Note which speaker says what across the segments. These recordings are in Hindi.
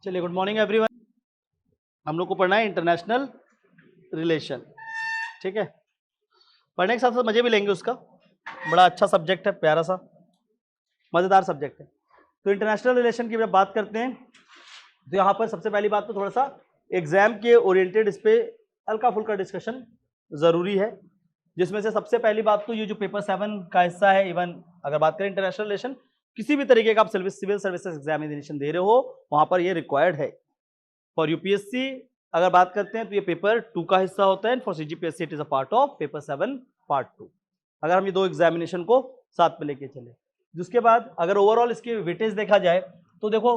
Speaker 1: चलिए, गुड मॉर्निंग एवरीवन। हम लोग को पढ़ना है इंटरनेशनल रिलेशन। ठीक है, पढ़ने के साथ साथ मजे भी लेंगे उसका। बड़ा अच्छा सब्जेक्ट है, प्यारा सा मजेदार सब्जेक्ट है। तो इंटरनेशनल रिलेशन की जब बात करते हैं तो यहाँ पर सबसे पहली बात तो थोड़ा सा एग्जाम के ओरिएंटेड इस पे हल्का फुल्का डिस्कशन जरूरी है, जिसमें से सबसे पहली बात तो ये जो पेपर 7 का हिस्सा है, इवन अगर बात करें इंटरनेशनल रिलेशन, किसी भी तरीके का आप सिविल सर्विसेज एग्जामिनेशन दे रहे हो वहां पर ये रिक्वायर्ड है। फॉर यूपीएससी अगर बात करते हैं तो ये पेपर 2 का हिस्सा होता है। For CGPSC it is a part of paper 7 part 2। अगर हम ये दो एग्जामिनेशन को साथ में लेके चले, जिसके बाद अगर ओवरऑल इसकी वेटेज देखा जाए तो देखो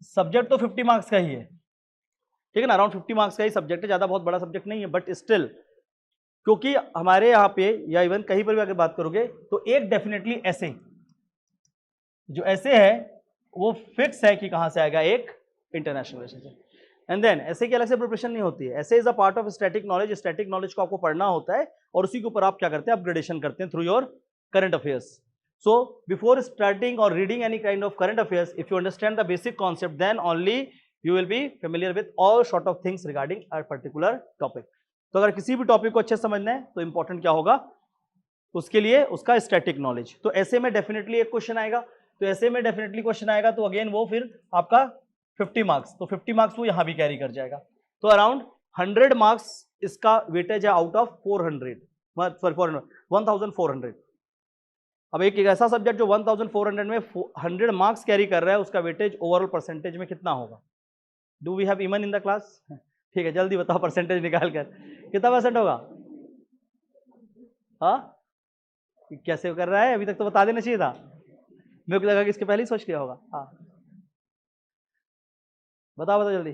Speaker 1: सब्जेक्ट तो 50 मार्क्स का ही है, ठीक है ना, अराउंड 50 मार्क्स का ही सब्जेक्ट है, ज्यादा बहुत बड़ा सब्जेक्ट नहीं है, बट स्टिल क्योंकि हमारे यहाँ पे या इवन कहीं पर भी अगर बात करोगे तो एक डेफिनेटली ऐसे जो ऐसे है वो फिक्स है कि कहां से आएगा, एक इंटरनेशनल रिलेशनशिप। एंड देन ऐसे की अलग से प्रिपरेशन नहीं होती है, ऐसे is a part of static knowledge. Static knowledge को आपको पढ़ना होता है और उसी के ऊपर आप क्या करते हैं, अपग्रेडेशन करते हैं through your current affairs. So before starting और reading any kind of current affairs, if you understand the basic concept, then only you will be familiar with all sort of things regarding a particular topic. तो अगर किसी भी टॉपिक को अच्छे समझना है तो इंपॉर्टेंट क्या होगा उसके लिए, उसका स्टैटिक नॉलेज। तो ऐसे में डेफिनेटली एक क्वेश्चन आएगा, तो ऐसे में डेफिनेटली क्वेश्चन आएगा, तो अगेन वो फिर आपका 50 मार्क्स, तो 50 मार्क्स वो यहां भी कैरी कर जाएगा। तो अराउंड 100 मार्क्स इसका वेटेज है आउट ऑफ 400, सॉरी 1400। अब एक ऐसा सब्जेक्ट जो 1400 में 100 मार्क्स कैरी कर रहा है, उसका वेटेज ओवरऑल परसेंटेज में कितना होगा? डू वी हैव इमन इन द क्लास? ठीक है, जल्दी बताओ परसेंटेज निकाल कर कितना परसेंट होगा। हाँ, कैसे कर रहा है, अभी तक तो बता देना चाहिए था, मेरे को लगा कि इसके पहले ही सोच लिया होगा। हाँ बताओ बताओ जल्दी।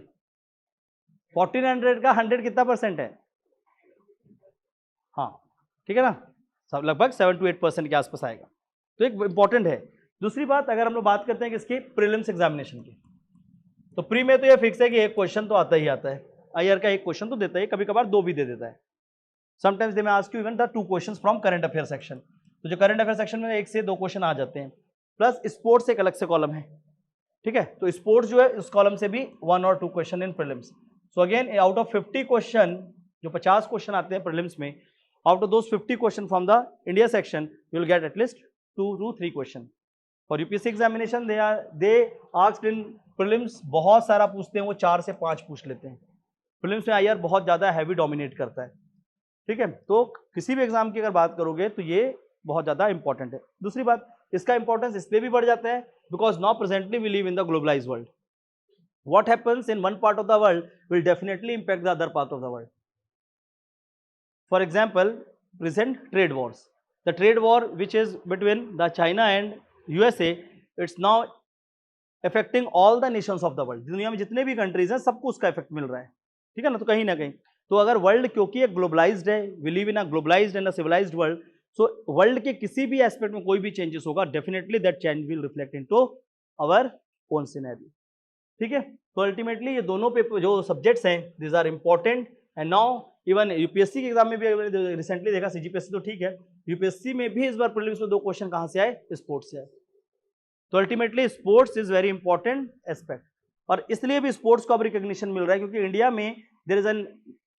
Speaker 1: 1400 का 100 कितना परसेंट है? हाँ ठीक है ना, सब लगभग 7 to 8% के आसपास आएगा, तो एक इंपॉर्टेंट है। दूसरी बात, अगर हम लोग बात करते हैं कि इसकी प्रीलिम्स एग्जामिनेशन की, तो प्री में तो ये फिक्स है कि एक क्वेश्चन तो आता ही आता है, ईयर का एक क्वेश्चन तो देता है, कभी कभार दो भी दे देता है। समटाइम्स दे में ask you even the 2 questions from current affair section. तो जो करंट अफेयर सेक्शन में 1 से 2 क्वेश्चन आ जाते हैं, प्लस स्पोर्ट्स एक अलग से कॉलम है, ठीक है। तो स्पोर्ट्स जो है उस कॉलम से भी 1 और 2 question in prelims. So again out of 50 question, जो 50 क्वेश्चन आते हैं प्रीलिम्स में, out of those 50 question from the India section you will get at least 2 to 3 question. For UPSC examination they asked in prelims, बहुत सारा पूछते हैं वो, 4 से 5 पूछ लेते हैं। प्रीलिम्स में आईआर बहुत ज्यादा हैवी डोमिनेट करता है, ठीक है। तो किसी भी एग्जाम की अगर बात करोगे तो ये बहुत ज्यादा इंपॉर्टेंट है। दूसरी बात, इसका इंपॉर्टेंस इसलिए भी बढ़ जाता है because now presently we live in the globalized world. What happens in one part of the world will definitely impact the other part of the world. For example, present trade wars, the trade war which is between the China and USA, it's now affecting all the nations of the world. दुनिया में जितने भी कंट्रीज हैं सबको उसका इफेक्ट मिल रहा है, ठीक है ना। तो कहीं ना कहीं तो अगर वर्ल्ड, क्योंकि एक ग्लोबलाइज्ड है, we live in a globalized and a civilized world, so world के किसी भी एस्पेक्ट में कोई भी चेंजेस होगा, definitely that change will reflect into our own scenario, ठीक है। तो अल्टीमेटली ये दोनों पेपर जो सब्जेक्ट्स हैं, these are important. And now even UPSC के एग्जाम में भी रिसेंटली देखा, सीजीपीएससी तो ठीक है, यूपीएससी में भी इस बार प्रीलिम्स में 2 क्वेश्चन कहां से आए, स्पोर्ट्स से आए। तो ultimately sports is very important aspect, और इसलिए भी स्पोर्ट्स को अब रिकॉग्निशन मिल रहा है क्योंकि इंडिया में देयर इज एन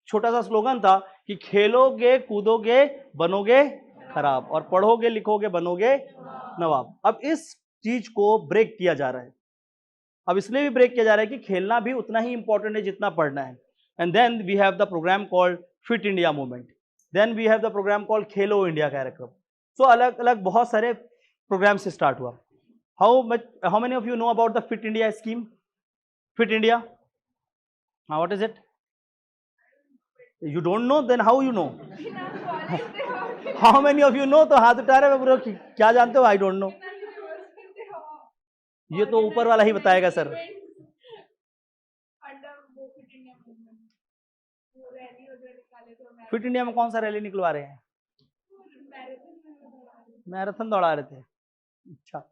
Speaker 1: छोटा सा स्लोगन था कि खेलोगे कूदोगे बनोगे खराब, और पढ़ोगे लिखोगे बनोगे नवाब। अब इस चीज को ब्रेक किया जा रहा है, अब इसलिए भी ब्रेक किया जा रहा है कि खेलना भी उतना ही इंपॉर्टेंट है जितना पढ़ना है। And then we have the program called fit India movement, then we have the program called Khelo India कार्यक्रम। सो अलग अलग बहुत सारे प्रोग्राम से स्टार्ट हुआ। How many of you know about the Fit India scheme? Fit India? What is it? You don't know? Then how you know? How many of you know? तो हाथ उठा रहे हैं, क्या जानते हो? I don't know. ये तो ऊपर वाला ही बताएगा सर। फिट इंडिया में कौन सा रैली निकलवा रहे हैं? मैराथन दौड़ा रहे थे, अच्छा।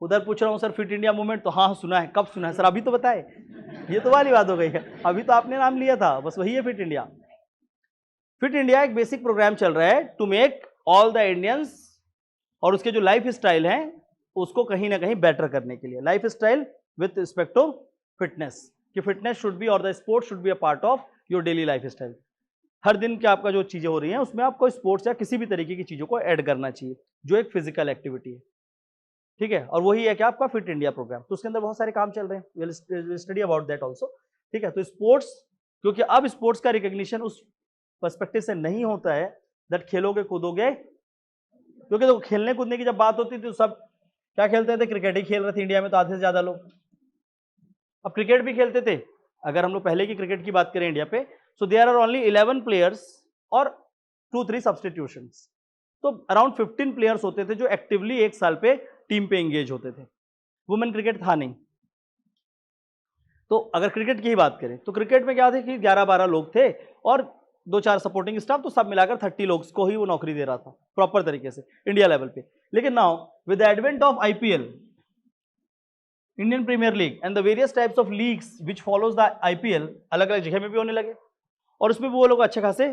Speaker 1: उधर पूछ रहा हूँ सर फिट इंडिया मूवमेंट, तो हाँ सुना है, कब सुना है सर, अभी तो बताए। ये तो वाली बात हो गई है, अभी तो आपने नाम लिया था, बस वही है फिट इंडिया। फिट इंडिया एक बेसिक प्रोग्राम चल रहा है to make all the Indians, और उसके जो लाइफ स्टाइल है उसको कहीं ना कहीं बेटर करने के लिए, lifestyle with respect to fitness, कि फिटनेस शुड बी और the sport should be a part of your daily lifestyle. हर दिन के आपका जो चीजें हो रही हैं उसमें आपको स्पोर्ट्स या किसी भी तरीके की चीजों को ऐड करना चाहिए जो एक फिजिकल एक्टिविटी है, ठीक है। और वही है कि आपका फिट इंडिया प्रोग्राम, तो उसके अंदर बहुत सारे काम चल रहे हैं, will study about that also, ठीक है। तो स्पोर्ट्स, क्योंकि अब स्पोर्ट्स का रिकॉग्निशन उस पर्सपेक्टिव से नहीं होता है दैट खेलोगे कूदोगे, क्योंकि तो खेलने कूदने की जब बात होती थी तो सब क्या खेलते थे, क्रिकेट ही खेल रहे थे इंडिया में तो आधे से ज्यादा लोग। अब क्रिकेट भी खेलते थे, अगर हम लोग पहले की क्रिकेट की बात करें इंडिया पे, so there are only 11 players और 2-3 सब्स्टिट्यूशंस, तो अराउंड 15 प्लेयर्स होते थे जो एक्टिवली एक साल पे टीम पे एंगेज होते थे। वुमेन क्रिकेट था नहीं। तो अगर क्रिकेट की ही बात करें तो क्रिकेट में क्या थे कि 11-12 लोग थे और 2-4 सपोर्टिंग स्टाफ, तो सब मिलाकर 30 लोग को ही वो नौकरी दे रहा था प्रॉपर तरीके से इंडिया लेवल पे। लेकिन now with the advent of IPL, Indian premier league and the various types of leagues which follows the IPL, अलग अलग जगह में भी होने लगे और उसमें भी वो लोग अच्छे खासे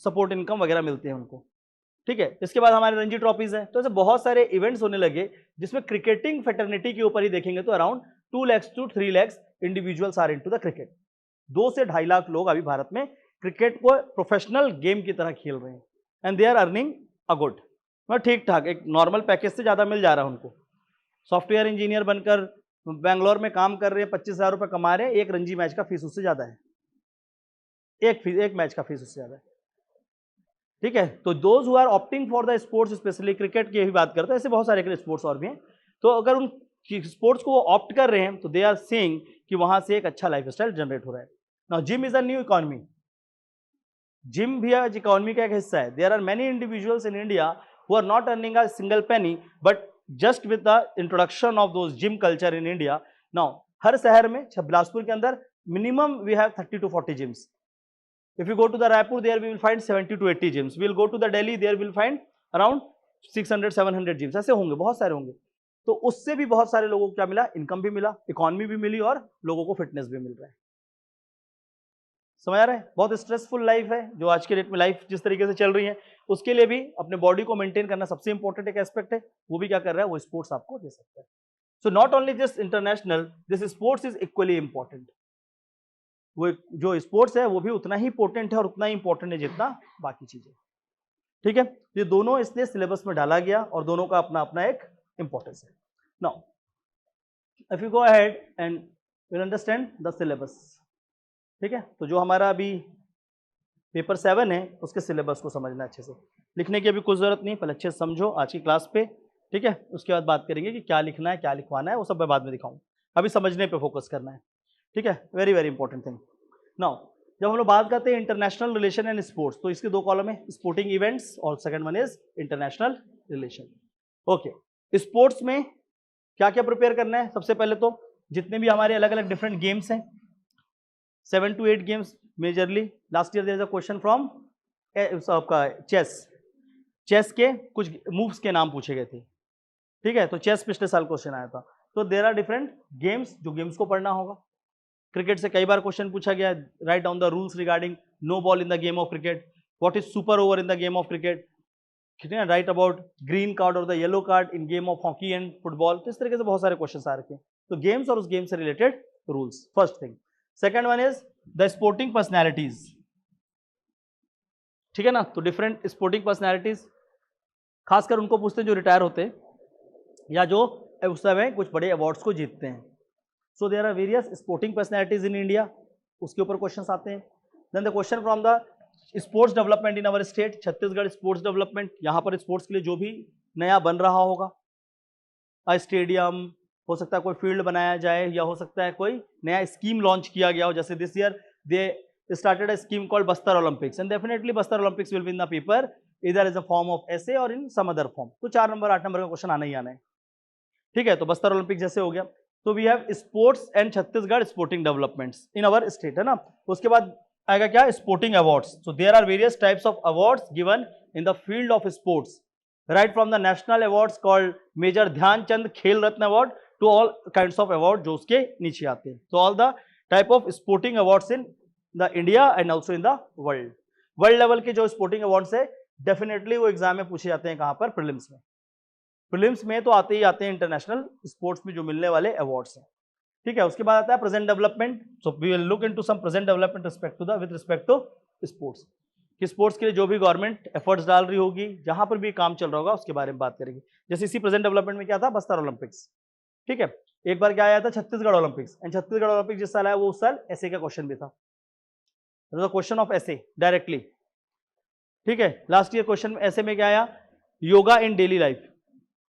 Speaker 1: सपोर्ट इनकम वगैरह मिलते हैं उनको, ठीक है। इसके बाद हमारे रणजी ट्रॉफीज हैं, तो ऐसे बहुत सारे इवेंट्स होने लगे जिसमें क्रिकेटिंग फेटर्निटी के ऊपर ही देखेंगे तो around 2 lakh to 3 lakh individuals are into the cricket. 2 से 2.5 लाख लोग अभी भारत में क्रिकेट को प्रोफेशनल गेम की तरह खेल रहे हैं and they are earning a good, मतलब ठीक ठाक एक नॉर्मल पैकेज से ज्यादा मिल जा रहा है उनको। सॉफ्टवेयर इंजीनियर बनकर बैंगलोर में काम कर रहे हैं, 25,000 रुपये कमा रहे हैं, एक रणजी मैच का फीस उससे ज्यादा है, एक मैच का फीस उससे ज्यादा है, ठीक है। तो those who are opting for the sports, specially cricket की भी बात करते हैं, ऐसे बहुत सारे स्पोर्ट्स और भी हैं, तो अगर उन स्पोर्ट्स को ऑप्ट कर रहे हैं तो दे आर सीइंग कि वहां से एक अच्छा लाइफस्टाइल जनरेट हो रहा है। Now gym is a new economy, gym भी आज इकोनॉमी का एक हिस्सा है। There are many individuals in India who are not earning a single penny, but just with the introduction of those gym culture in India, now हर शहर में, बिलासपुर के अंदर minimum we have 30 to 40 gyms. If you go to the Raipur, there we will find 70 to 80 gyms. We will go to the Delhi, there we will find around 600-700 gyms. ऐसे होंगे, बहुत सारे होंगे। तो उससे भी बहुत सारे लोगों को क्या मिला, इनकम भी मिला, इकोनॉमी भी मिली और लोगों को फिटनेस भी मिल रहा है। समझ आ रहा है? बहुत स्ट्रेसफुल लाइफ है जो आज के डेट में लाइफ जिस तरीके से चल रही है, उसके लिए भी अपने बॉडी को मेंटेन करना सबसे इंपॉर्टेंट एक एस्पेक्ट है। वो भी क्या कर रहा है, वो स्पोर्ट्स आपको दे सकता है। So not only just international, this sports is equally important. वो जो स्पोर्ट्स है वो भी उतना ही इंपॉर्टेंट है और उतना ही इंपॉर्टेंट है जितना बाकी चीजें, ठीक है। ये दोनों इसलिए सिलेबस में डाला गया और दोनों का अपना अपना एक इंपॉर्टेंस है। Now if you go ahead and will understand the syllabus, ठीक है। तो जो हमारा अभी पेपर 7 है उसके सिलेबस को समझना अच्छे से, लिखने की अभी कोई जरूरत नहीं, पहले अच्छे से समझो आज की क्लास पे, ठीक है। उसके बाद बात करेंगे कि क्या लिखना है क्या लिखवाना है, वो सब मैं बाद में दिखाऊंगा, अभी समझने पे फोकस करना है, ठीक है। Very very important thing. Now जब हम लोग बात करते हैं इंटरनेशनल रिलेशन एंड स्पोर्ट्स, तो इसके 2 कॉलम है, स्पोर्टिंग इवेंट्स और second one is international relation. Okay, sports में क्या क्या प्रिपेयर करना है, सबसे पहले तो जितने भी हमारे अलग अलग डिफरेंट गेम्स हैं, 7 to 8 games majorly. Last year there is a question from आपका चेस के कुछ मूव्स के नाम पूछे गए थे, ठीक है। तो चेस पिछले साल क्वेश्चन आया था। तो देयर आर डिफरेंट गेम्स, जो गेम्स को पढ़ना होगा। क्रिकेट से कई बार क्वेश्चन पूछा गया, write down the rules regarding no ball in the game of cricket, what is super over in the game of cricket, ठीक है, राइट अबाउट ग्रीन कार्ड और the yellow card in game of hockey and football. तो इस तरीके से बहुत सारे क्वेश्चन आ रखे हैं। तो गेम्स और उस गेम से related rules, first thing. Second one is the sporting personalities, ठीक है ना। तो डिफरेंट स्पोर्टिंग पर्सनैलिटीज, खासकर उनको पूछते हैं जो रिटायर होते हैं या जो उस समय कुछ बड़े अवार्ड्स को जीतते हैं। So there are various sporting personalities in India, उसके ऊपर क्वेश्चन आते हैं। Then the question from the sports development in our state, Chhattisgarh sports development, यहाँ पर स्पोर्ट्स के लिए जो भी नया बन रहा होगा, स्टेडियम हो सकता है, कोई फील्ड बनाया जाए, या हो सकता है कोई नया स्कीम लॉन्च किया गया हो। जैसे this year they started a scheme called Bastar Olympics, and definitely Bastar Olympics will be in the paper इधर इज अ फॉर्म ऑफ ऐसे और इन सम अदर फॉर्म। तो 4 नंबर 8 नंबर का क्वेश्चन आना ही आना है, ठीक है। तो बस्तर ओलंपिक जैसे हो गया। तो we have sports and Chhattisgarh sporting developments in our state, है ना। उसके बाद आएगा क्या, sporting awards. So there are various types of awards given in the field of sports, right from the national awards called Major Dhyanchand Khel Ratna award to all kinds of award जो उसके नीचे आते हैं। तो all the type of sporting awards in the India and also in the world. World level के जो स्पोर्टिंग अवार्ड्स है डेफिनेटली वो एग्जाम में पूछे जाते हैं, कहां पर, प्रीलिम्स में। प्रीलिम्स में तो आते ही आते हैं इंटरनेशनल स्पोर्ट्स में जो मिलने वाले अवार्ड्स हैं, ठीक है। उसके बाद आता है present development, so we will look into some present development with respect to sports, कि स्पोर्ट्स के लिए जो भी गवर्नमेंट एफर्ट्स डाल रही होगी, जहां पर भी काम चल रहा होगा उसके बारे में बात करेंगे। जैसे इसी प्रेजेंट डेवलपमेंट में क्या था, बस्तर ओलंपिक्स, ठीक है। एक बार क्या आया था, Chhattisgarh Olympics, and Chhattisgarh Olympics जिस साल आया वो उस साल ऐसे का क्वेश्चन भी था, क्वेश्चन ऑफ ऐसे डायरेक्टली, ठीक है। लास्ट ईयर क्वेश्चन ऐसे में क्या आया, yoga in daily life,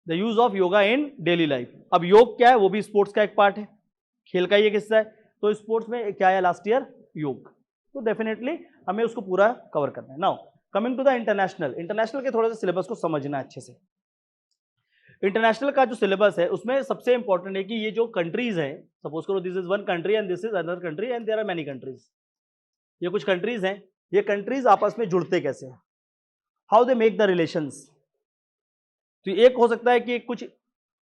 Speaker 1: the use of yoga in daily life. अब योग क्या है, वो भी स्पोर्ट्स का एक पार्ट है, खेल का ये हिस्सा है, तो स्पोर्ट्स में क्या आया लास्ट ईयर, योग, तो डेफिनेटली हमें उसको पूरा कवर करना है। Now coming to the international, international के थोड़ा सा सिलेबस को समझना अच्छे से। इंटरनेशनल का जो सिलेबस है उसमें सबसे इंपॉर्टेंट है कि ये जो कंट्रीज है, सपोज करो this is one country and this is another country and there are many countries, ये कुछ कंट्रीज हैं, ये कंट्रीज आपस में जुड़ते कैसे हैं, how they make the relations. तो एक हो सकता है कि कुछ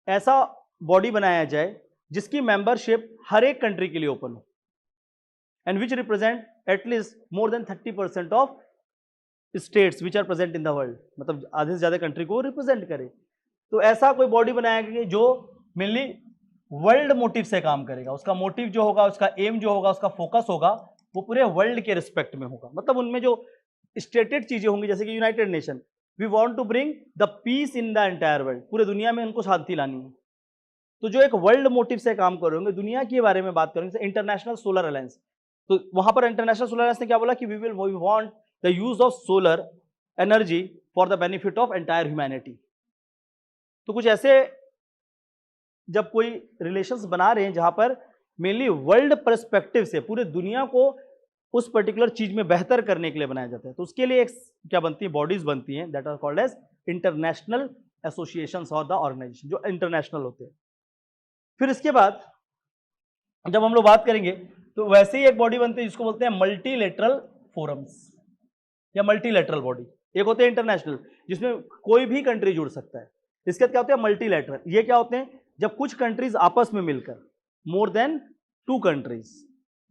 Speaker 1: ऐसा बॉडी बनाया जाए जिसकी मेंबरशिप हर एक कंट्री के लिए ओपन हो, and which represent at least more than 30% of states which are present in the world, मतलब आधे से ज्यादा कंट्री को रिप्रेजेंट करे। तो ऐसा कोई बॉडी बनाया गया जो मेनली वर्ल्ड मोटिव से काम करेगा, उसका मोटिव जो होगा, उसका एम जो होगा, उसका फोकस होगा, वो पूरे वर्ल्ड के रिस्पेक्ट में होगा। मतलब उनमें जो स्टेटेड चीजें होंगी, जैसे कि united nation, we want to bring the peace in the entire world, पूरे दुनिया में उनको शांति लानी है। तो जो एक वर्ल्ड मोटिव से काम करेंगे, दुनिया के बारे में बात करेंगे, इंटरनेशनल सोलर अलायंस, तो वहां पर इंटरनेशनल सोलर अलायंस ने क्या बोला कि we want the use of solar energy for the benefit of entire humanity. तो कुछ ऐसे जब कोई रिलेशंस बना रहे हैं जहां पर मेनली वर्ल्ड पर्सपेक्टिव से पूरे दुनिया को उस पर्टिकुलर चीज में बेहतर करने के लिए बनाया जाता है, तो उसके लिए एक क्या बनती है, बॉडीज बनती हैं, that are called as international associations और द ऑर्गेनाइजेशन, जो इंटरनेशनल होते हैं। फिर इसके बाद जब हम लोग बात करेंगे तो वैसे ही एक बॉडी बनती है जिसको बोलते हैं मल्टीलेटरल फोरम्स या मल्टीलेटरल बॉडी। एक होते हैं इंटरनेशनल जिसमें कोई भी कंट्री जुड़ सकता है, इसके क्या होते हैं मल्टीलेटरल, ये क्या होते हैं जब कुछ कंट्रीज आपस में मिलकर, मोर देन 2 कंट्रीज,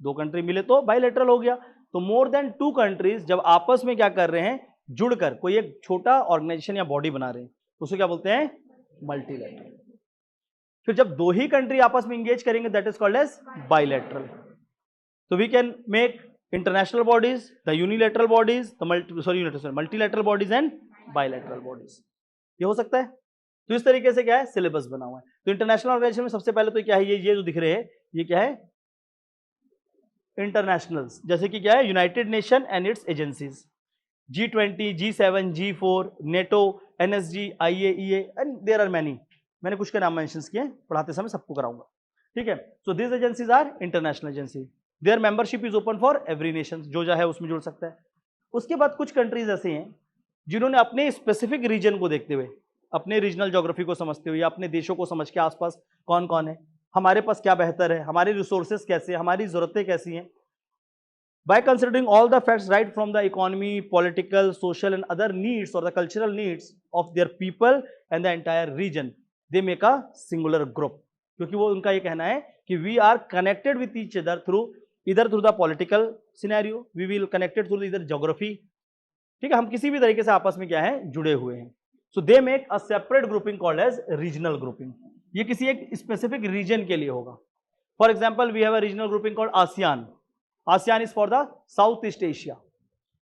Speaker 1: 2 कंट्री मिले तो बाइलेटरल हो गया, तो मोर देन 2 कंट्रीज जब आपस में क्या कर रहे हैं, जुड़कर कोई एक छोटा ऑर्गेनाइजेशन या बॉडी बना रहे हैं, उसको क्या बोलते हैं मल्टीलेटरल। फिर जब 2 ही कंट्री आपस में इंगेज करेंगे, that is called as bilateral. तो we can make international bodies, the unilateral bodies, the multilateral bodies and bilateral bodies, ये हो सकता है। तो इस तरीके से क्या है सिलेबस बना हुआ है। तो इंटरनेशनल ऑर्गेनाइजेशन में सबसे पहले तो क्या है, ये जो दिख रहे हैं ये क्या है इंटरनेशनल्स, जैसे कि क्या है united nation and its agencies, G20, G7, G4, NATO, NSG, IAEA and there are many, मैंने कुछ के नाम मेंशन किए, पढ़ाते समय सबको कराऊंगा, ठीक है। So this agencies are international agency, their membership is open for every nation, जो चाहे उसमें जुड़ सकता है। उसके बाद कुछ कंट्रीज ऐसे हैं जिन्होंने अपने स्पेसिफिक रीजन को देखते हुए, अपने रीजनल ज्योग्राफी को समझते हुए या अपने देशों को समझ के आसपास कौन कौन है, हमारे पास क्या बेहतर है, हमारे रिसोर्सेज कैसे, हमारी जरूरतें कैसी हैं, by considering all the facts right from the economy, political, social and other needs or the cultural needs of their people and the entire region, they make a singular group, क्योंकि वो उनका ये कहना है कि we are connected with each other through either through the political scenario, we will connected through either geography, ठीक है, हम किसी भी तरीके से आपस में क्या है जुड़े हुए हैं। So they make a separate grouping called as regional grouping, ये किसी एक स्पेसिफिक रीजन के लिए होगा। For example we have a regional grouping called ASEAN, ASEAN is for the Southeast Asia.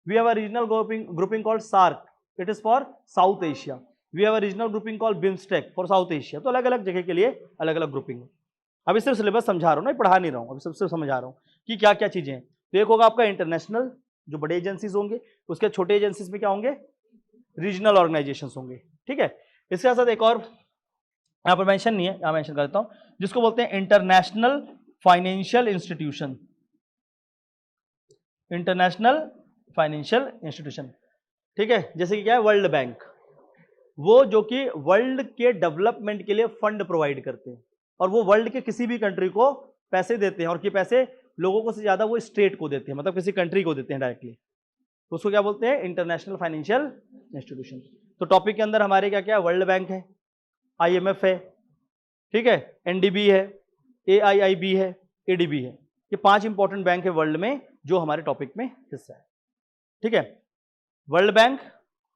Speaker 1: We have a regional grouping called SAARC. It is for South Asia. We have a regional grouping called BIMSTEC for South Asia. तो अलग अलग जगह के लिए अलग अलग ग्रुपिंग है। अभी सिर्फ सिलेबस समझा रहा हूँ ना, पढ़ा नहीं रहा हूँ, अभी सिर्फ समझा रहा हूँ कि क्या क्या चीजें हैं। तो एक होगा आपका इंटरनेशनल, जो बड़े एजेंसीज होंगे, उसके छोटे एजेंसीज में क्या होंगे रीजनल ऑर्गेनाइजेशंस होंगे, ठीक है। इसके साथ एक और यहाँ पर मेंशन नहीं है, यहाँ मेंशन कर देता हूँ, जिसको बोलते हैं international financial institution, international financial institution, ठीक है। जैसे कि क्या है वर्ल्ड बैंक, वो जो कि वर्ल्ड के डेवलपमेंट के लिए फंड प्रोवाइड करते हैं और वो वर्ल्ड के किसी भी कंट्री को पैसे देते हैं, और कि पैसे लोगों को से ज्यादा वो स्टेट को देते हैं, मतलब किसी कंट्री को देते हैं डायरेक्टली, तो उसको क्या बोलते हैं इंटरनेशनल फाइनेंशियल इंस्टीट्यूशन। तो टॉपिक के अंदर हमारे क्या क्या है, वर्ल्ड बैंक है, IMF है, ठीक है, NDB है, AIIB है, ADB है, ये 5 इंपॉर्टेंट बैंक है वर्ल्ड में जो हमारे टॉपिक में हिस्सा है, ठीक है। World bank,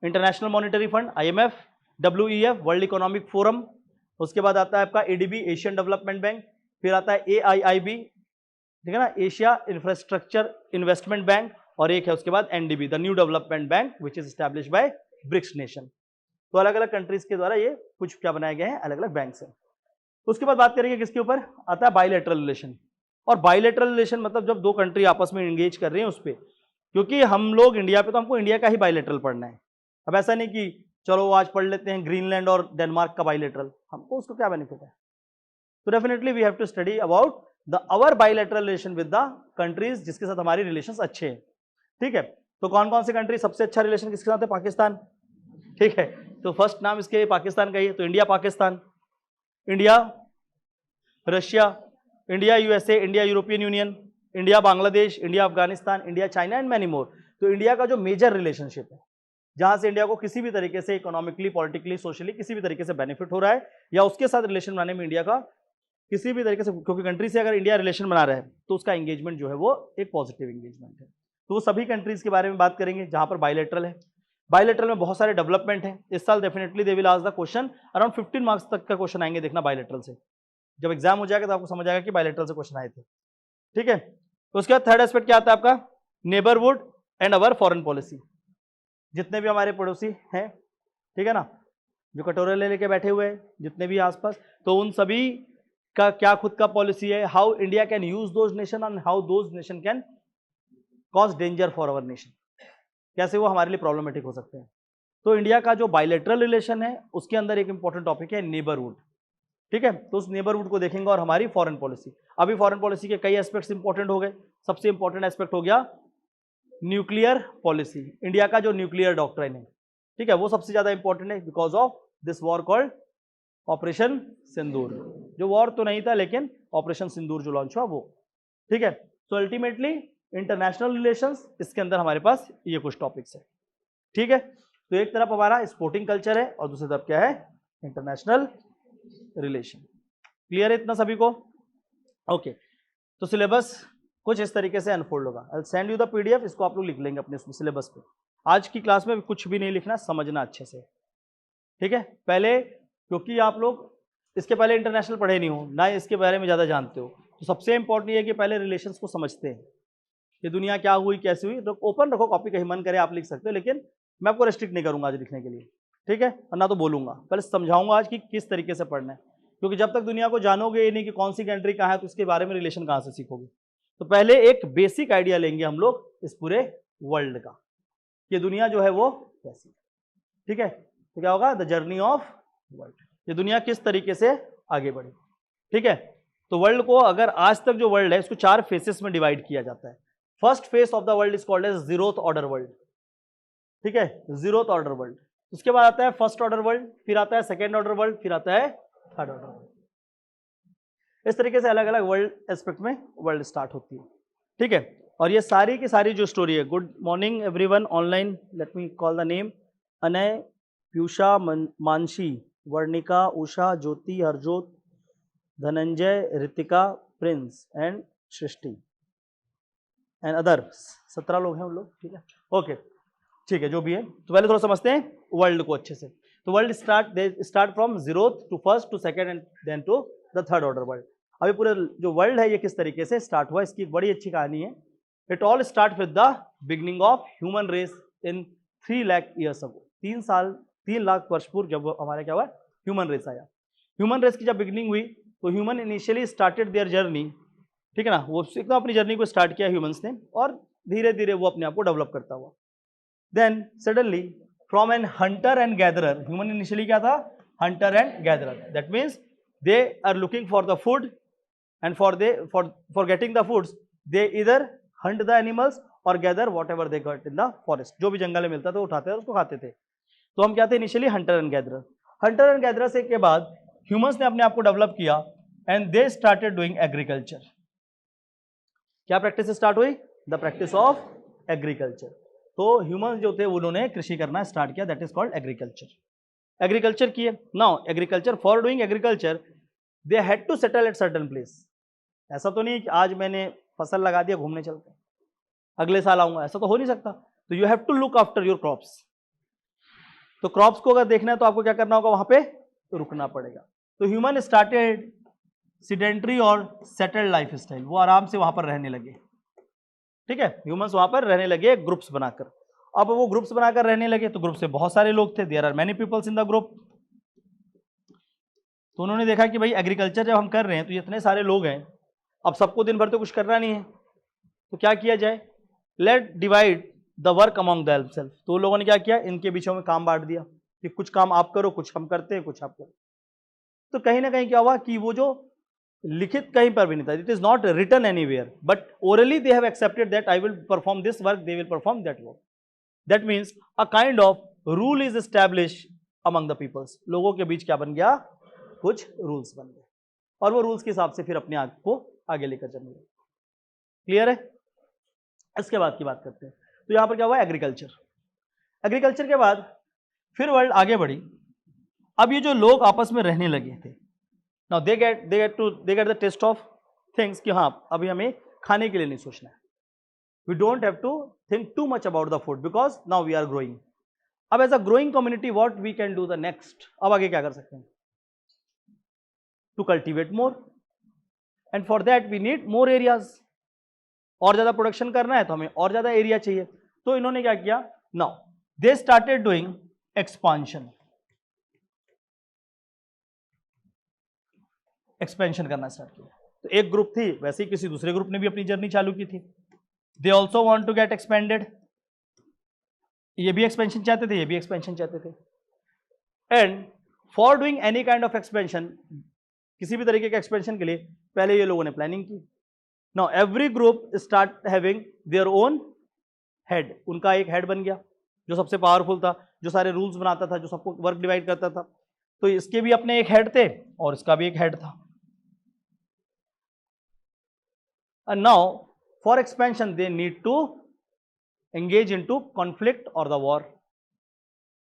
Speaker 1: international monetary fund IMF, WEF world economic forum, उसके बाद आता है आपका ADB एशियन डेवलपमेंट बैंक, फिर आता है AIIB, ठीक है ना, एशिया इंफ्रास्ट्रक्चर इन्वेस्टमेंट बैंक, और एक है उसके बाद NDB, the new development bank which is establish by BRICS nation. तो अलग अलग कंट्रीज के द्वारा ये कुछ क्या बनाए गए हैं, अलग अलग बैंक से। उसके बाद बात करेंगे किसके ऊपर, आता है बायलैटरल रिलेशन। और बायलैटरल रिलेशन मतलब जब दो कंट्री आपस में एंगेज कर रहे हैं उस पर, क्योंकि हम लोग इंडिया पे तो हमको इंडिया का ही बायलैटरल पढ़ना है। अब ऐसा नहीं कि चलो आज पढ़ लेते हैं ग्रीनलैंड और डेनमार्क का बायलैटरल, हमको उसको क्या बेनिफिट है। तो definitely we have to study about the our bilateral relation with the countries जिसके साथ हमारी रिलेशंस अच्छे हैं, ठीक है। तो कौन कौन से कंट्री, सबसे अच्छा रिलेशन किसके साथ है, पाकिस्तान, ठीक है। तो फर्स्ट नाम इसके पाकिस्तान का ही है, तो India Pakistan, India Russia, India USA, India European union, India Bangladesh, India Afghanistan, India China and many more. तो इंडिया का जो मेजर रिलेशनशिप है, जहां से इंडिया को किसी भी तरीके से इकोनॉमिकली, पॉलिटिकली, सोशली किसी भी तरीके से बेनिफिट हो रहा है, या उसके साथ रिलेशन बनाने में इंडिया का किसी भी तरीके से, क्योंकि कंट्री से अगर इंडिया रिलेशन बना रहा है तो उसका एंगेजमेंट जो है वो एक पॉजिटिव एंगेजमेंट है। तो वो सभी कंट्रीज के बारे में बात करेंगे जहां पर बायलैटरल है। बायलैटरल में बहुत सारे डेवलपमेंट हैं। इस साल definitely they will ask the question, around 15 marks तक का क्वेश्चन आएंगे, देखना बायलैटरल से। जब एग्जाम हो जाएगा तो आपको समझ आएगा कि बायलैटरल से क्वेश्चन आए थे, ठीक है। तो उसके बाद थर्ड एस्पेक्ट क्या आता है आपका, neighbourhood and our foreign policy. जितने भी हमारे पड़ोसी हैं, ठीक है ना, जो कटोरे ले लेके बैठे हुए हैं, जितने भी आसपास, तो उन सभी का क्या खुद का पॉलिसी है, how India can use those nation and how those nation can cause danger for our nation, कैसे वो हमारे लिए प्रॉब्लमेटिक हो सकते हैं। तो इंडिया का जो बायलैटरल रिलेशन है उसके अंदर एक इंपॉर्टेंट टॉपिक है नेबरहुड, ठीक है। तो उस नेबरहुड को देखेंगे और हमारी फॉरेन पॉलिसी। अभी फॉरेन पॉलिसी के कई एस्पेक्ट्स इंपॉर्टेंट हो गए। सबसे इंपॉर्टेंट एस्पेक्ट हो गया न्यूक्लियर पॉलिसी, इंडिया का जो न्यूक्लियर डॉक्ट्राइन है, ठीक है, वो सबसे ज्यादा इंपॉर्टेंट है because of this war called Operation Sindoor. जो वॉर तो नहीं था लेकिन ऑपरेशन सिंदूर जो लॉन्च हुआ वो, ठीक है। तो अल्टीमेटली इंटरनेशनल रिलेशंस, इसके अंदर हमारे पास ये कुछ टॉपिक्स है, ठीक है। तो एक तरफ हमारा स्पोर्टिंग कल्चर है और दूसरी तरफ क्या है, इंटरनेशनल रिलेशन। क्लियर है इतना सभी को, ओके। तो सिलेबस कुछ इस तरीके से अनफोल्ड होगा। I will send you the PDF, इसको आप लोग लिख लेंगे अपने सिलेबस पे। आज की क्लास में कुछ भी नहीं लिखना, समझना अच्छे से, ठीक है। पहले क्योंकि आप लोग इसके पहले इंटरनेशनल पढ़े नहीं हो, ना इसके बारे में ज़्यादा जानते हो, तो सबसे इंपॉर्टेंट ये है कि पहले रिलेशंस को समझते हैं कि दुनिया क्या हुई, कैसी हुई। तो ओपन रखो कॉपी, कहीं मन करे आप लिख सकते हो, लेकिन मैं आपको रेस्ट्रिक्ट नहीं करूंगा आज लिखने के लिए, ठीक है। और ना तो बोलूंगा, पहले समझाऊंगा आज कि किस तरीके से पढ़ना है, क्योंकि जब तक दुनिया को जानोगे ही नहीं कि कौन सी कंट्री कहाँ है, तो उसके बारे में रिलेशन कहाँ से सीखोगे। तो पहले एक बेसिक आइडिया लेंगे हम लोग इस पूरे वर्ल्ड का, कि दुनिया जो है वो कैसी, ठीक है। तो क्या होगा, द जर्नी ऑफ वर्ल्ड, ये दुनिया किस तरीके से आगे बढ़ी, ठीक है। तो वर्ल्ड को अगर आज तक जो वर्ल्ड है इसको 4 फेसेस में डिवाइड किया जाता है। First phase of the world is called as zeroth order world, ठीक है, जीरोथ ऑर्डर वर्ल्ड। उसके बाद आता है फर्स्ट ऑर्डर वर्ल्ड, फिर आता है सेकेंड ऑर्डर वर्ल्ड, फिर आता है थर्ड ऑर्डर वर्ल्ड। इस तरीके से अलग अलग वर्ल्ड एस्पेक्ट में वर्ल्ड स्टार्ट होती है, ठीक है। और ये सारी की सारी जो स्टोरी है, good morning everyone online, let me call the name, Anay, Piyusha, Mansi, Varnika, Usha, Jyoti, Harjot, Dhananjay, Ritika, Prince and Srishti and other, 17 लोग हैं उन लोग, ठीक है, ओके, ठीक है, जो भी है। तो पहले थोड़ा समझते हैं वर्ल्ड को अच्छे से। तो world start from zeroth to first to second and then to the third order world. अभी पूरे जो वर्ल्ड है ये किस तरीके से स्टार्ट हुआ, इसकी एक बड़ी अच्छी कहानी है। It all start with the beginning of human race in 3 lakh years ago. 3 lakh वर्ष पूर्व जब हमारा क्या हुआ, ह्यूमन रेस आया। ह्यूमन रेस की जब बिगिनिंग हुई तो human initially started their journey, ठीक है ना, वो एकदम अपनी जर्नी को स्टार्ट किया ह्यूमंस ने, और धीरे धीरे वो अपने आप को डेवलप करता हुआ। Then suddenly from an hunter and gatherer, human initially क्या था, hunter and gatherer, that means they are looking for the food and for getting the foods they either hunt the animals or gather whatever they got in the forest, जो भी जंगल में मिलता था वो उठाते थे उसको खाते थे। तो हम क्या थे, initially Hunter and gatherer. Hunter and gatherer से के बाद ह्यूमंस ने अपने आप को डेवलप किया and they started doing agriculture. क्या प्रैक्टिस स्टार्ट हुई, द प्रैक्टिस ऑफ एग्रीकल्चर। तो ह्यूमंस जो थे उन्होंने कृषि करना स्टार्ट किया, that is called agriculture. Agriculture किए, now agriculture, for doing agriculture they had to settle at certain place. ऐसा तो नहीं कि आज मैंने फसल लगा दिया घूमने चलते हैं, अगले साल आऊंगा, ऐसा तो हो नहीं सकता। तो you have to look after your crops. तो क्रॉप्स को अगर देखना है तो आपको क्या करना होगा, वहां पे रुकना पड़ेगा। तो ह्यूमन स्टार्टेड सिडेंट्री और सेटल्ड लाइफ स्टाइल, वो आराम से वहां पर रहने लगे, ठीक है, ह्यूमंस वहां पर रहने लगे ग्रुप्स बनाकर। अब वो ग्रुप्स बनाकर रहने लगे तो ग्रुप से बहुत सारे लोग थे, there are many peoples in the group. तो उन्होंने देखा कि भाई एग्रीकल्चर जब हम कर रहे हैं तो इतने सारे लोग हैं, अब सबको दिन भर तो कुछ करना नहीं है, तो क्या किया जाए, let divide the work among themself. तो लोगों ने क्या किया, इनके बीचों में काम बांट दिया कि कुछ काम आप करो, कुछ हम करते हैं, कुछ आप करो। तो कहीं ना कहीं क्या हुआ कि वो जो लिखित कहीं पर भी नहीं था, it is not written anywhere, but orally they have accepted that I will perform this work, they will perform that work. That means a kind of rule is establish among the peoples. लोगों के बीच क्या बन गया, कुछ रूल्स बन गए, और वो रूल्स के हिसाब से फिर अपने आप को आगे लेकर चलने लगे। क्लियर है? इसके बाद की बात करते हैं। तो यहां पर क्या हुआ, एग्रीकल्चर। एग्रीकल्चर के बाद फिर वर्ल्ड आगे बढ़ी। अब ये जो लोग आपस में रहने लगे थे, now they get the taste of things कि हाँ अभी हमें खाने के लिए नहीं सोचना है, we don't have to think too much about the food because now we are growing. अब as a growing community what we can do the next, अब आगे क्या कर सकते हैं, to cultivate more, and for that we need more areas. और ज्यादा प्रोडक्शन करना है तो हमें और ज्यादा एरिया चाहिए। तो इन्होंने क्या किया, now they started doing expansion, expansion करना स्टार्ट किया। तो एक ग्रुप थी, वैसे ही किसी दूसरे ग्रुप ने भी अपनी जर्नी चालू की थी, they also want to get expanded. ये भी एक्सपेंशन चाहते थे, ये भी एक्सपेंशन चाहते थे। And for doing any kind of expansion, किसी भी तरीके के एक्सपेंशन के लिए पहले ये लोगों ने प्लानिंग की। Now every group start having their own head, उनका एक हेड बन गया जो सबसे पावरफुल था, जो सारे रूल्स बनाता था, जो सबको वर्क डिवाइड करता था। तो इसके भी अपने एक हेड थे और इसका भी एक हेड था। And now for expansion they need to engage into conflict or the war।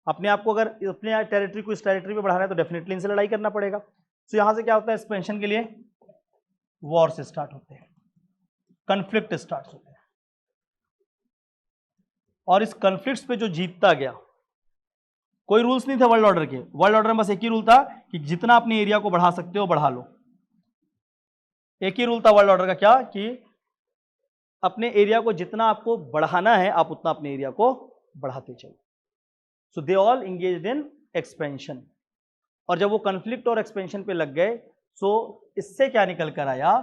Speaker 1: अपने आप को अगर अपने टेरिटरी को इस टेरिटरी पे बढ़ाना है तो डेफिनेटली इनसे लड़ाई करना पड़ेगा। तो यहां से क्या होता है, एक्सपेंशन के लिए वॉर से स्टार्ट होते हैं, कन्फ्लिक्ट स्टार्ट होते हैं। और इस कन्फ्लिक्ट्स पे जो जीतता गया, कोई रूल्स नहीं थे वर्ल्ड ऑर्डर के, वर्ल्ड ऑर्डर में बस एक ही रूल था कि जितना अपने एरिया को बढ़ा सकते हो बढ़ा लो। एक ही रूल था वर्ल्ड ऑर्डर का, क्या कि अपने एरिया को जितना आपको बढ़ाना है आप उतना अपने एरिया को बढ़ाते चलो। So they all engaged in expansion. और जब वो कन्फ्लिक्ट और एक्सपेंशन पे लग गए, सो इससे क्या निकल कर आया,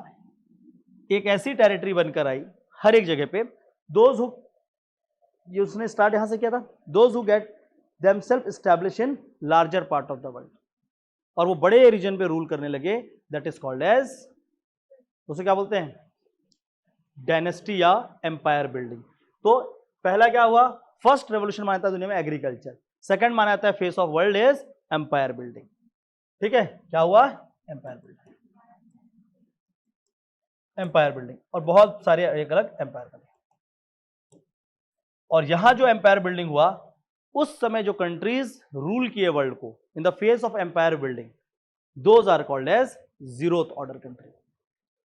Speaker 1: एक ऐसी टेरिटरी बनकर आई हर एक जगह पे, दोज हु, ये उसने स्टार्ट यहां से किया था, those who get themself establish in larger part of the world. और वो बड़े रीजन पे रूल करने लगे, दैट इज कॉल्ड एज, उसे क्या बोलते हैं, डायनेस्टी या एम्पायर बिल्डिंग। तो पहला क्या हुआ, फर्स्ट रेवोल्यूशन माना जाता है दुनिया में एग्रीकल्चर, सेकंड माना जाता है phase of world is empire building. ठीक है, क्या हुआ, एम्पायर बिल्डिंग, एम्पायर बिल्डिंग, और बहुत सारे अलग अलग एम्पायर बने। और यहां जो एम्पायर बिल्डिंग हुआ, उस समय जो कंट्रीज रूल किए वर्ल्ड को in the phase of empire building, those are called as zeroth order country.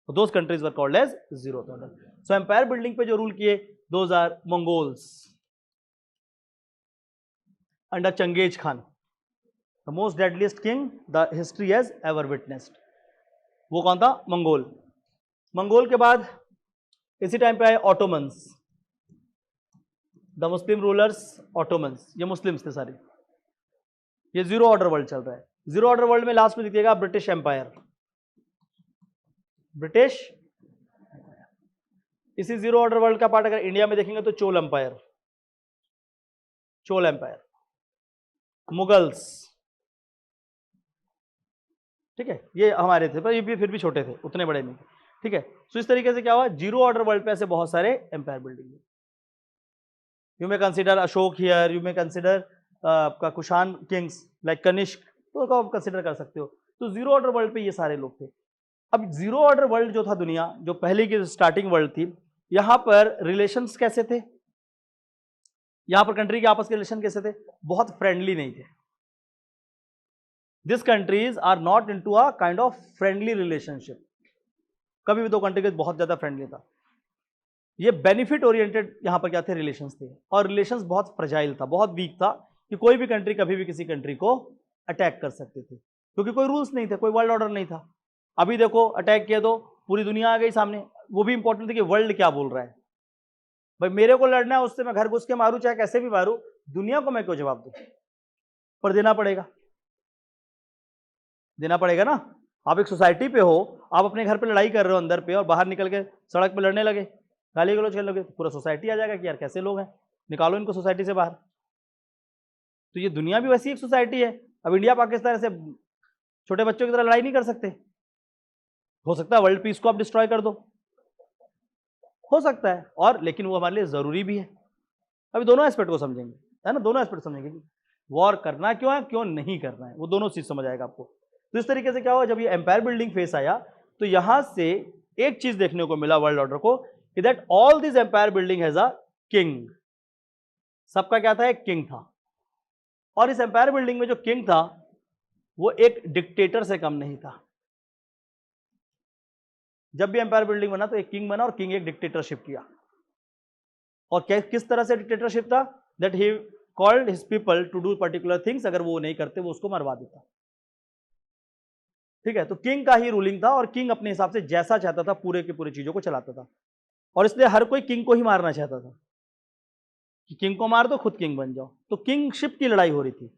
Speaker 1: So those countries were called as zeroth order. So empire building पे जो रूल किए, those are Mongols under Changez Khan, the most deadliest king the history has ever witnessed। वो कौन था, मंगोल। मंगोल के बाद इसी टाइम पे आए Ottomans, the Muslim rulers Ottomans, ये मुस्लिम्स थे सारे। ये जीरो ऑर्डर वर्ल्ड चल रहा है। जीरो ऑर्डर वर्ल्ड में लास्ट में दिखेगा ब्रिटिश एम्पायर, ब्रिटिश। इसी जीरो ऑर्डर वर्ल्ड का पार्ट अगर इंडिया में देखेंगे तो चोल एम्पायर, चोल एम्पायर, मुगल्स, ठीक है, ये हमारे थे, पर ये भी फिर भी छोटे थे, उतने बड़े नहीं। ठीक है, तो इस तरीके से क्या हुआ, जीरो ऑर्डर वर्ल्ड पे ऐसे बहुत सारे empire building. You may consider Ashok here, you may consider आपका कुशान किंग्स लाइक कनिष्क, तो आप कंसिडर कर सकते हो। तो जीरो ऑर्डर वर्ल्ड पे ये सारे लोग थे। अब जीरो ऑर्डर वर्ल्ड जो था दुनिया, जो पहले की स्टार्टिंग वर्ल्ड थी, यहां पर रिलेशंस कैसे थे, यहां पर कंट्री के आपस के रिलेशन कैसे थे, बहुत फ्रेंडली नहीं थे। This countries are not into a kind of friendly relationship, कभी भी दो कंट्री के बहुत ज्यादा फ्रेंडली था। ये बेनिफिट ओरिएंटेड यहां पर क्या थे, रिलेशंस थे। और रिलेशंस बहुत फ्रजाइल था, बहुत वीक था, कि कोई भी कंट्री कभी भी किसी कंट्री को अटैक कर सकते थे, क्योंकि कोई रूल्स नहीं थे, कोई वर्ल्ड ऑर्डर नहीं था। अभी देखो अटैक किया तो पूरी दुनिया आ गई सामने, वो भी इंपॉर्टेंट है कि वर्ल्ड क्या बोल रहा है। भाई मेरे को लड़ना है उससे, मैं घर घुस के मारूं चाहे कैसे भी मारूं, दुनिया को मैं क्यों जवाब दूं? पर देना पड़ेगा, देना पड़ेगा ना। आप एक सोसाइटी पे हो, आप अपने घर पे लड़ाई कर रहे हो अंदर पे, और बाहर निकल के सड़क पे लड़ने लगे, गाली गलौज करने लगे, तो पूरा सोसाइटी आ जाएगा कि यार कैसे लोग हैं, निकालो इनको सोसाइटी से बाहर। तो ये दुनिया भी वैसी एक सोसाइटी है। अब इंडिया पाकिस्तान ऐसे छोटे बच्चों की तरह लड़ाई नहीं कर सकते। हो सकता है वर्ल्ड पीस को आप डिस्ट्रॉय कर दो, हो सकता है, और लेकिन वो हमारे लिए जरूरी भी है। अभी दोनों एस्पेक्ट को समझेंगे, है ना, दोनों एस्पेक्ट समझेंगे कि वॉर करना क्यों है, क्यों नहीं करना है, वो दोनों चीज समझ आएगा आपको। तो इस तरीके से क्या हुआ, जब ये एम्पायर बिल्डिंग फेस आया तो यहां से एक चीज देखने को मिला वर्ल्ड ऑर्डर को, कि that all this empire building has a king. सबका क्या था, एक किंग था, और इस एम्पायर बिल्डिंग में जो किंग था वो एक डिक्टेटर से कम नहीं था। जब भी एम्पायर बिल्डिंग बना तो एक किंग बना, और किंग एक डिक्टेटरशिप किया। और किस तरह से डिक्टेटरशिप था, that he called his people to do particular things, अगर वो नहीं करते वो उसको मरवा देता। ठीक है, तो किंग का ही रूलिंग था, और किंग अपने हिसाब से जैसा चाहता था पूरे की पूरी चीजों को चलाता था, और इसलिए हर कोई किंग को ही मारना चाहता था कि किंग को मार दो खुद किंग बन जाओ। तो किंगशिप की लड़ाई हो रही थी।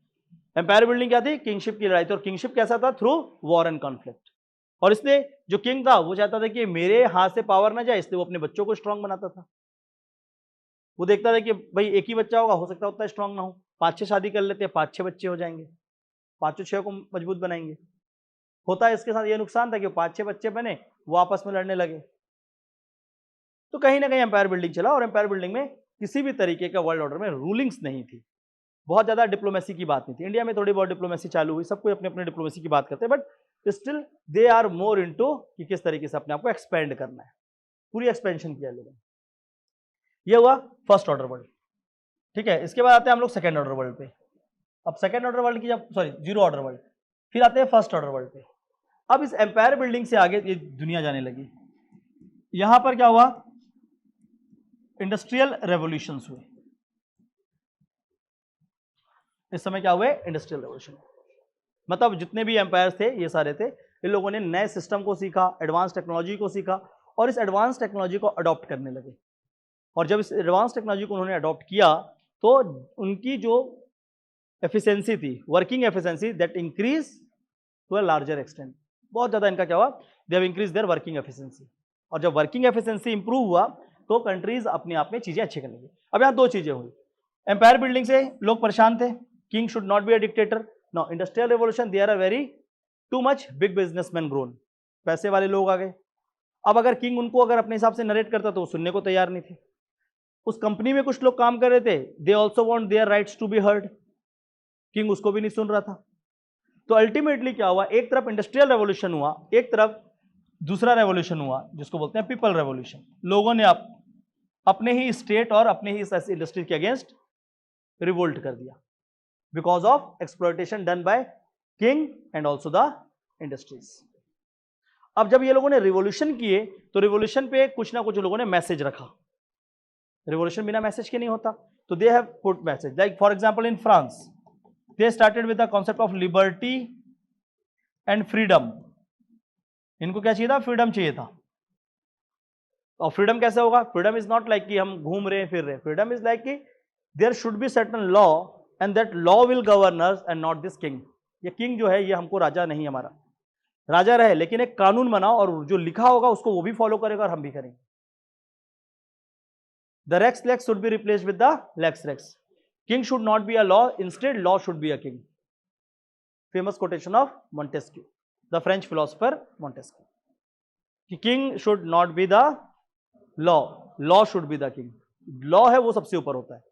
Speaker 1: एम्पायर बिल्डिंग क्या थी, किंगशिप की लड़ाई थी, और किंगशिप कैसा था, थ्रू वॉर एंड कॉन्फ्लिक्ट। और इसलिए जो किंग था वो चाहता था कि मेरे हाथ से पावर ना जाए, इसलिए वो अपने बच्चों को स्ट्रांग बनाता था। वो देखता था कि भाई एक ही बच्चा होगा, हो सकता है उतना स्ट्रांग ना हो, 5-6 शादी कर लेते हैं, 5-6 बच्चे हो जाएंगे, 5-6 को मजबूत बनाएंगे। होता है इसके साथ ये नुकसान था कि 5-6 बच्चे बने, वो आपस में लड़ने लगे। तो कहीं ना कहीं एम्पायर बिल्डिंग चला, और एम्पायर बिल्डिंग में किसी भी तरीके का वर्ल्ड ऑर्डर में रूलिंग्स नहीं थी, बहुत ज्यादा डिप्लोमेसी की बात नहीं थी। इंडिया में थोड़ी बहुत डिप्लोमेसी चालू हुई, सब कोई अपने अपने डिप्लोमेसी की बात करते हैं, but still they are more into कि किस तरीके से अपने आप को एक्सपेंड करना है, पूरी एक्सपेंशन किया लोगों ने। ये हुआ फर्स्ट ऑर्डर वर्ल्ड। ठीक है, इसके बाद आते हैं हम लोग सेकेंड ऑर्डर वर्ल्ड पे। अब सेकेंड ऑर्डर वर्ल्ड की जब, सॉरी, जीरो ऑर्डर वर्ल्ड, फिर आते हैं फर्स्ट ऑर्डर वर्ल्ड पे। अब इस एम्पायर बिल्डिंग से आगे ये दुनिया जाने लगी। यहां पर क्या हुआ, इंडस्ट्रियल रेवोल्यूशंस हुए। इस समय क्या हुए, इंडस्ट्रियल रेवोल्यूशन। मतलब जितने भी एम्पायर्स थे ये सारे थे, इन लोगों ने नए सिस्टम को सीखा, एडवांस टेक्नोलॉजी को सीखा, और इस एडवांस टेक्नोलॉजी को अडॉप्ट करने लगे। और जब इस एडवांस टेक्नोलॉजी को उन्होंने अडॉप्ट किया तो उनकी जो एफिशिएंसी थी, working efficiency, that increase to a larger extent. बहुत ज्यादा इनका क्या हुआ, they have increase their working efficiency. और जब वर्किंग एफिशिएंसी इंप्रूव हुआ तो कंट्रीज अपने आप में चीजें अच्छी करने लगी। अब यहां दो चीजें हुई, एम्पायर बिल्डिंग से लोग परेशान थे, king should not be a dictator. Now industrial revolution, there are very too much big businessman grown, पैसे वाले लोग आ गए। अब अगर किंग उनको अगर अपने हिसाब से नरेट करता तो वो सुनने को तैयार नहीं थे। उस कंपनी में कुछ लोग काम कर रहे थे, they also want their rights to be heard, king उसको भी नहीं सुन रहा था। तो अल्टीमेटली क्या हुआ, एक तरफ इंडस्ट्रियल रेवोल्यूशन हुआ, एक तरफ दूसरा रेवोल्यूशन हुआ जिसको बोलते हैं पीपल रेवोल्यूशन। लोगों ने अपने ही स्टेट और अपने ही इंडस्ट्री के अगेंस्ट रिवोल्ट कर दिया, because of exploitation done by king and also the industries. अब जब ये लोगों ने रिवोल्यूशन किए तो रिवोल्यूशन पे कुछ ना कुछ लोगों ने मैसेज रखा। रिवोल्यूशन बिना मैसेज के नहीं होता, तो they have put message, like for example in France they started with the concept of liberty and freedom. इनको क्या चाहिए था, फ्रीडम चाहिए था। और फ्रीडम कैसे होगा, फ्रीडम इज नॉट लाइक कि हम घूम रहे हैं फिर रहे, फ्रीडम इज लाइक कि there should be certain law and that law will govern us and not this king. ये किंग जो है ये हमको राजा नहीं, हमारा राजा रहे लेकिन एक कानून बनाओ, और जो लिखा होगा उसको वो भी फॉलो करेगा और हम भी करेंगे। The rex lex should be replaced with the lex rex. King should not be a law, instead law should be a king. Famous quotation of Montesquieu, the French philosopher Montesquieu. कि king should not be the law, law should be the king. Law है वो सबसे ऊपर होता है।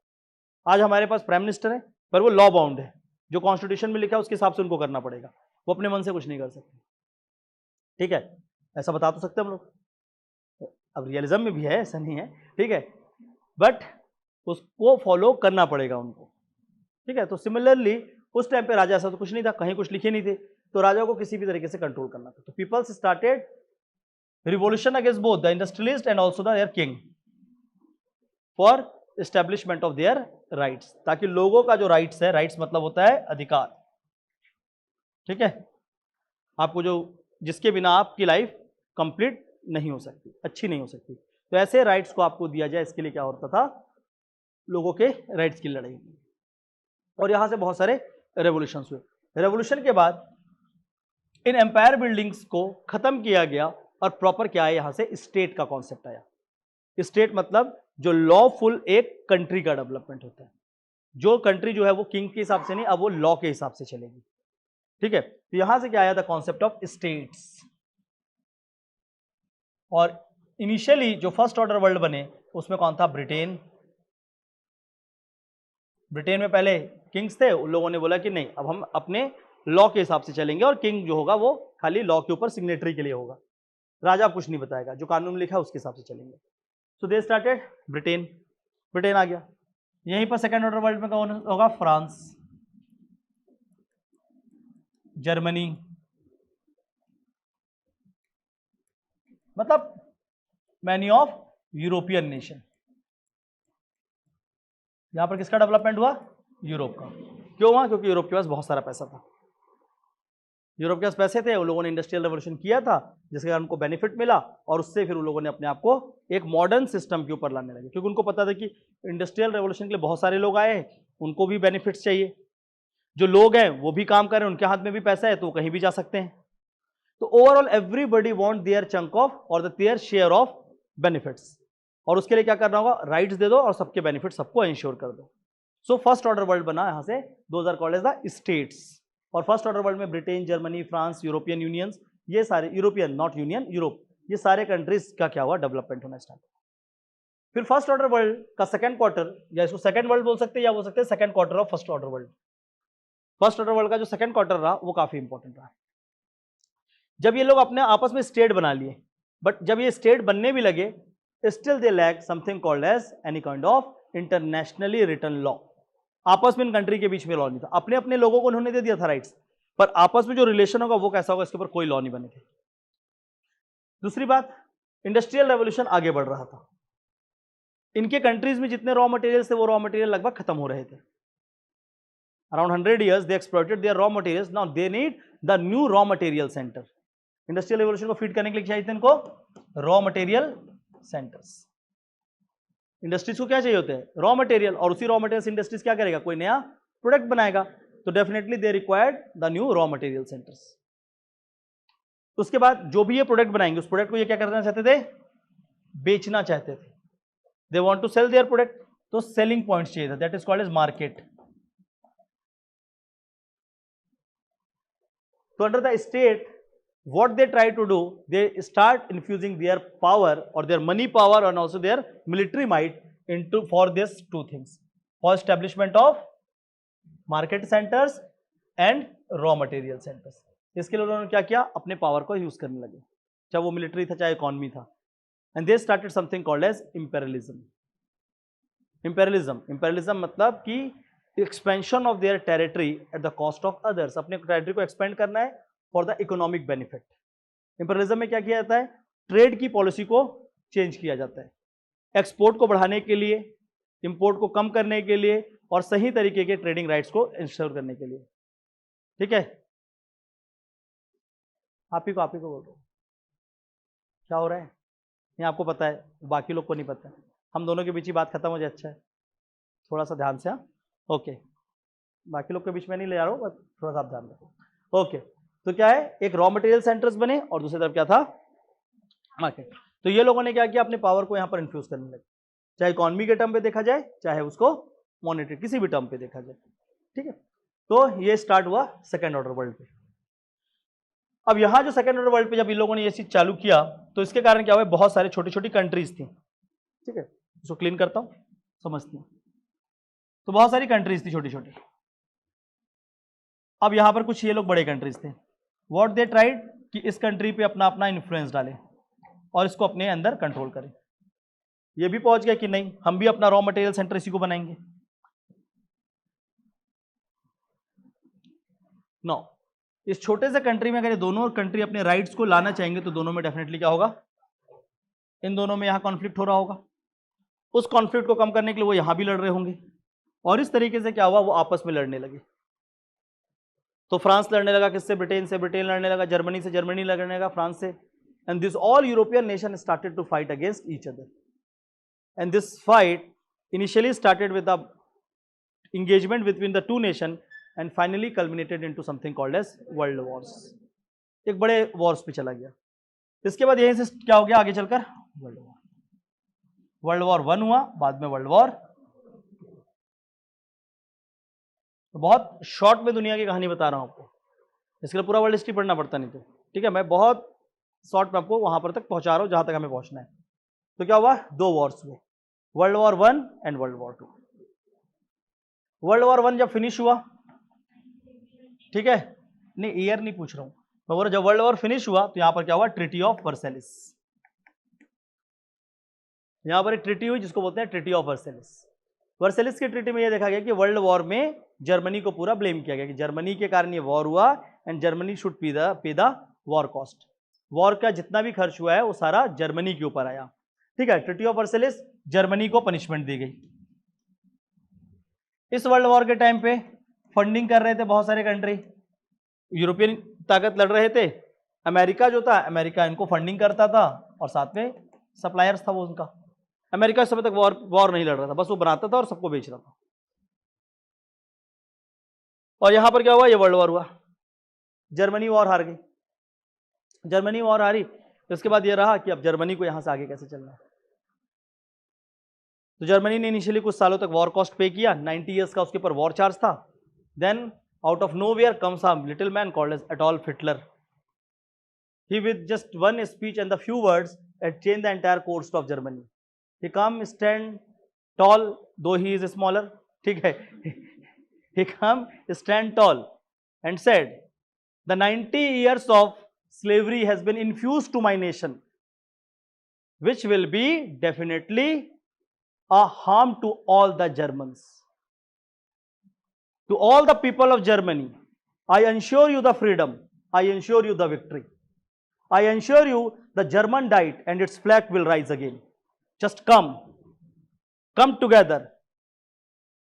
Speaker 1: आज हमारे पास प्राइम मिनिस्टर है पर वो लॉ बाउंड है, जो कॉन्स्टिट्यूशन में लिखा है उसके हिसाब से उनको करना पड़ेगा, वो अपने मन से कुछ नहीं कर सकते। ठीक है, ऐसा बता तो सकते हम लोग, अब रियलिज्म में भी है, ऐसा नहीं है, ठीक है, बट उसको फॉलो करना पड़ेगा उनको। ठीक है, तो सिमिलरली उस टाइम पे राजा ऐसा तो कुछ नहीं था, कहीं कुछ लिखे नहीं थे, तो राजा को किसी भी तरीके से कंट्रोल करना था। तो peoples started revolution against both the industrialist and also their king for establishment of their rights, ताकि लोगों का जो राइट्स है, राइट्स मतलब होता है अधिकार। ठीक है, आपको जो जिसके बिना आपकी लाइफ कंप्लीट नहीं हो सकती, अच्छी नहीं हो सकती। तो ऐसे राइट्स को आपको दिया जाए, इसके लिए क्या होता था, लोगों के राइट्स की लड़ाई। और यहां से बहुत सारे रेवोल्यूशंस हुए। रेवोल्यूशन के बाद इन एम्पायर बिल्डिंग्स को खत्म किया गया और प्रॉपर क्या है, यहां से स्टेट का कॉन्सेप्ट आया। स्टेट मतलब जो लॉफुल एक कंट्री का डेवलपमेंट होता है। जो कंट्री जो है वो किंग के हिसाब से नहीं, अब वो लॉ के हिसाब से चलेगी। ठीक है, तो यहां से क्या आया था, कॉन्सेप्ट ऑफ स्टेट्स। और इनिशियली जो फर्स्ट ऑर्डर वर्ल्ड बने उसमें कौन था, ब्रिटेन। ब्रिटेन में पहले किंग्स थे, उन लोगों ने बोला कि नहीं, अब हम अपने लॉ के हिसाब से चलेंगे और किंग जो होगा वो खाली लॉ के ऊपर सिग्नेटरी के लिए होगा, राजा कुछ नहीं बताएगा, जो कानून लिखा है उसके हिसाब से चलेंगे। सो दे स्टार्टेड ब्रिटेन। ब्रिटेन आ गया। यहीं पर सेकेंड ऑर्डर वर्ल्ड में कौन होगा, फ्रांस, जर्मनी, मतलब मैनी ऑफ यूरोपियन नेशन। यहां पर किसका डेवलपमेंट हुआ, यूरोप का। क्यों हुआ, क्योंकि यूरोप के पास बहुत सारा पैसा था। यूरोप के पास पैसे थे, उन लोगों ने इंडस्ट्रियल रेवोल्यूशन किया था, जिसके कारण उनको बेनिफिट मिला, और उससे फिर उन लोगों ने अपने आप को एक मॉडर्न सिस्टम के ऊपर लाने लगे, क्योंकि उनको पता था कि इंडस्ट्रियल रेवोल्यूशन के लिए बहुत सारे लोग आए, उनको भी बेनिफिट्स चाहिए। जो लोग हैं वो भी काम कर रहे हैं, उनके हाथ में भी पैसा है, तो वो कहीं भी जा सकते हैं। तो overall everybody want their chunk of और देयर शेयर ऑफ बेनिफिट्स, और उसके लिए क्या करना होगा, राइट्स दे दो और सबके बेनिफिट सबको इंश्योर कर दो। सो फर्स्ट ऑर्डर वर्ल्ड बना यहां से, those are called as the states. और फर्स्ट ऑर्डर वर्ल्ड में Britain, Germany, France, European unions, ये सारे, यूरोपियन नॉट यूनियन, यूरोप, ये सारे कंट्रीज का क्या हुआ, डेवलपमेंट होना स्टार्ट। फिर फर्स्ट ऑर्डर वर्ल्ड का सेकंड क्वार्टर, या इसको सेकंड वर्ल्ड बोल सकते हैं, या बोल सकते हैं second quarter of first order world. First order world का जो सेकंड क्वार्टर रहा वो काफी इंपॉर्टेंट रहा। जब ये लोग अपने आपस में स्टेट बना लिए, बट जब ये स्टेट बनने भी लगे, still they lack something called as any kind of internationally written law. आपस में इन कंट्री के बीच में लॉ नहीं था, अपने अपने लोगों को उन्होंने दे दिया था राइट्स, पर आपस में जो रिलेशन होगा वो कैसा होगा, इसके ऊपर कोई लॉ नहीं बने थे। दूसरी बात, इंडस्ट्रियल रेवोल्यूशन आगे बढ़ रहा था। इनके कंट्रीज में जितने रॉ मटेरियल्स थे वो रॉ मटेरियल लगभग खत्म हो रहे थे। Around 100 years they exploited their raw materials, now they need the new raw material center। Industrial revolution को फीड करने के लिए चाहिए थे इनको रॉ मटेरियल सेंटर्स। इंडस्ट्रीज को क्या चाहिए होते हैं, रॉ मटेरियल, और उसी रॉ मटेरियल इंडस्ट्रीज क्या करेगा, कोई नया प्रोडक्ट बनाएगा, तो definitely they required the new raw material centres. उसके बाद जो भी ये प्रोडक्ट बनाएंगे उस प्रोडक्ट को ये क्या करना चाहते थे, बेचना चाहते थे। They want to sell their product, तो सेलिंग पॉइंट्स चाहिए था, that is called as market. तो under the state what they try to do, they start infusing their power or their money power and also their military might into for this two things, for establishment of market centers and raw material centers। इसके लिए उन्होंने क्या किया, अपने पावर को यूज करने लगे, चाहे वो मिलिट्री था चाहे इकोनॉमी था, and they started something called as imperialism. Imperialism मतलब कि expansion of their territory at the cost of others, अपने टेरिटरी को एक्सपेंड करना है for the economic benefit. Imperialism में क्या किया जाता है, ट्रेड की पॉलिसी को चेंज किया जाता है, एक्सपोर्ट को बढ़ाने के लिए, इंपोर्ट को कम करने के लिए, और सही तरीके के ट्रेडिंग राइट्स को इंश्योर करने के लिए। ठीक है, आप ही को बोल रहा हूं, क्या हो रहा है ये आपको पता है, बाकी लोग को नहीं पता है, हम दोनों के बीच ही बात खत्म हो जाए, अच्छा है, थोड़ा सा ध्यान से। हाँ, ओके, बाकी लोग के बीच में नहीं ले जा रहा हूँ, थोड़ा सा आप ध्यान रखो। ओके, तो क्या है, एक रॉ मटेरियल सेंटर्स बने और दूसरी तरफ क्या था, मार्केट। तो ये लोगों ने क्या किया, अपने पावर को यहां पर इन्फ्यूज करने लगे, चाहे इकोनॉमी के टर्म पे देखा जाए, चाहे उसको मॉनेटरी किसी भी टर्म पे देखा जाए। ठीक है, तो ये स्टार्ट हुआ सेकेंड ऑर्डर वर्ल्ड पे। अब यहां जो सेकेंड ऑर्डर वर्ल्ड पे जब इन लोगों ने ये चीज चालू किया, तो इसके कारण क्या हुआ, बहुत सारे छोटी छोटी कंट्रीज थी। ठीक है, इसको क्लीन करता हूं, समझते हैं। तो बहुत सारी कंट्रीज थी छोटी छोटी। अब यहां पर कुछ ये लोग बड़े कंट्रीज थे, व्हाट दे ट्राइड कि इस कंट्री पे अपना अपना इन्फ्लुएंस डालें और इसको अपने अंदर कंट्रोल करें। ये भी पहुंच गया कि नहीं, हम भी अपना रॉ मटेरियल सेंटर इसी को बनाएंगे। नो, इस छोटे से कंट्री में अगर दोनों कंट्री अपने राइट्स को लाना चाहेंगे तो दोनों में डेफिनेटली क्या होगा, इन दोनों में यहां कॉन्फ्लिक्ट हो रहा होगा। उस कॉन्फ्लिक्ट को कम करने के लिए वो यहां भी लड़ रहे होंगे, और इस तरीके से क्या हुआ, वो आपस में लड़ने लगे। तो फ्रांस लड़ने लगा किससे? ब्रिटेन से। ब्रिटेन लड़ने लगा जर्मनी से। जर्मनी लड़ने लगा फ्रांस से। And this all European nation started to fight against each other, and this fight initially started with the engagement between the two nations and finally culminated into something called as world wars. एक बड़े वॉर्स पे चला गया। इसके बाद यहीं से क्या हो गया आगे चलकर? World war. वर्ल्ड वॉर 1 हुआ, बाद में वर्ल्ड वॉर। तो बहुत शॉर्ट में दुनिया की कहानी बता रहा हूं आपको, इसके लिए पूरा वर्ल्ड हिस्ट्री पढ़ना पड़ता नहीं तो, ठीक है। मैं बहुत शॉर्ट में आपको वहां पर तक पहुंचा रहा हूं जहां तक हमें पहुंचना है। तो क्या हुआ? 2 वॉर्स हुए, world war 1 and world war 2। World war 1 जब फिनिश हुआ, ठीक है, नहीं ईयर नहीं पूछ रहा हूं मैं, बोल रहा जब वर्ल्ड वॉर फिनिश हुआ तो यहां पर क्या हुआ? Treaty of Versailles. यहां पर एक ट्रीटी हुई जिसको बोलते हैं ट्रीटी ऑफ वर्सेलिस। वर्सेलिस की ट्रीटी में यह देखा गया कि वर्ल्ड वॉर में जर्मनी को पूरा ब्लेम किया गया कि जर्मनी के कारण ये वॉर हुआ and Germany should pay the war cost. War का जितना भी खर्च हुआ है वो सारा जर्मनी के ऊपर आया, ठीक है। ट्रीटी ऑफ वर्सेलिस, जर्मनी को पनिशमेंट दी गई। इस वर्ल्ड वॉर के टाइम पे फंडिंग कर रहे थे बहुत सारे कंट्री, यूरोपियन ताकत लड़ रहे थे। अमेरिका जो था, अमेरिका इनको फंडिंग करता था और साथ में सप्लायर्स था वो उनका। अमेरिका इस समय तक वॉर नहीं लड़ रहा था, बस वो बनाता था और सबको बेच रहा था। और यहां पर क्या हुआ? ये वर्ल्ड वॉर हुआ, जर्मनी वॉर हार गई। जर्मनी वॉर हारी, इसके बाद ये रहा कि अब जर्मनी को यहां से आगे कैसे चलना है। तो जर्मनी ने इनिशियली कुछ सालों तक वॉर कॉस्ट पे किया, 90 ईयर्स का उसके ऊपर वॉर चार्ज था। Then out of nowhere comes a little man called as Adolf Hitler. He with just one speech and the few words had changed the entire course of Germany. He come stand tall, though he is smaller. ठीक है, he come stand tall and said, the 90 years of slavery has been infused to my nation, which will be definitely a harm to all the Germans. To all the people of Germany, I ensure you the freedom, I ensure you the victory. I ensure you the German died and its flag will rise again. Just come together.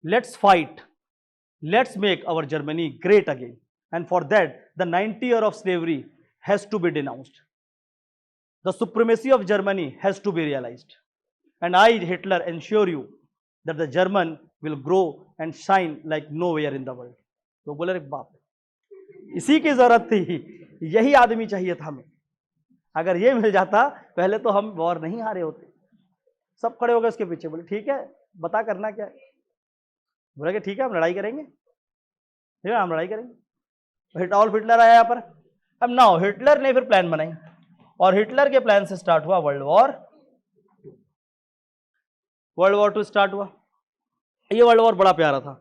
Speaker 1: Let's fight. Let's make our Germany great again. And for that, the 90 years of slavery has to be denounced. The supremacy of Germany has to be realized. And I, Hitler, ensure you that the German will grow and shine like nowhere in the world. तो बोले बाप, इसी की जरूरत थी, यही आदमी चाहिए था हमें। अगर ये मिल जाता पहले तो हम वॉर नहीं हारे होते। सब खड़े हो गए उसके पीछे, बोले ठीक है बता करना क्या है। बोले कि ठीक है हम लड़ाई करेंगे, ठीक है हम लड़ाई करेंगे। एडोल्फ हिटलर आया यहाँ पर। अब नाउ हिटलर ने फिर प्लान बनाई और हिटलर के प्लान से स्टार्ट हुआ वर्ल्ड वॉर 2 स्टार्ट हुआ। ये वर्ल्ड वॉर बड़ा प्यारा था,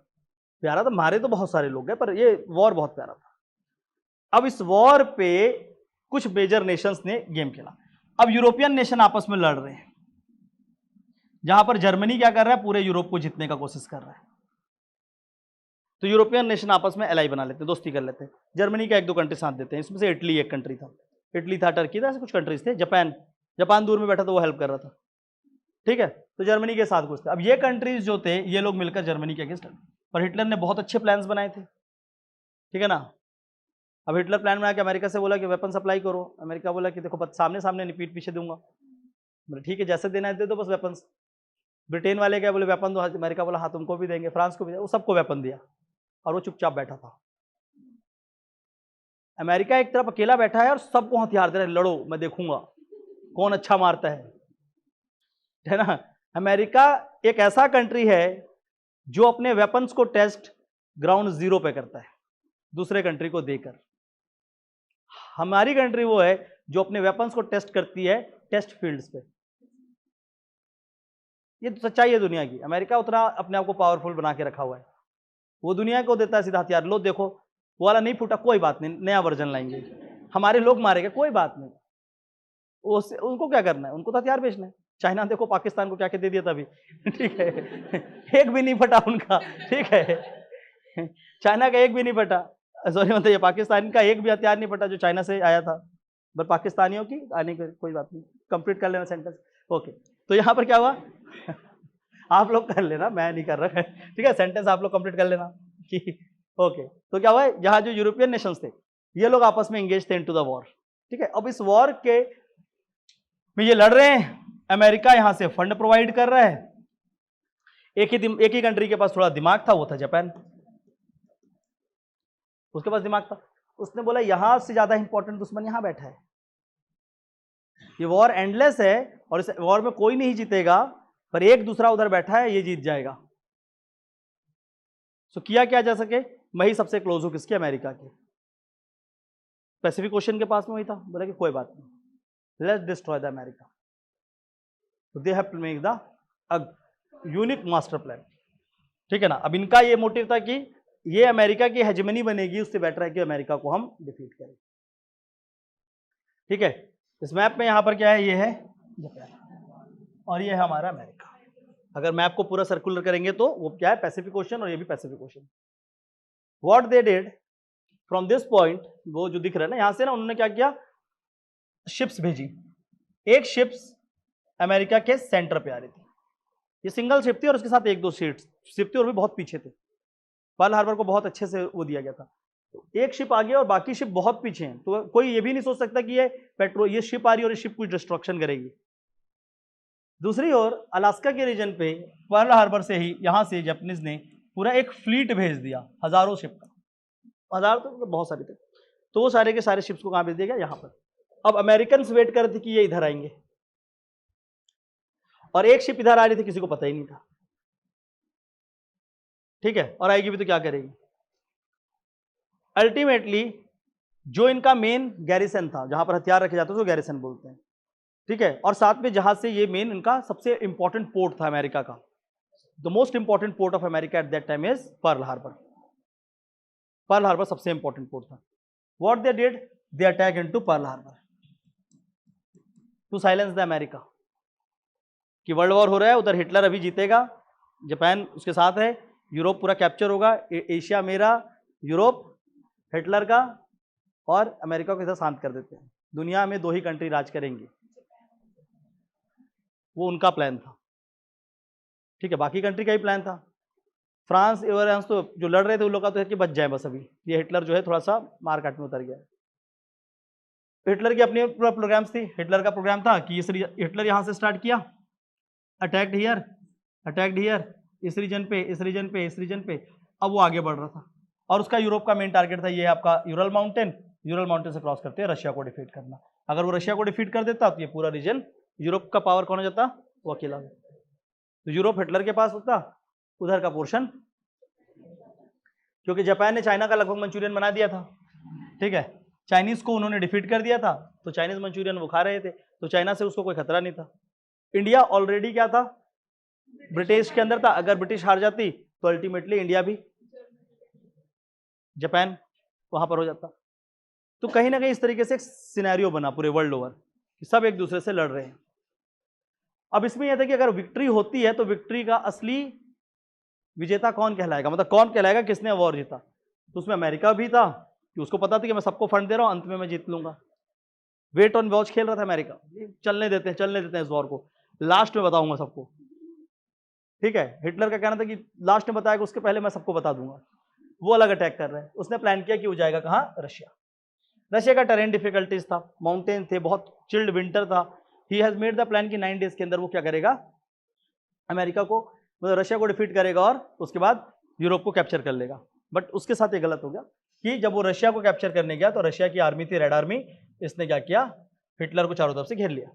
Speaker 1: मारे तो बहुत सारे लोग गए पर ये वॉर बहुत प्यारा था। अब इस वॉर पे कुछ मेजर नेशंस ने गेम खेला। अब यूरोपियन नेशन आपस में लड़ रहे हैं, जहां पर जर्मनी क्या कर रहा है? पूरे यूरोप को जीतने का कोशिश कर रहा है। तो यूरोपियन नेशन आपस में एलाई बना लेते हैं, दोस्ती कर लेते हैं। जर्मनी का 1-2 कंट्री साथ देते हैं, इसमें से इटली एक कंट्री था, इटली था, टर्की था, ऐसे कुछ कंट्रीज थे। जापान दूर में बैठा तो वो हेल्प कर रहा था, ठीक है। तो जर्मनी के साथ कुछ थे। अब ये कंट्रीज जो थे ये लोग मिलकर जर्मनी के अगेंस्ट, पर हिटलर ने बहुत अच्छे प्लान्स बनाए थे, ठीक है ना। अब हिटलर प्लान बना के अमेरिका से बोला कि वेपन सप्लाई करो। अमेरिका बोला कि देखो सामने नहीं पीठ पीछे दूंगा। बोले ठीक है जैसे देना है दे दो बस वेपन्स। ब्रिटेन वाले क्या बोले वेपन दो, अमेरिका बोला हाँ तुमको भी देंगे, फ्रांस को भी, वो सबको वेपन दिया और वो चुपचाप बैठा था। अमेरिका एक तरफ अकेला बैठा है और सबको हथियार दे रहा है, लड़ो मैं देखूंगा कौन अच्छा मारता है ना। अमेरिका एक ऐसा कंट्री है जो अपने वेपन्स को टेस्ट ग्राउंड जीरो पे करता है दूसरे कंट्री को देकर। हमारी कंट्री वो है जो अपने वेपन्स को टेस्ट करती है टेस्ट फील्ड्स पे। ये तो सच्चाई है दुनिया की। अमेरिका उतना अपने आप को पावरफुल बना के रखा हुआ है, वो दुनिया को देता है सीधा हथियार, लो देखो वो वाला नहीं फूटा कोई बात नहीं, नया वर्जन लाएंगे, हमारे लोग मारेंगे कोई बात नहीं, उनको क्या करना है, उनको तो हथियार बेचना है। चाइना देखो पाकिस्तान को क्या क्या दे दिया था अभी, ठीक है एक भी नहीं फटा उनका, ठीक है चाइना का एक भी नहीं फटा, सॉरी मतलब ये पाकिस्तान का एक भी हथियार नहीं फटा जो चाइना से आया था। बट पाकिस्तानियों की आने की कोई बात नहीं, कंप्लीट कर लेना सेंटेंस। ओके तो यहाँ पर क्या हुआ आप लोग कर लेना, मैं नहीं कर रहा, ठीक है। सेंटेंस आप लोग कंप्लीट कर लेना कि ओके, तो क्या हुआ, जहां जो यूरोपियन नेशंस थे ये लोग आपस में एंगेज थे इनटू द वॉर। ठीक है, अब इस वॉर के में ये लड़ रहे हैं, अमेरिका यहां से फंड प्रोवाइड कर रहा है। एक ही कंट्री के पास थोड़ा दिमाग था, वो था जापान। उसके पास दिमाग था, उसने बोला यहां से ज्यादा इंपॉर्टेंट दुश्मन यहां बैठा है, ये वॉर एंडलेस है और इस वॉर में कोई नहीं जीतेगा, पर एक दूसरा उधर बैठा है ये जीत जाएगा। सो किया क्या जा सके, मैं ही सबसे क्लोज हूं किसके, अमेरिका के। पैसिफिक ओशन के पास में वही था, बोला कि कोई बात नहीं, लेट्स डिस्ट्रॉय द अमेरिका। तो they have to make the unique master plan. ठीक है ना, अब इनका ये मोटिव था कि ये अमेरिका की हेजेमनी बनेगी, उससे बेटर है कि अमेरिका को हम डिफीट करें। ठीक है, इस मैप में यहां पर क्या है, ये है जापान और ये है हमारा अमेरिका। अगर मैप को पूरा सर्कुलर करेंगे तो वो क्या है, पैसिफिक ओशन, और ये भी Pacific ocean. What they did from this point, वो जो दिख रहा है ना यहां से ना, उन्होंने क्या किया, शिप्स भेजी। एक शिप्स अमेरिका के सेंटर पे आ रही थी, ये सिंगल शिप थी और उसके साथ एक दो शिप थी और भी बहुत पीछे थे। पर्ल हार्बर को बहुत अच्छे से वो दिया गया था। तो एक शिप आ गई और बाकी शिप बहुत पीछे हैं, तो कोई ये भी नहीं सोच सकता कि ये शिप आ रही है और ये शिप कुछ डिस्ट्रक्शन करेगी। दूसरी ओर अलास्का के रीजन पे पर्ल हार्बर से ही यहां से जापानीज ने पूरा एक फ्लीट भेज दिया, हजारों शिप का, हजार तो बहुत सारे थे, तो वो सारे के सारे शिप्स को कहां भेज दिया गया, यहां पर। अब अमेरिकन वेट कर रहे थे कि ये इधर आएंगे, और एक शिप इधर आ रही थी, किसी को पता ही नहीं था। ठीक है, और आएगी भी तो क्या करेगी। अल्टीमेटली जो इनका मेन गैरिसन था, जहां पर हथियार रखे जाते थे, वो गैरिसन बोलते हैं। ठीक है, और साथ में जहां से ये मेन इनका सबसे इंपॉर्टेंट पोर्ट था अमेरिका का, the most important port of America at that time is Pearl Harbor. Pearl Harbor सबसे इंपॉर्टेंट पोर्ट था। What they did, they attack into Pearl Harbor to silence the America, कि वर्ल्ड वॉर हो रहा है, उधर हिटलर अभी जीतेगा, जापान उसके साथ है, यूरोप पूरा कैप्चर होगा, एशिया मेरा, यूरोप हिटलर का, और अमेरिका को इधर शांत कर देते हैं, दुनिया में दो ही कंट्री राज करेंगी। वो उनका प्लान था। ठीक है, बाकी कंट्री का ही प्लान था। फ्रांस और तो जो लड़ रहे थे उन लोग का तो है कि बच जाए बस, अभी ये हिटलर जो है थोड़ा सा मार काट में उतर गया। हिटलर की अपनी पूरा प्रोग्राम्स थी। हिटलर का प्रोग्राम था कि हिटलर यहाँ से स्टार्ट किया, अटैक्ड हियर, अटैक्ड हियर, इस रीजन पे, इस रीजन पे, इस रीजन पे। अब वो आगे बढ़ रहा था और उसका यूरोप का मेन टारगेट था, ये आपका यूरल माउंटेन, यूरल माउंटेन से क्रॉस करते हैं रशिया को डिफीट करना। अगर वो रशिया को डिफीट कर देता तो ये पूरा रीजन, यूरोप का पावर कौन हो जाता, वो अकेला। तो यूरोप हिटलर के पास होता, उधर का पोर्शन, क्योंकि जापान ने चाइना का लगभग मंचूरियन बना दिया था। ठीक है, चाइनीज को उन्होंने डिफीट कर दिया था, तो चाइनीज मंचूरियन वो खा रहे थे, तो चाइना से उसको कोई खतरा नहीं था। इंडिया ऑलरेडी क्या था, ब्रिटिश के अंदर था, अगर ब्रिटिश हार जाती तो अल्टीमेटली इंडिया भी जापान वहां पर हो जाता। तो कहीं ना कहीं इस तरीके से एक सिनेरियो बना पूरे वर्ल्ड ओवर कि सब एक दूसरे से लड़ रहे हैं। अब इसमें यह था कि अगर विक्ट्री होती है तो विक्ट्री का असली विजेता कौन कहलाएगा, मतलब कौन कहलाएगा किसने वॉर जीता। तो उसमें अमेरिका भी था कि उसको पता था कि मैं सबको फंड दे रहा हूं, अंत में मैं जीत लूंगा। वेट ऑन वॉच खेल रहा था अमेरिका, चलने देते हैं, चलने देते हैं इस वॉर को, लास्ट में बताऊंगा सबको। ठीक है, हिटलर का कहना था कि लास्ट में बताएगा, उसके पहले मैं सबको बता दूंगा। वो अलग अटैक कर रहे हैं, उसने प्लान किया कि वो जाएगा कहाँ, रशिया। रशिया का टेरेन डिफिकल्टीज था, माउंटेन थे, बहुत चिल्ड विंटर था। He has made the plan कि 9 डेज के अंदर वो क्या करेगा, अमेरिका को, मतलब रशिया को डिफीट करेगा और उसके बाद यूरोप को कैप्चर कर लेगा। बट उसके साथ ये गलत हो गया कि जब वो रशिया को कैप्चर करने गया तो रशिया की आर्मी थी, रेड आर्मी, इसने क्या किया, हिटलर को चारों तरफ से घेर लिया।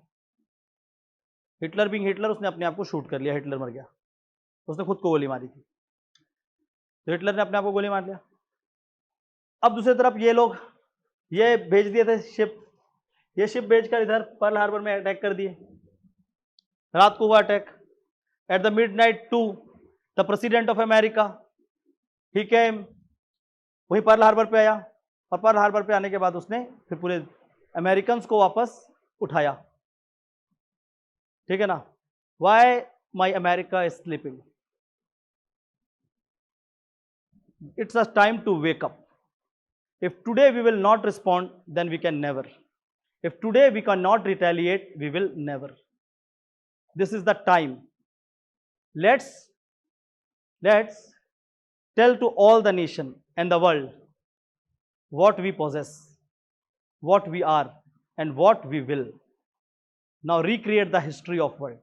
Speaker 1: हिटलर बिंग हिटलर, उसने अपने आप को शूट कर लिया, हिटलर मर गया, उसने खुद को गोली मारी थी, तो हिटलर ने अपने आप को गोली मार लिया। अब दूसरी तरफ ये लोग ये भेज दिए थे शिप, ये शिप भेजकर इधर पर्ल हार्बर में अटैक कर दिए। रात को हुआ attack. At the midnight to the president of America he came, वही पर्ल हार्बर पे आया, और पर्ल हार्बर पे आने के बाद उसने फिर पूरे अमेरिकन को वापस उठाया। ठीक है ना, why my America is sleeping, it's a time to wake up. If today we will not respond, then we can never. If today we cannot retaliate, we will never. This is the time. Let's tell to all the nation and the world what we possess, what we are, and what we will. Now recreate the history of world.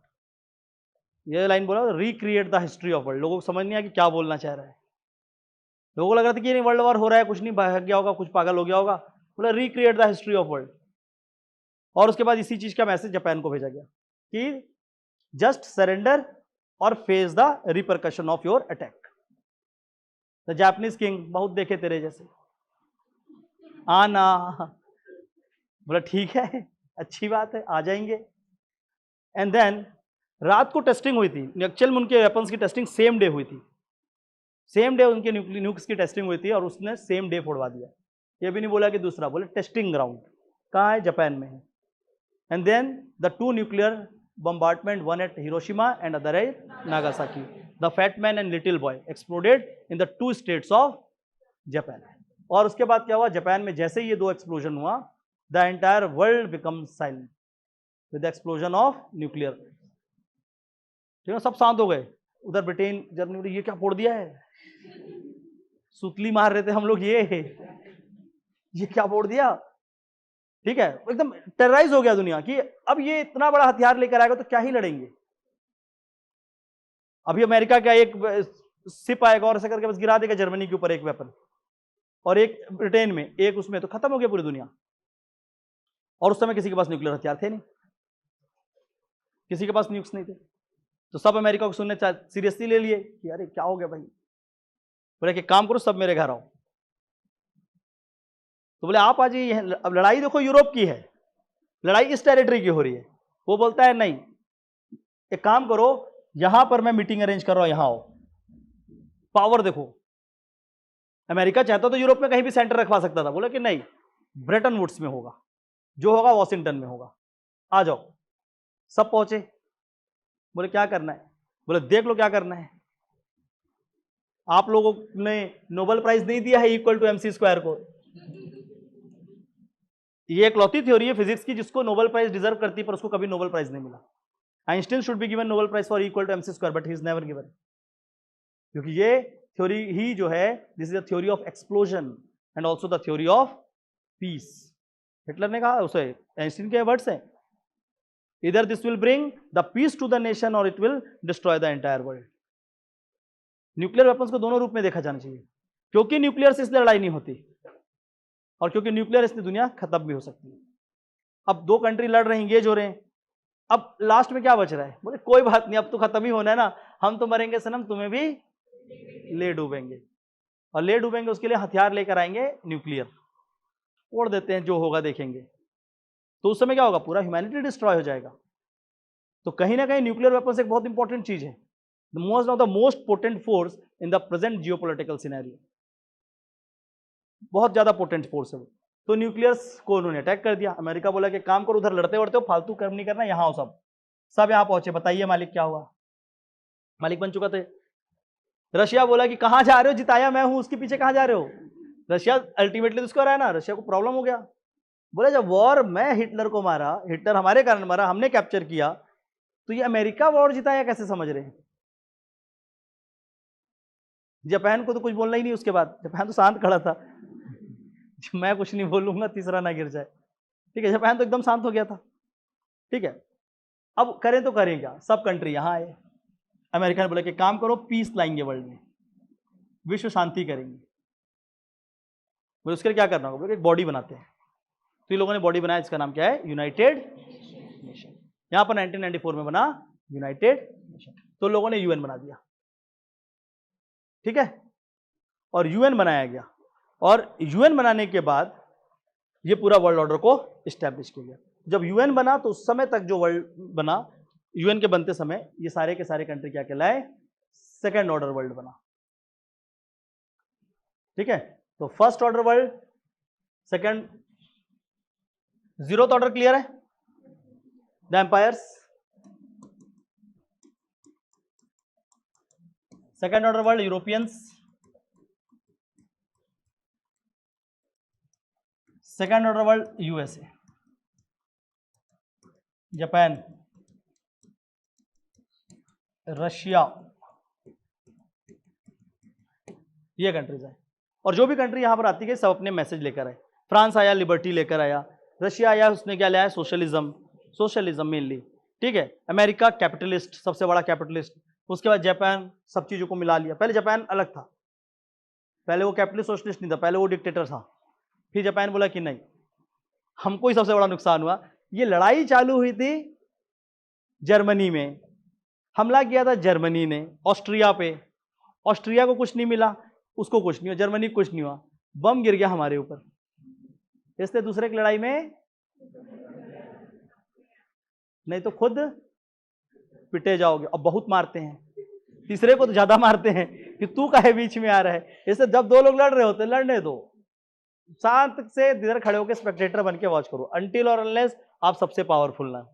Speaker 1: ये लाइन बोला, recreate the history of world. लोगों को समझ नहीं आया कि क्या बोलना चाह रहा है. लोगों को लग रहा था कि ये नहीं वर्ल्ड वॉर हो रहा है, कुछ नहीं, भाग गया होगा, कुछ पागल हो गया होगा. बोला recreate the history of world. और उसके बाद इसी चीज का मैसेज जापान को भेजा गया कि जस्ट सरेंडर और face the repercussion of your attack. The Japanese king, बहुत देखे तेरे जैसे, आना. बोला ठीक है, अच्छी बात है, आ जाएंगे. एंड देन रात को टेस्टिंग हुई थी. एक्चुअल में उनके वेपन्स की टेस्टिंग सेम डे हुई थी. सेम डे उनके न्यूक्लियस की टेस्टिंग हुई थी और उसने सेम डे फोड़वा दिया. ये भी नहीं बोला कि दूसरा, बोले टेस्टिंग ग्राउंड कहाँ है, जापान में है. And then the two nuclear bombardment, one at Hiroshima and other at Nagasaki. The fat man and little boy exploded in the two states of Japan. और उसके बाद क्या हुआ, जापान में जैसे ही ये दो एक्सप्लोजन हुआ, the entire world become silent with the explosion of nuclear. ठीक है, सब शांत हो गए. उधर ब्रिटेन, जर्मनी, ये क्या फोड़ दिया है, सुतली मार रहे थे हम लोग, ये क्या फोड़ दिया. ठीक है, एकदम टेरराइज हो गया दुनिया कि अब ये इतना बड़ा हथियार लेकर आएगा तो क्या ही लड़ेंगे. अभी अमेरिका का एक सिप आएगा और ऐसा करके बस गिरा देगा जर्मनी के ऊपर एक वेपन, और एक ब्रिटेन में, एक उसमें, तो खत्म हो गया पूरी दुनिया. और उस समय किसी के पास न्यूक्लियर हथियार थे नहीं, किसी के पास न्यूक्स नहीं थे. तो सब अमेरिका को सुनने सीरियसली ले लिए कि अरे क्या हो गया भाई. बोले कि काम करो, सब मेरे घर आओ. तो बोले आप आज ये, अब लड़ाई देखो यूरोप की है, लड़ाई इस टेरिटरी की हो रही है. वो बोलता है नहीं, एक काम करो, यहां पर मैं मीटिंग अरेंज कर रहा हूं, यहां आओ. पावर देखो, अमेरिका चाहता तो यूरोप में कहीं भी सेंटर रखवा सकता था. बोले कि नहीं, ब्रेटन वुड्स में होगा, जो होगा वॉशिंगटन में होगा, आ जाओ. सब पहुंचे. बोले क्या करना है, बोले देख लो क्या करना है. आप लोगों ने नोबेल प्राइज नहीं दिया है इक्वल टू MC स्क्वायर को. ये एक लौती थ्योरी है फिजिक्स की जिसको नोबेल प्राइज डिजर्व करती है, पर उसको कभी नोबेल प्राइज नहीं मिला. Einstein should be given Nobel prize for equal to MC square, but he is never given. क्योंकि ये थ्योरी ही जो है, this is the theory of explosion and also the theory of peace. Hitler ने कहा, उसे आइंस्टाइन के वर्ड्स हैं, either this will bring the peace to the nation or it will destroy the entire world. Nuclear weapons को दोनों रूप में देखा जाना चाहिए, क्योंकि न्यूक्लियर से इसलिए लड़ाई नहीं होती, और क्योंकि न्यूक्लियर इसलिए दुनिया खत्म भी हो सकती है. अब दो कंट्री लड़ रहे हैं, एंगेज हो रहे हैं, अब लास्ट में क्या बच रहा है. बोले कोई बात नहीं, अब तो खत्म ही होना है ना, हम तो मरेंगे सनम, तुम्हें भी ले डूबेंगे. और ले डूबेंगे उसके लिए हथियार लेकर आएंगे न्यूक्लियर, फोड़ देते हैं, जो होगा देखेंगे. तो उस समय क्या होगा, पूरा ह्यूमैनिटी डिस्ट्रॉय हो जाएगा. तो कहीं ना कहीं न्यूक्लियर वेपन्स एक बहुत इंपॉर्टेंट चीज है, one of the most potent force in the present geopolitical scenario. बहुत ज्यादा पोटेंट फोर्स है वो. तो न्यूक्लियर्स को उन्होंने अटैक कर दिया. अमेरिका बोला कि काम करो, उधर लड़ते वड़ते हो, फालतू कर्म नहीं करना, यहाँ आओ. सब यहाँ पहुंचे. बताइए मालिक क्या हुआ, मालिक बन चुका थे. रशिया बोला कि कहां जा रहे हो, जिताया मैं हूं, उसके पीछे कहां जा रहे हो. रशिया अल्टीमेटली तो उसको रहा है ना, रशिया को प्रॉब्लम हो गया. बोले जब वॉर मैं हिटलर को मारा, हिटलर हमारे कारण मारा, हमने कैप्चर किया, तो ये अमेरिका वॉर जिताया कैसे समझ रहे हैं. जापान को तो कुछ बोलना ही नहीं. उसके बाद जापान तो शांत खड़ा था, मैं कुछ नहीं बोलूंगा, तीसरा ना गिर जाए. ठीक है, जापान तो एकदम शांत हो गया था. ठीक है, अब करें तो करें क्या, सब कंट्री यहां आए. अमेरिका ने बोला कि काम करो, पीस लाएंगे वर्ल्ड में, विश्व शांति करेंगे. बोले उसके लिए क्या करना होगा, बोले एक बॉडी बनाते हैं. तो ये लोगों ने बॉडी बनाया, इसका नाम क्या है, यूनाइटेड नेशन. यहां पर 1994 में बना यूनाइटेड नेशन. तो लोगों ने UN बना दिया. ठीक है, और UN बनाया गया, और UN बनाने के बाद ये पूरा वर्ल्ड ऑर्डर को इस्टेब्लिश किया गया. जब UN बना तो उस समय तक जो वर्ल्ड बना, UN के बनते समय ये सारे के सारे कंट्री क्या कहलाए, सेकेंड ऑर्डर वर्ल्ड बना. ठीक है, तो first order world, second, zeroth order clear है, the empires. Second order world, Europeans. Second order world, USA, Japan, Russia, ये कंट्रीज है। और जो भी कंट्री यहाँ पर आती है सब अपने मैसेज लेकर आए। फ्रांस आया लिबर्टी लेकर आया, रशिया आया उसने क्या लाया, सोशलिज्म, सोशलिज्म मेनली, ठीक है। अमेरिका कैपिटलिस्ट, सबसे बड़ा कैपिटलिस्ट। उसके बाद जापान सब चीज़ों को मिला लिया। पहले जापान अलग था, पहले वो कैपिटलिस्ट सोशलिस्ट नहीं था, पहले वो डिक्टेटर था। फिर जापान बोला कि नहीं, हमको ही सबसे बड़ा नुकसान हुआ। ये लड़ाई चालू हुई थी जर्मनी में, हमला किया था जर्मनी ने ऑस्ट्रिया पे, ऑस्ट्रिया को कुछ नहीं मिला, उसको कुछ नहीं हुआ, जर्मनी को कुछ नहीं हुआ, बम गिर गया हमारे ऊपर। इसलिए दूसरे की लड़ाई में नहीं तो खुद पिटे जाओगे। और बहुत मारते हैं, तीसरे को तो ज्यादा मारते हैं कि तू काहे बीच में आ रहा है। इससे जब दो लोग लड़ रहे होते लड़ने दो, शांत से इधर खड़े होकर स्पेक्टेटर बन के वॉच करो, अनटिल और अनलेस आप सबसे पावरफुल ना।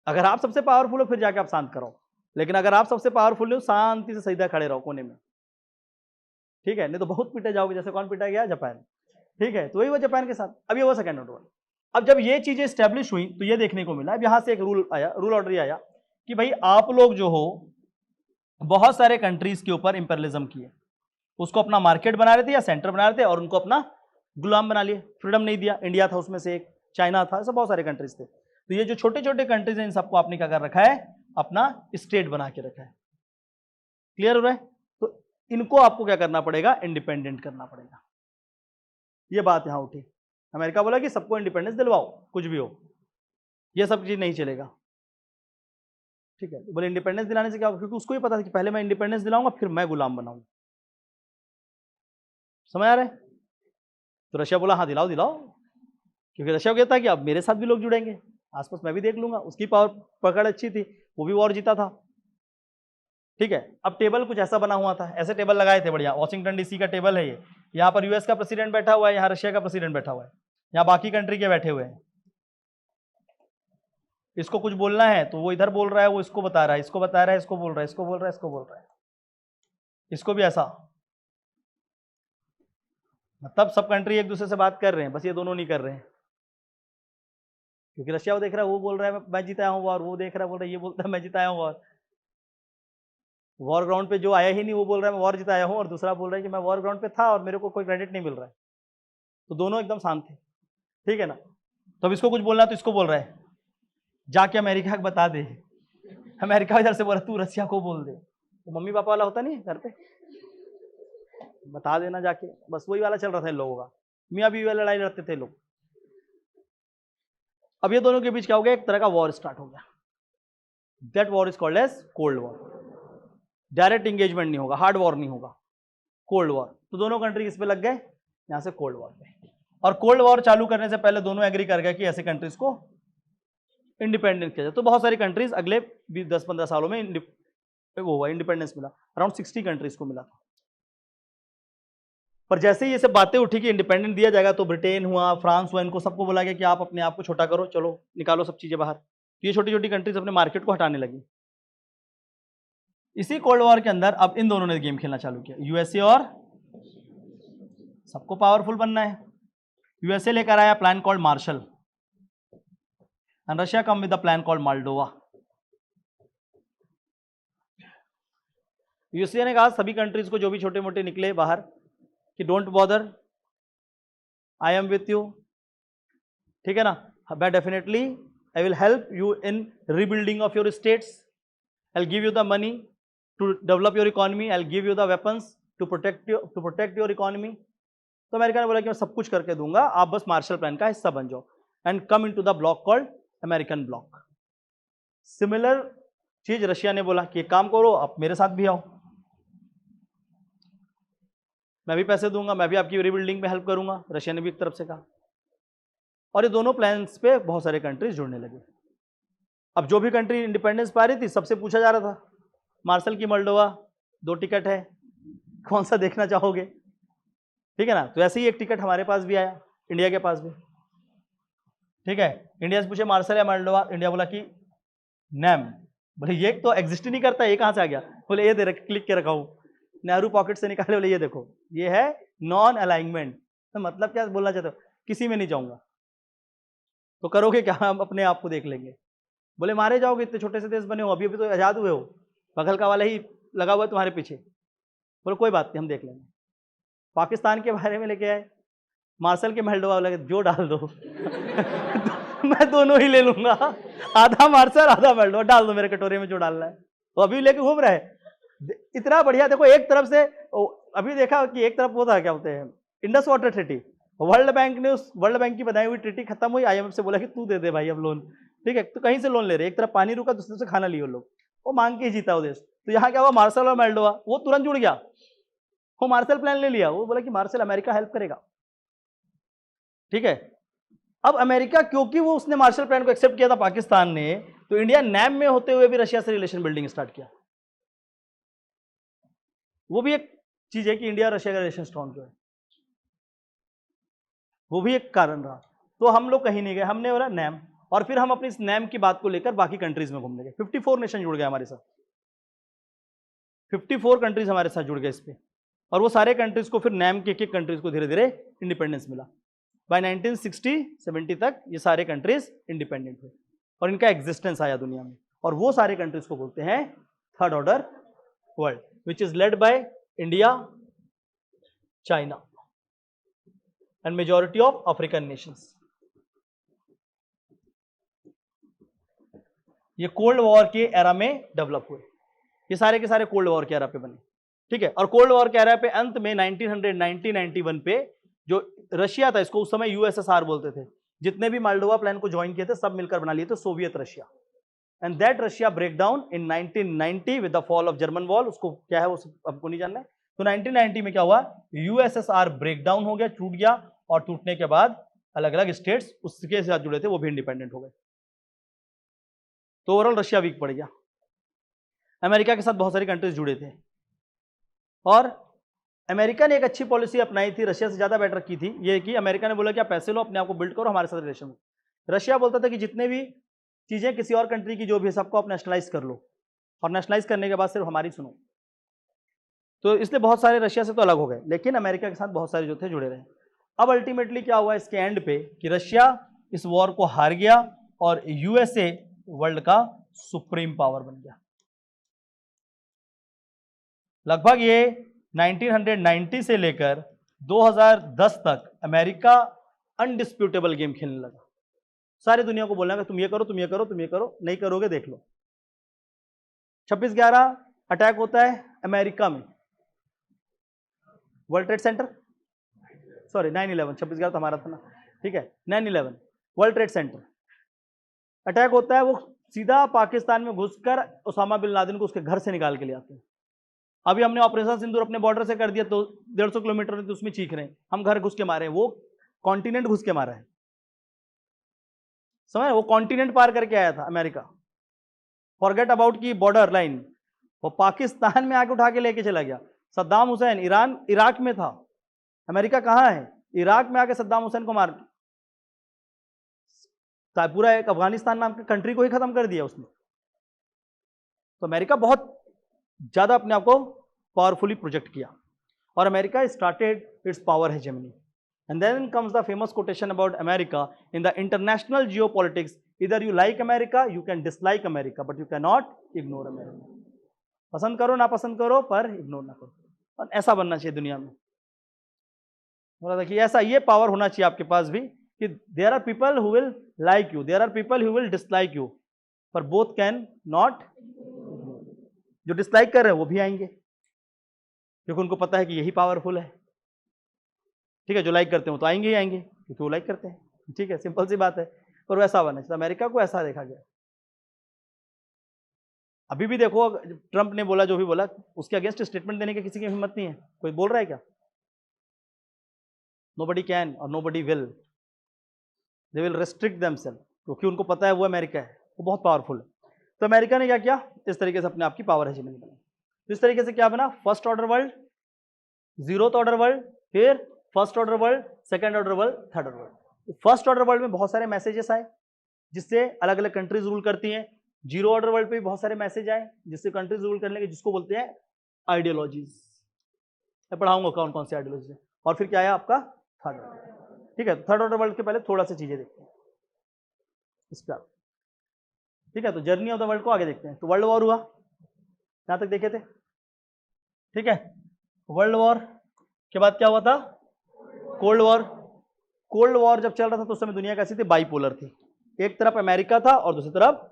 Speaker 1: अगर आप सबसे पावरफुल हो फिर जाके आप शांत करो, लेकिन अगर आप सबसे पावरफुल हो शांति से सीधा खड़े रहो कोने में, ठीक है। नहीं तो बहुत पीटे जाओगे, जैसे कौन पीटा गया, जापान, ठीक है। तो वही हुआ जापान के साथ। अब ये हुआ सेकंड ऑर्डर। अब जब ये चीजें स्टैब्लिश हुई तो ये देखने को मिला, अब यहां से एक रूल आया, रूल ऑर्डर आया कि भाई आप लोग जो हो बहुत सारे कंट्रीज के ऊपर इंपेरियलिज्म किए, उसको अपना मार्केट बना रहे थे या सेंटर बना रहे थे और उनको अपना गुलाम बना लिए, फ्रीडम नहीं दिया। इंडिया था उसमें से एक, चाइना था, ऐसे बहुत सारे कंट्रीज थे। तो ये जो छोटे छोटे कंट्रीज हैं इन सबको आपने क्या कर रखा है, अपना स्टेट बना के रखा है। क्लियर हो रहा है? तो इनको आपको क्या करना पड़ेगा, इंडिपेंडेंट करना पड़ेगा। ये बात यहां उठी। अमेरिका बोला कि सबको इंडिपेंडेंस दिलवाओ, कुछ भी हो, ये सब चीज नहीं चलेगा, ठीक है। बोले इंडिपेंडेंस दिलाने से क्या होगा, क्योंकि उसको ही पता था कि पहले मैं इंडिपेंडेंस दिलाऊंगा फिर मैं गुलाम बनाऊंगा। समझ आ रहा है? तो रशिया बोला हाँ दिलाओ दिलाओ, क्योंकि रशिया को कहता है कि अब मेरे साथ भी लोग जुड़ेंगे, आसपास मैं भी देख लूंगा। उसकी पावर पकड़ अच्छी थी, वो भी वॉर जीता था, ठीक है। अब टेबल कुछ ऐसा बना हुआ था, ऐसे टेबल लगाए थे बढ़िया, वॉशिंगटन डीसी का टेबल है ये। यहाँ पर यूएस का प्रेसिडेंट बैठा हुआ है, यहाँ रशिया का प्रेसिडेंट बैठा हुआ है, यहाँ बाकी कंट्री के बैठे हुए हैं। इसको कुछ बोलना है तो वो इधर बोल रहा है, वो इसको बता रहा है, इसको बता रहा है, इसको बोल रहा है, इसको बोल रहा है, इसको बोल रहा है, इसको भी ऐसा। मतलब सब कंट्री एक दूसरे से बात कर रहे हैं, बस ये दोनों नहीं कर रहे हैं। क्योंकि रशिया वो देख रहा है, वो बोल रहा है मैं जीता हूँ वॉर, वो देख रहा है बोल रहा है, ये बोलता है मैं जीता हूँ वॉर। वॉर ग्राउंड पे जो आया ही नहीं वो बोल रहा है मैं वॉर जिताया हूँ, और दूसरा बोल रहा है कि मैं वॉर ग्राउंड पे था और मेरे को कोई क्रेडिट नहीं मिल रहा है। तो दोनों एकदम शांत थे, ठीक है ना। तो अब इसको कुछ बोलना है तो इसको बोल रहा है जाके अमेरिका को बता दे। अमेरिका इधर से बोला तू रशिया को बोल दे। तो मम्मी पापा वाला होता नहीं घर पे, बता देना जाके, बस वही वाला चल रहा था इन लोगों का, मियाँ बीवी वाली लड़ाई लड़ते थे लोग। अब ये दोनों के बीच क्या हो गया, एक तरह का वॉर स्टार्ट हो गया। That war is called as cold war. Direct engagement नहीं होगा, हार्ड वॉर नहीं होगा, कोल्ड वॉर। तो दोनों कंट्री किस पे लग गए, यहां से कोल्ड वॉर पे। और कोल्ड वॉर चालू करने से पहले दोनों एग्री कर गए कि ऐसे कंट्रीज को इंडिपेंडेंस किया जाए। तो बहुत सारी कंट्रीज अगले 10-15 सालों में वो हुआ, इंडिपेंडेंस मिला, अराउंड 60 कंट्रीज को मिला था। पर जैसे ही ये सब बातें उठी कि इंडिपेंडेंट दिया जाएगा, तो ब्रिटेन हुआ, फ्रांस हुआ, इनको सबको बोला गया कि आप अपने आप को छोटा करो, चलो निकालो सब चीजें बाहर। तो ये छोटी छोटी कंट्रीज अपने मार्केट को हटाने लगी। इसी कोल्ड वॉर के अंदर अब इन दोनों ने गेम खेलना चालू किया, यूएसए और, सबको पावरफुल बनना है। यूएसए लेकर आया plan called martial and Russia come with the plan called Moldova. USA ने कहा सभी कंट्रीज को जो भी छोटे मोटे निकले बाहर कि don't bother, I am with you, ठीक है ना। मैं definitely I will help you in rebuilding of your states, I will give you the money to develop your economy, I will give you the weapons to protect your economy. तो अमेरिका ने बोला कि मैं सब कुछ करके दूंगा, आप बस मार्शल प्लान का हिस्सा बन जाओ and come into the block called American block. Similar चीज रशिया ने बोला कि एक काम करो आप मेरे साथ भी आओ, मैं भी पैसे दूंगा, मैं भी आपकी रीबिल्डिंग में हेल्प करूंगा, रशिया ने भी एक तरफ से कहा। और ये दोनों प्लान्स पे बहुत सारे कंट्रीज जुड़ने लगे। अब जो भी कंट्री इंडिपेंडेंस पा रही थी सबसे पूछा जा रहा था मार्शल की मोल्डोवा 2 टिकट है, कौन सा देखना चाहोगे, ठीक है ना। तो ऐसे ही एक टिकट हमारे पास भी आया, इंडिया के पास भी, ठीक है। इंडिया से पूछे मार्शल या मोल्डोवा, इंडिया बोला कि नैम। बोले ये तो एग्जिस्ट ही नहीं करता, ये कहाँ से आ गया। बोले ये दे क्लिक के रखा हूँ, नेहरू पॉकेट से निकाले, बोले ये देखो ये है नॉन अलाइनमेंट। तो मतलब क्या बोलना चाहते हो, किसी में नहीं जाऊंगा। तो करोगे क्या, हम अपने आप को देख लेंगे। बोले मारे जाओगे, इतने छोटे से देश बने हो, अभी अभी तो आजाद हुए हो, बगल का वाला ही लगा हुआ है तुम्हारे पीछे। बोले कोई बात नहीं, हम देख लेंगे। पाकिस्तान के बारे में लेके आए, मार्शल के मेल्डोवा वाले जो डाल दो मैं दोनों ही ले लूंगा, आधा मार्शल आधा मेल्डोवा, डाल दो मेरे कटोरे में जो डालना है। तो अभी लेके घूम रहा है, इतना बढ़िया। देखो एक तरफ से अभी देखा कि एक तरफ वो था, क्या बोलते हैं, Indus water treaty, world bank ने उस वर्ल्ड बैंक की बनाई हुई ट्रीटी खत्म हुई, आईएमएफ से बोला कि तू दे दे भाई अब लोन, ठीक है, तो कहीं से लोन ले रहे, एक तरफ पानी रुका, दूसरे से खाना लिए लोग, वो मांग के ही जीता वो देश। तो यहाँ क्या हुआ, मार्शल और मेल्डोवा, वो तुरंत जुड़ गया, वो मार्शल प्लान ले लिया, वो बोला कि मार्शल अमेरिका हेल्प करेगा, ठीक है। अब अमेरिका, क्योंकि वो उसने मार्शल प्लान को एक्सेप्ट किया था पाकिस्तान ने, तो इंडिया नैम में होते हुए भी रशिया से रिलेशन बिल्डिंग स्टार्ट किया। वो भी एक चीज है कि इंडिया और रशिया का रिलेशन स्ट्रॉन्ग है, वो भी एक कारण रहा। तो हम लोग कहीं नहीं गए, हमने बोला नैम, और फिर हम अपनी इस नैम की बात को लेकर बाकी कंट्रीज में घूमने गए। 54 नेशन जुड़ गए हमारे साथ, 54 कंट्रीज हमारे साथ जुड़ गए इस पे, और वो सारे कंट्रीज को फिर नैम के एक कंट्रीज को धीरे धीरे इंडिपेंडेंस मिला। बाय 1960-70 तक ये सारे कंट्रीज इंडिपेंडेंट हुए और इनका एग्जिस्टेंस आया दुनिया में, और वो सारे कंट्रीज को बोलते हैं third order world, which is led by India, China and majority of African Nations. ये कोल्ड वॉर के एरा में डेवलप हुए, ये सारे के सारे कोल्ड वॉर के एरा पे बने, ठीक है। और कोल्ड वॉर के एरा पे अंत में 1991 पे जो रशिया था, इसको उस समय यूएसएसआर बोलते थे, जितने भी मोल्डोवा प्लान को ज्वाइन किए थे सब मिलकर बना लिए थे Soviet Russia, and that Russia break down in 1990 with the fall of German wall. उसको क्या है वो आपको नहीं जानना है। तो 1990 में क्या हुआ, यूएसएसआर ब्रेक डाउन हो गया, टूट गया, और टूटने के बाद अलग अलग स्टेट्स उसके साथ जुड़े थे वो भी इंडिपेंडेंट हो गए, तो ओवरऑल रशिया वीक पड़ गया। अमेरिका के साथ बहुत सारी कंट्रीज जुड़े थे, और अमेरिका ने एक अच्छी पॉलिसी अपनाई थी, रशिया से ज्यादा बेटर की थी, ये कि अमेरिका ने बोला कि आप पैसे लो, अपने आप को बिल्ड करो, हमारे साथ रिलेशन में। रशिया बोलता था कि जितने भी चीजें किसी और कंट्री की जो भी है सबको आप नेशनलाइज कर लो, और नेशनलाइज करने के बाद सिर्फ हमारी सुनो। तो इसलिए बहुत सारे रशिया से तो अलग हो गए, लेकिन अमेरिका के साथ बहुत सारे जो थे जुड़े रहे। अब अल्टीमेटली क्या हुआ इसके एंड पे कि रशिया इस वॉर को हार गया और यूएसए वर्ल्ड का सुप्रीम पावर बन गया। लगभग ये 1990 से लेकर 2010 तक अमेरिका अनडिस्प्यूटेबल गेम खेलने लगा। सारी दुनिया को बोलना तुम ये करो, तुम ये करो, तुम ये करो, नहीं करोगे देख लो। 26/11 अटैक होता है अमेरिका में, वर्ल्ड ट्रेड सेंटर, सॉरी 9/11, 26/11 तो हमारा था ना, ठीक है, 9/11 वर्ल्ड ट्रेड सेंटर अटैक होता है। वो सीधा पाकिस्तान में घुसकर उसामा बिन लादेन को उसके घर से निकाल के ले आते हैं। अभी हमने ऑपरेशन सिंदूर अपने बॉर्डर से कर दिया, तो 150 किलोमीटर तो उसमें चीख रहे हैं, हम घर घुस के मारे हैं, वो कॉन्टिनेंट घुस के मारा है, समझ, वो कॉन्टिनेंट पार करके आया था अमेरिका। फॉरगेट अबाउट की बॉर्डर लाइन, वो पाकिस्तान में आके उठा के लेके चला गया। सद्दाम हुसैन इराक में था, अमेरिका कहाँ है, इराक में आके सद्दाम हुसैन को मार, पूरा एक अफगानिस्तान नाम के कंट्री को ही खत्म कर दिया उसने। तो अमेरिका बहुत ज्यादा अपने आप को पावरफुली प्रोजेक्ट किया, और America started its power hegemony. And then comes the famous quotation about America in the international geopolitics, either you like America, you can dislike America, but you can not ignore America. पसंद करो ना पसंद करो, पर इग्नोर ना करो। और ऐसा बनना चाहिए दुनिया में, बोला था कि ऐसा ये पावर होना चाहिए आपके पास भी, कि there are people who will like you, there are people who will dislike you, पर बोथ कैन नॉट। जो डिसलाइक कर रहे हैं वो भी आएंगे, क्योंकि उनको पता है कि यही पावरफुल है, ठीक है। जो लाइक करते हैं वो तो आएंगे ही आएंगे, क्योंकि वो लाइक करते हैं, ठीक है, सिंपल सी बात है। पर वैसा बना चाहिए, अमेरिका को ऐसा देखा गया। अभी भी देखो, ट्रंप ने बोला जो भी बोला, उसके अगेंस्ट स्टेटमेंट देने की किसी की हिम्मत नहीं है। कोई बोल रहा है क्या? नोबडी कैन और nobody will, they will restrict themself, क्योंकि उनको पता है वो अमेरिका है, वो बहुत पावरफुल है। तो अमेरिका ने क्या किया, इस तरीके से अपने आप की पावर हेजेमनी बनाई। तो इस तरीके से क्या बना, first order world, zeroth order world, फिर first order world, second order world, third order world. First order world में बहुत सारे मैसेजेस आए जिससे अलग अलग कंट्रीज रूल करती हैं। जीरो ऑर्डर वर्ल्ड पे भी बहुत सारे मैसेज आए जिससे कंट्रीज रूल करने के, जिसको बोलते हैं आइडियोलॉजीज। मैं पढ़ाऊंगा कौन कौन सी आइडियोलॉजीज है। और फिर क्या आया आपका थर्ड ऑर्डर, ठीक है। थर्ड ऑर्डर वर्ल्ड के पहले थोड़ा सी चीजें देखते हैं इसका, ठीक है। तो जर्नी ऑफ द वर्ल्ड को आगे देखते हैं। तो वर्ल्ड वॉर हुआ, यहां तक देखे थे, ठीक है। वर्ल्ड वॉर के बाद क्या हुआ था? Cold war. कोल्ड वॉर जब चल रहा था तो उस समय दुनिया कैसी थी? बाइपोलर थी। एक तरफ अमेरिका था और दूसरी तरफ,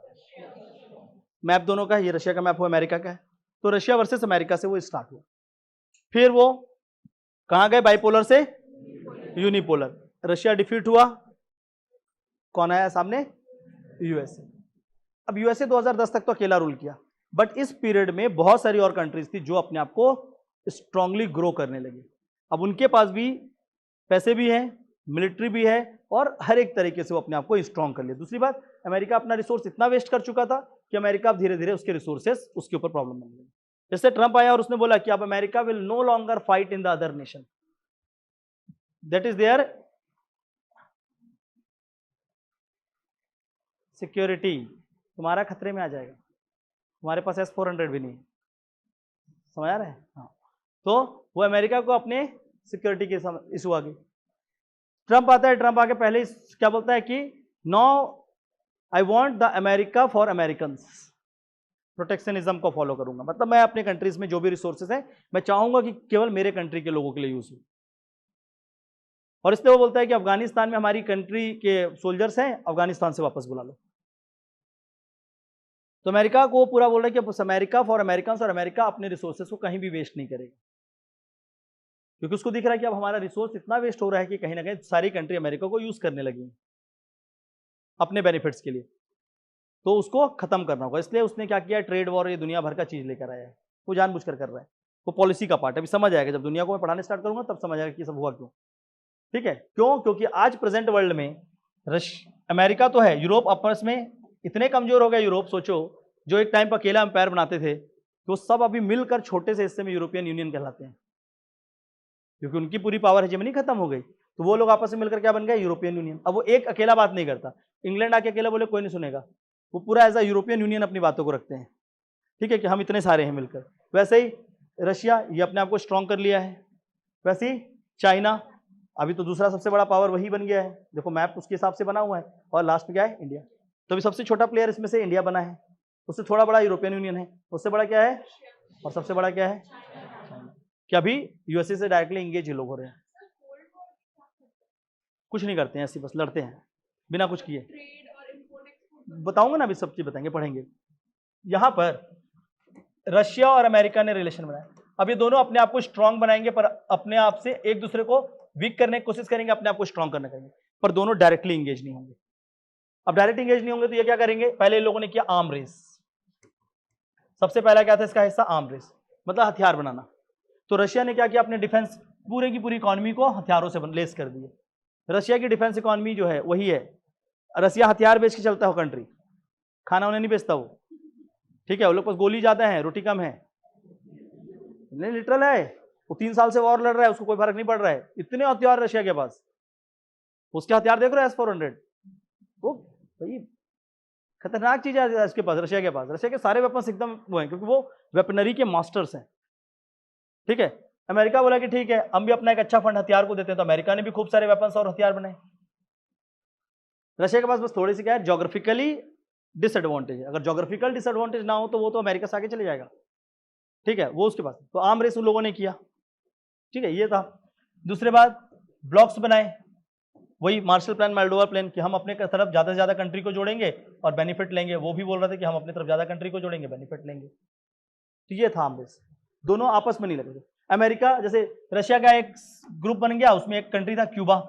Speaker 1: मैप दोनों का है, ये रशिया का मैप हुआ, अमेरिका का है, तो रशिया वर्सेस अमेरिका से वो स्टार्ट हुआ। फिर वो कहां गए? बाइपोलर से यूनिपोलर। रशिया डिफीट हुआ, कौन आया सामने? यूएसए। अब यूएसए 2010 तक तो अकेला रूल किया, बट इस पीरियड में बहुत सारी और कंट्रीज थी जो अपने आप को स्ट्रांगली ग्रो करने लगी। अब उनके पास भी पैसे भी हैं, मिलिट्री भी है, और हर एक तरीके से वो अपने आप को स्ट्रांग कर लिया। दूसरी बात, अमेरिका अपना रिसोर्स इतना वेस्ट कर चुका था कि अमेरिका अब धीरे धीरे उसके रिसोर्सेस उसके ऊपर प्रॉब्लम बनने लगी। जैसे ट्रंप आया और उसने बोला कि अब America will no longer fight in the other nation, that is their security, तुम्हारा खतरे में आ जाएगा, तुम्हारे पास S-400 भी नहीं। समझ आ रहा है? हाँ। तो वो अमेरिका को अपने सिक्योरिटी के इशू आ गई। ट्रंप आता है, ट्रंप आके पहले क्या बोलता है कि no I want the America for Americans, protectionism को फॉलो करूंगा, मतलब मैं अपने कंट्रीज में जो भी रिसोर्सेज है मैं चाहूंगा कि केवल मेरे कंट्री के लोगों के लिए यूज हो। और इसलिए वो बोलता है कि अफगानिस्तान में हमारी कंट्री के सोल्जर्स हैं, अफगानिस्तान से वापस बुला लो। तो अमेरिका को पूरा बोल रहा है कि अमेरिका फॉर अमेरिकन्स, और अमेरिका अपने रिसोर्सेज को कहीं भी वेस्ट नहीं करेगा, क्योंकि उसको दिख रहा है कि अब हमारा रिसोर्स इतना वेस्ट हो रहा है कि कहीं ना कहीं सारी कंट्री अमेरिका को यूज करने लगी अपने बेनिफिट्स के लिए, तो उसको खत्म करना होगा। इसलिए उसने क्या किया? ट्रेड वॉर, ये दुनिया भर का चीज लेकर आया है, वो जानबूझकर कर रहा है, वो पॉलिसी का पार्ट है। अभी समझ आएगा, जब दुनिया को मैं पढ़ाने स्टार्ट करूंगा तब समझ आएगा कि सब हुआ क्यों। ठीक है? क्यों? क्योंकि आज प्रेजेंट वर्ल्ड में अमेरिका तो है, यूरोप आपस में इतने कमजोर हो गए। यूरोप सोचो, जो एक टाइम पर अकेला एम्पायर बनाते थे, तो सब अभी मिलकर छोटे से हिस्से में यूरोपियन यूनियन कहलाते हैं, क्योंकि उनकी पूरी पावर हेजेमनी खत्म हो गई। तो वो लोग आपस में मिलकर क्या बन गए? European union. अब वो एक अकेला बात नहीं करता, इंग्लैंड आके अकेला बोले कोई नहीं सुनेगा, वो पूरा एज अ यूरोपियन यूनियन अपनी बातों को रखते हैं। ठीक है कि हम इतने सारे हैं मिलकर। वैसे ही रशिया, ये अपने आप को स्ट्रांग कर लिया है। वैसे ही चाइना, अभी तो दूसरा सबसे बड़ा पावर वही बन गया है, देखो मैप उसके हिसाब से बना हुआ है। और लास्ट में क्या है? इंडिया। तो अभी सबसे छोटा प्लेयर इसमें से इंडिया बना है, उससे थोड़ा बड़ा यूरोपियन यूनियन है, उससे बड़ा क्या है? और सबसे बड़ा क्या है? कि अभी यूएसए से डायरेक्टली इंगेज ये लोग हो रहे हैं। कुछ नहीं करते हैं, ऐसे बस लड़ते हैं बिना कुछ किए। बताऊंगा ना, अभी सब चीज बताएंगे, पढ़ेंगे। यहां पर रशिया और अमेरिका ने रिलेशन बनाया। अब ये दोनों अपने आप को स्ट्रांग बनाएंगे, पर अपने आप से एक दूसरे को वीक करने की कोशिश करेंगे, अपने आप को स्ट्रांग करने करेंगे, पर दोनों डायरेक्टली इंगेज नहीं होंगे। अब डायरेक्ट इंगेज नहीं होंगे तो ये क्या करेंगे? पहले इन लोगों ने किया आर्म रेस। सबसे पहला क्या था इसका हिस्सा? आर्म रेस, मतलब हथियार बनाना। तो रशिया ने क्या किया? अपने डिफेंस पूरे की पूरी इकोनॉमी को हथियारों से लेस कर दिए। रशिया की डिफेंस इकोनॉमी जो है वही है, रशिया हथियार बेच के चलता है, वो कंट्री खाना उन्हें नहीं बेचता वो। ठीक है, वो लोग पास गोली ज्यादा है, रोटी कम है, नहीं लिटरल है। वो 3 साल से वॉर लड़ रहा है, उसको कोई फर्क नहीं पड़ रहा है, इतने हथियार रशिया के पास। उसके हथियार देख रहे हो S-400, वो भाई खतरनाक चीज है इसके पास, रशिया के पास। रशिया के सारे वेपन्स एकदम वो हैं, क्योंकि वो वेपनरी के मास्टर्स हैं। ठीक है, अमेरिका बोला कि ठीक है हम भी अपना एक अच्छा फंड हथियार को देते हैं, तो अमेरिका ने भी खूब सारे वेपन्स और हथियार बनाए। रशिया के पास बस थोड़ी सी क्या है? ज्योग्राफिकली डिसएडवांटेज है। अगर ज्योग्राफिकल डिसएडवांटेज ना हो तो वो तो अमेरिका से आगे चले जाएगा। ठीक है, वो उसके पास, तो आर्म रेस उन लोगों ने किया। ठीक है, ये था। दूसरे बात, ब्लॉक्स बनाए, वही मार्शल प्लान, मोल्डोवा प्लान, कि हम अपने तरफ ज्यादा से ज्यादा कंट्री को जोड़ेंगे और बेनिफिट लेंगे। वो भी बोल रहे थे कि हम अपने तरफ ज्यादा कंट्री को जोड़ेंगे, बेनिफिट लेंगे। तो ये था आर्म रेस, दोनों आपस में नहीं लगे थे। अमेरिका, जैसे रशिया का एक ग्रुप बन गया, उसमें एक कंट्री था क्यूबा।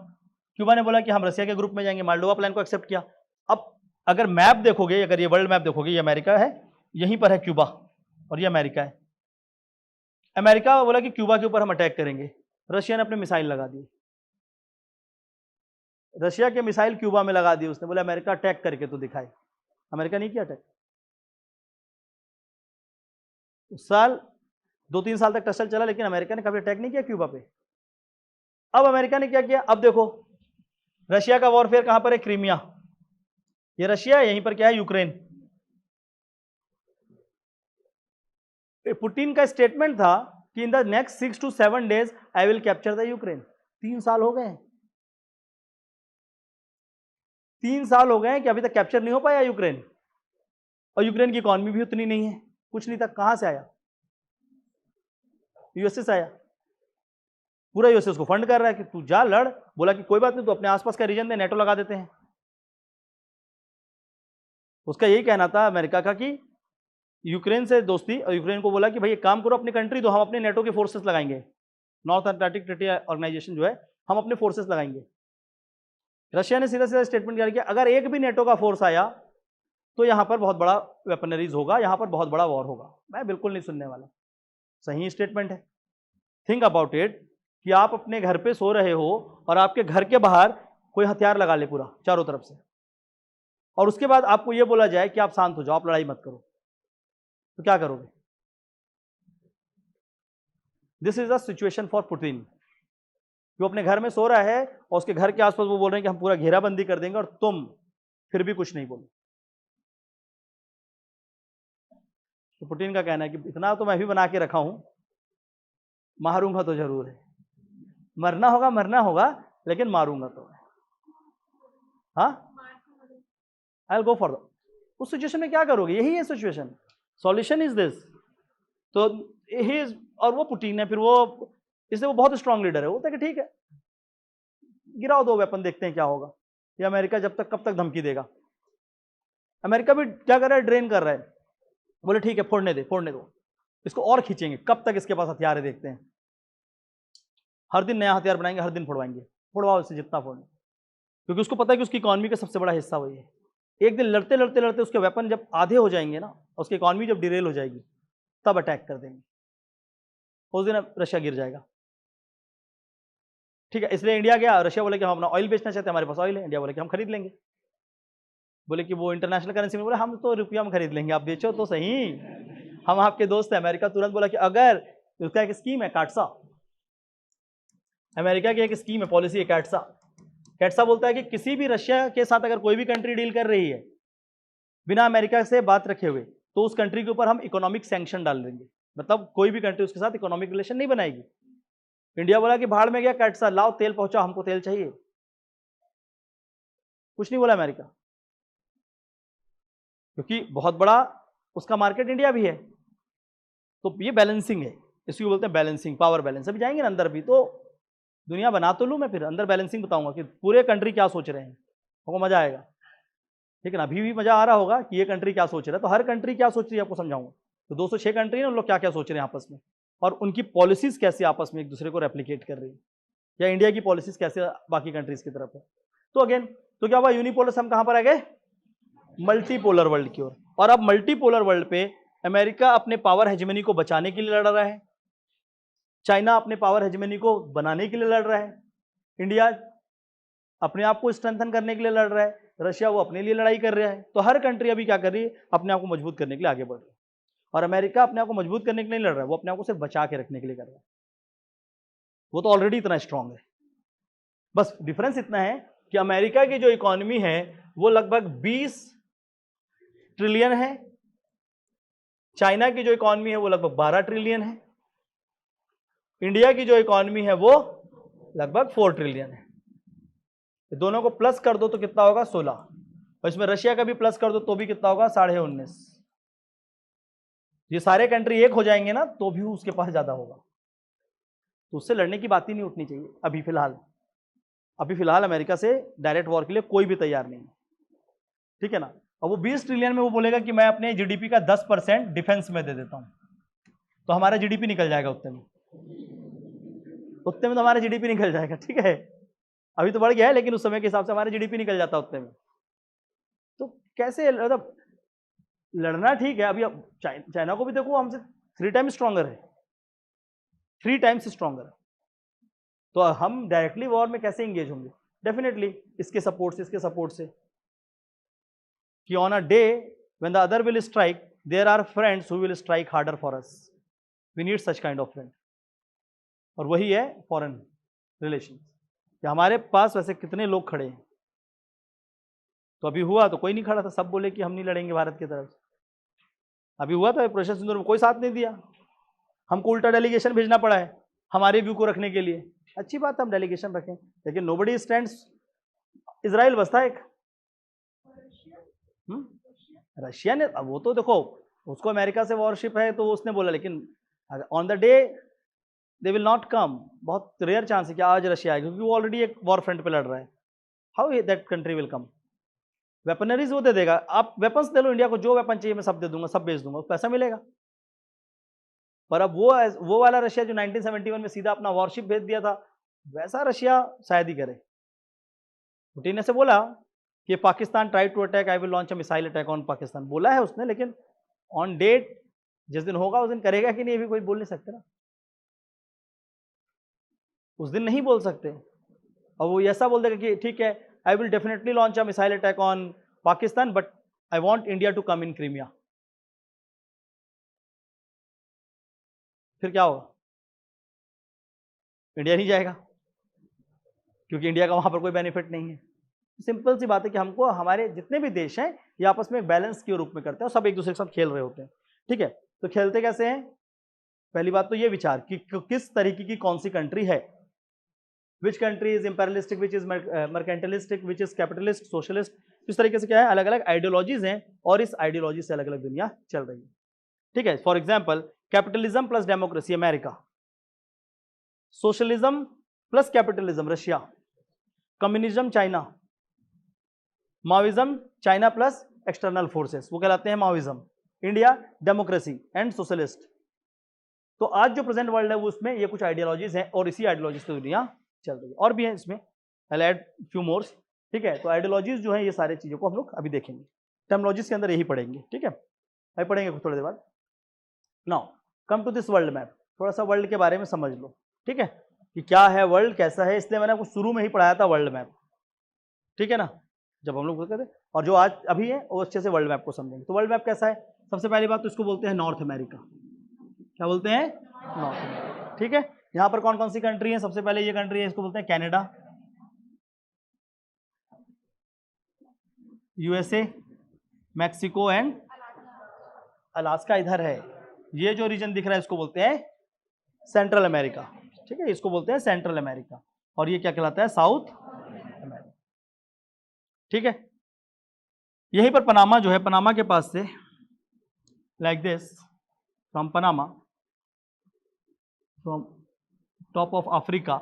Speaker 1: क्यूबा ने बोला कि हम रशिया के ग्रुप में जाएंगे, मोल्डोवा प्लान को एक्सेप्ट किया। अब अगर मैप देखोगे, अगर ये वर्ल्ड मैप देखोगे, ये अमेरिका है, यहीं पर है क्यूबा, और ये अमेरिका है। अमेरिका बोला कि क्यूबा के ऊपर हम अटैक करेंगे, रशिया ने अपने मिसाइल लगा दिए। रशिया के मिसाइल क्यूबा में लगा दिए, उसने बोला अमेरिका अटैक करके तो दिखाए। अमेरिका नहीं किया अटैक। उस साल 2-3 साल तक टसल चला, लेकिन अमेरिका ने कभी अटैक नहीं किया क्यूबा पे। अब अमेरिका ने क्या किया? अब देखो रशिया का वॉरफेयर कहां पर है? क्रीमिया, ये रशिया है, यहीं पर क्या है? यूक्रेन। पुतिन का स्टेटमेंट था कि in the next 6 to 7 days I will capture the Ukraine. 3 साल हो गए, 3 साल हो गए कि अभी तक कैप्चर नहीं हो पाया यूक्रेन। और यूक्रेन की इकोनॉमी भी उतनी नहीं है, कुछ नहीं था। कहां से आया? यूएसए से आया। पूरा यूएसए उसको फंड कर रहा है कि तू जा लड़, बोला कि कोई बात नहीं, तू अपने आसपास का रीजन में नेटो लगा देते हैं। उसका यही कहना था अमेरिका का कि यूक्रेन से दोस्ती, और यूक्रेन को बोला कि भाई एक काम करो, अपनी कंट्री दो, हम अपने नेटो के फोर्सेस लगाएंगे, नॉर्थ अटलांटिक ट्रीटी ऑर्गेनाइजेशन जो है, हम अपने फोर्सेस लगाएंगे। रशिया ने सीधा सीधा स्टेटमेंट जारी किया, अगर एक भी नेटो का फोर्स आया तो यहां पर बहुत बड़ा वेपनरीज होगा, यहां पर बहुत बड़ा वॉर होगा। मैं बिल्कुल नहीं सुनने वाला। सही स्टेटमेंट है। थिंक अबाउट इट कि आप अपने घर पे सो रहे हो और आपके घर के बाहर कोई हथियार लगा ले पूरा चारों तरफ से, और उसके बाद आपको यह बोला जाए कि आप शांत हो जाओ, आप लड़ाई मत करो, तो क्या करोगे? This is the situation for Putin. वो अपने घर में सो रहा है और उसके घर के आसपास वो बोल रहे हैं कि हम पूरा घेराबंदी कर देंगे और तुम फिर भी कुछ नहीं बोलो। तो पुतिन का कहना है कि इतना तो मैं भी बना के रखा हूं, मारूंगा तो जरूर है, मरना होगा लेकिन मारूंगा तो है। हाँ, I will go for the. उस सिचुएशन में क्या करोगे? यही है सिचुएशन। Solution is this. तो ही इज, और वो पुतिन है, फिर वो इसलिए वो बहुत स्ट्रांग लीडर है। वो कि ठीक है, गिराओ दो वेपन, देखते हैं क्या होगा। ये अमेरिका जब तक कब तक धमकी देगा? अमेरिका भी क्या कर रहा है? ड्रेन कर रहा है। बोले ठीक है, फोड़ने दो इसको, और खींचेंगे, कब तक इसके पास हथियार है देखते हैं। हर दिन नया हथियार बनाएंगे, हर दिन फोड़वाएंगे, फोड़वाओ इससे जितना फोड़ना, क्योंकि उसको पता है कि उसकी इकॉनमी का सबसे बड़ा हिस्सा वही है। एक दिन लड़ते लड़ते लड़ते उसके वेपन जब आधे हो जाएंगे ना, उसकी इकॉनमी जब डिरेल हो जाएगी, तब अटैक कर देंगे, उस दिन रशिया गिर जाएगा। ठीक है, इसलिए इंडिया गया, रशिया बोले कि हम अपना ऑयल बेचना चाहते हैं, हमारे पास ऑयल है। इंडिया बोले कि हम खरीद लेंगे। बोले कि वो इंटरनेशनल करेंसी में, बोले हम तो रुपया में खरीद लेंगे, आप बेचो तो सही, हम आपके दोस्त हैं। अमेरिका तुरंत बोला कि अगर उसका एक स्कीम है काटसा, अमेरिका की एक स्कीम है, पॉलिसी है कैटसा। कैटसा बोलता है कि किसी भी रशिया के साथ अगर कोई भी कंट्री डील कर रही है बिना अमेरिका से बात रखे हुए, तो उस कंट्री के ऊपर हम इकोनॉमिक सैंक्शन डाल देंगे, मतलब कोई भी कंट्री उसके साथ इकोनॉमिक रिलेशन नहीं बनाएगी। इंडिया बोला कि भाड़ में गया कैटसा, लाओ तेल पहुंचाओ, हमको तेल चाहिए। कुछ नहीं बोला अमेरिका, क्योंकि बहुत बड़ा उसका मार्केट इंडिया भी है। तो ये बैलेंसिंग है, इसको बोलते हैं बैलेंसिंग, पावर बैलेंस। अभी जाएंगे ना अंदर भी, तो दुनिया बना तो लूँ मैं, फिर अंदर बैलेंसिंग बताऊंगा कि पूरे कंट्री क्या सोच रहे हैं, आपको मजा आएगा। ठीक है ना? अभी भी मजा आ रहा होगा कि ये कंट्री क्या सोच रहा है, तो हर कंट्री क्या सोच रही है आपको समझाऊंगा। तो 206 कंट्री है, उन लोग क्या क्या सोच रहे हैं आपस में, और उनकी पॉलिसीज कैसे आपस में एक दूसरे को रेप्लिकेट कर रही है, या इंडिया की पॉलिसीज कैसे बाकी कंट्रीज की तरफ है। तो अगेन, तो क्या हुआ? यूनिपोलर से हम कहां पर आ गए? मल्टीपोलर वर्ल्ड की ओर। और अब मल्टीपोलर वर्ल्ड पे अमेरिका अपने पावर हेजेमनी को बचाने के लिए लड़ रहा है, चाइना अपने पावर हेजेमनी को बनाने के लिए लड़ रहा है, इंडिया अपने आप को स्ट्रेंथन करने के लिए लड़ रहा है, रशिया वो अपने लिए लड़ाई कर रहा है। तो हर कंट्री अभी क्या कर रही है? अपने आप को मजबूत करने के लिए आगे बढ़ रही है। और अमेरिका अपने आप को मजबूत करने के लिए नहीं लड़ रहा है, वो अपने आप को सिर्फ बचा के रखने के लिए कर रहा है। वो तो ऑलरेडी इतना स्ट्रांग है। बस डिफरेंस इतना है कि अमेरिका की जो इकोनॉमी है वो लगभग 20 ट्रिलियन है, चाइना की जो इकोनॉमी है वो लगभग 12 ट्रिलियन है, इंडिया की जो इकोनॉमी है वो लगभग 4 ट्रिलियन है। दोनों को प्लस कर दो तो कितना होगा? 16, और इसमें रशिया का भी प्लस कर दो तो भी कितना होगा? 19.5। ये सारे कंट्री एक हो जाएंगे ना, तो भी उसके पास ज्यादा होगा। तो उससे लड़ने की बात ही नहीं उठनी चाहिए अभी फिलहाल अमेरिका से डायरेक्ट वॉर के लिए कोई भी तैयार नहीं है। ठीक है ना? और वो 20 ट्रिलियन में वो बोलेगा कि मैं अपने जीडीपी का 10% डिफेंस में दे देता हूं, तो हमारा जीडीपी निकल जाएगा उतने में तो हमारा जीडीपी निकल जाएगा। ठीक है, अभी तो बढ़ गया है, लेकिन उस समय के हिसाब से हमारा जीडीपी निकल जाता उतने में। तो कैसे मतलब लड़ना? ठीक है, अभी चाइना को भी देखो, हमसे 3 टाइम्स स्ट्रॉन्गर है, 3 टाइम्स स्ट्रॉन्गर है। तो हम डायरेक्टली वॉर में कैसे इंगेज होंगे? डेफिनेटली इसके सपोर्ट से कि on a day when the other will strike, there are friends who will strike harder for us. We need such kind of friend. और वही है फॉरेन रिलेशन, कि हमारे पास वैसे कितने लोग खड़े हैं। तो अभी हुआ तो कोई नहीं खड़ा था, सब बोले कि हम नहीं लड़ेंगे भारत की तरफ से। अभी हुआ था ऑपरेशन सिंदूर में, कोई साथ नहीं दिया, हमको उल्टा डेलीगेशन भेजना पड़ा है हमारे व्यू को रखने के लिए। अच्छी बात है, हम डेलीगेशन रखें, लेकिन नोबडी स्टैंड्स। इजराइल बस था एक। रशिया ने, वो तो देखो, उसको अमेरिका से वॉरशिप है तो उसने बोला, लेकिन on the day they will not come, बहुत रेयर चांस है कि आज रशिया आएगा, क्योंकि वो ऑलरेडी एक वॉर फ्रंट पे लड़ रहा है। How that country will come? Weaponries वो दे देगा, आप वेपन्स दे लो इंडिया को, जो वेपन चाहिए मैं सब दे दूंगा, सब बेच दूंगा, पैसा मिलेगा। पर अब वो वाला रशिया जो 1971 में सीधा अपना वॉरशिप भेज दिया था, वैसा रशिया शायद ही करे। पुतिन ने से बोला कि Pakistan try to attack, I will launch a missile attack on Pakistan, बोला है उसने, लेकिन ऑन डेट जिस दिन होगा उस दिन करेगा कि नहीं, ये भी कोई बोल नहीं सकते ना, उस दिन नहीं बोल सकते। और वो ऐसा बोल देगा कि ठीक है, I will definitely launch a missile attack on Pakistan but I want India to come in Crimea, फिर क्या होगा? इंडिया नहीं जाएगा, क्योंकि इंडिया का वहां पर कोई बेनिफिट नहीं है। सिंपल सी बात है कि हमको हमारे जितने भी देश हैं ये आपस में एक बैलेंस के रूप में करते हैं और सब एक दूसरे के साथ खेल रहे होते हैं। ठीक है, तो खेलते कैसे हैं? पहली बात तो ये विचार कि किस तरीके की कौन सी कंट्री है, which country is imperialistic, which is mercantilistic, which is capitalist, socialist. इस तरीके से क्या है, अलग अलग आइडियोलॉजीज हैं और इस आइडियोलॉजी से अलग अलग दुनिया चल रही है। ठीक है, for example capitalism plus democracy America, socialism plus capitalism Russia, communism China, Maoism China plus external forces, वो कहलाते हैं Maoism, India democracy and socialist. तो आज जो प्रेजेंट वर्ल्ड है वो उसमें ये कुछ आइडियोलॉजीज हैं और इसी आइडियोलॉजीज से दुनिया चल रही है, और भी है इसमें, आई ऐड फ्यू मोर्स। ठीक है, तो आइडियोलॉजीज जो है ये सारी चीजों को हम लोग अभी देखेंगे, टर्मिनोलॉजीज के अंदर यही पढ़ेंगे। ठीक है, अभी पढ़ेंगे थोड़ी देर बाद। Now come to this world map, थोड़ा सा वर्ल्ड के बारे में समझ लो। ठीक है, कि क्या है वर्ल्ड, कैसा है, इसलिए मैंने आपको शुरू में ही पढ़ाया था वर्ल्ड मैप। ठीक है ना, जब हम लोग कहते थे, और जो आज अभी है वो अच्छे से वर्ल्ड मैप को समझेंगे। तो वर्ल्ड मैप कैसा है? सबसे पहली बात तो इसको बोलते हैं नॉर्थ अमेरिका। क्या बोलते हैं? North America. ठीक है, यहां पर कौन कौन सी कंट्री है? सबसे पहले ये कंट्री है, इसको बोलते हैं Canada, USA, Mexico and Alaska इधर है। ये जो रीजन दिख रहा है इसको बोलते हैं सेंट्रल अमेरिका। ठीक है, इसको बोलते हैं सेंट्रल अमेरिका, और ये क्या कहलाता है? South America. ठीक है, यहीं पर पनामा जो है, पनामा के पास से like this, from Panama, from top of Africa,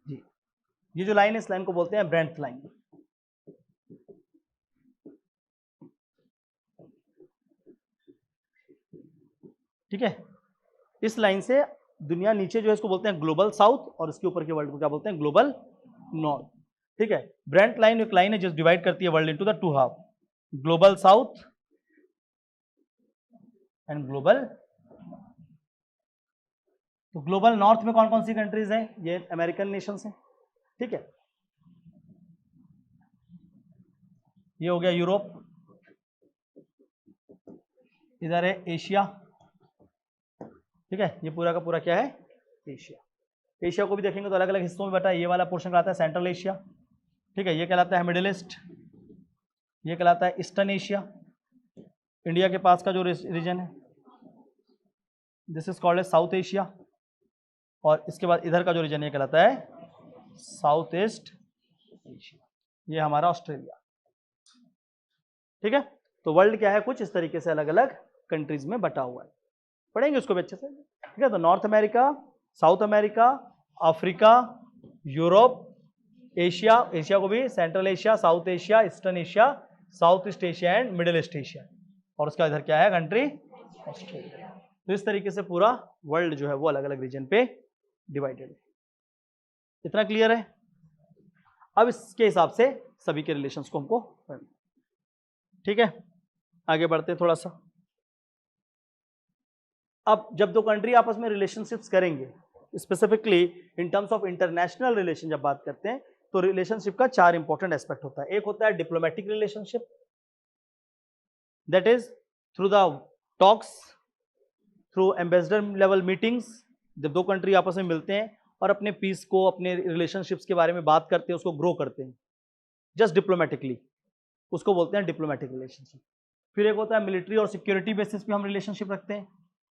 Speaker 1: जी, ये जो लाइन है इस लाइन को बोलते हैं ब्रेंट लाइन। ठीक है, इस लाइन से दुनिया नीचे जो है इसको बोलते हैं ग्लोबल साउथ, और इसके ऊपर के वर्ल्ड को क्या बोलते हैं? Global north. ठीक है, ब्रेंट लाइन एक लाइन है जो डिवाइड करती है world into the two half, global south and global. तो ग्लोबल नॉर्थ में कौन कौन सी कंट्रीज हैं? ये अमेरिकन नेशंस हैं। ठीक है, ये हो गया यूरोप, इधर है एशिया। ठीक है, ये पूरा का पूरा क्या है? एशिया। एशिया को भी देखेंगे तो अलग अलग हिस्सों में बटा है। ये वाला पोर्शन कहलाता है सेंट्रल एशिया। ठीक है, ये कहलाता है मिडिल ईस्ट, ये कहलाता है ईस्टर्न एशिया। इंडिया के पास का जो रीजन है this is called as South Asia, और इसके बाद इधर का जो रीजन है कहलाता है साउथ ईस्ट एशिया। ये हमारा ऑस्ट्रेलिया। ठीक है, तो वर्ल्ड क्या है? कुछ इस तरीके से अलग अलग कंट्रीज में बटा हुआ है, पढ़ेंगे उसको भी अच्छे से। ठीक है, तो north America, south America, Africa, Europe, Asia, Asia को भी central Asia, south Asia, eastern Asia, south east Asia and middle east Asia, और उसका इधर क्या है? Country Australia. तो इस तरीके से पूरा वर्ल्ड जो है वो अलग अलग रीजन पे डिवाइडेड है। इतना क्लियर है? अब इसके हिसाब से सभी के रिलेशंस को हमको पढ़ना। ठीक है, आगे बढ़ते हैं थोड़ा सा। अब जब दो कंट्री आपस में रिलेशनशिप्स करेंगे, specifically in terms of international relation जब बात करते हैं, तो रिलेशनशिप का चार इंपॉर्टेंट एस्पेक्ट होता है। एक होता है diplomatic relationship, that is through the talks, through ambassador level meetings, जब दो कंट्री आपस में मिलते हैं और अपने पीस को, अपने रिलेशनशिप्स के बारे में बात करते हैं, उसको ग्रो करते हैं जस्ट डिप्लोमेटिकली, उसको बोलते हैं डिप्लोमेटिक रिलेशनशिप। फिर एक होता है मिलिट्री और सिक्योरिटी बेसिस पे हम रिलेशनशिप रखते हैं,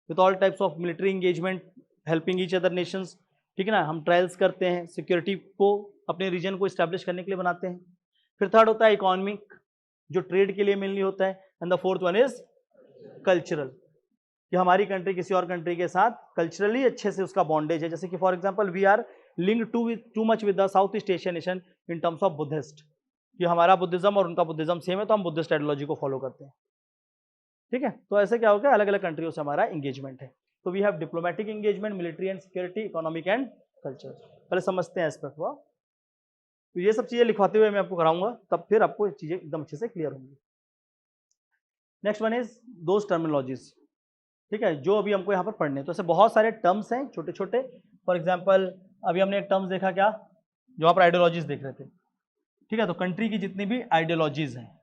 Speaker 1: with all types of military engagement helping each other Nations, ठीक है ना, हम ट्रायल्स करते हैं, सिक्योरिटी को अपने रीजन को इस्टेब्लिश करने के लिए बनाते हैं। फिर थर्ड होता है इकोनॉमिक, जो ट्रेड के लिए मेनली होता है। And the fourth one is cultural, कि हमारी कंट्री किसी और कंट्री के साथ कल्चरली अच्छे से उसका बॉन्डेज है। जैसे कि for example we are linked too much with the South East Asian nation in terms of Buddhist, कि हमारा बुद्धिज्म और उनका बुद्धिज्म सेम है, तो हम बुद्धिस्ट आइडियोलॉजी को फॉलो करते हैं, ठीक है। तो ऐसे क्या होगा, अलग अलग कंट्रियों से हमारा एंगेजमेंट है। तो we have diplomatic engagement, military and security, economic and culture. पहले समझते हैं एस्पेक्ट हुआ, तो ये सब चीजें लिखवाते हुए मैं आपको कराऊंगा, तब फिर आपको चीजें एकदम अच्छे से क्लियर होंगी। Next one is those terminologies, ठीक है, जो अभी हमको यहाँ पर पढ़ने। तो ऐसे बहुत सारे टर्म्स हैं छोटे छोटे। फॉर एग्जाम्पल अभी हमने एक टर्म्स देखा, क्या, जो आप आइडियोलॉजीज देख रहे थे, ठीक है। तो कंट्री की जितनी भी आइडियोलॉजीज हैं,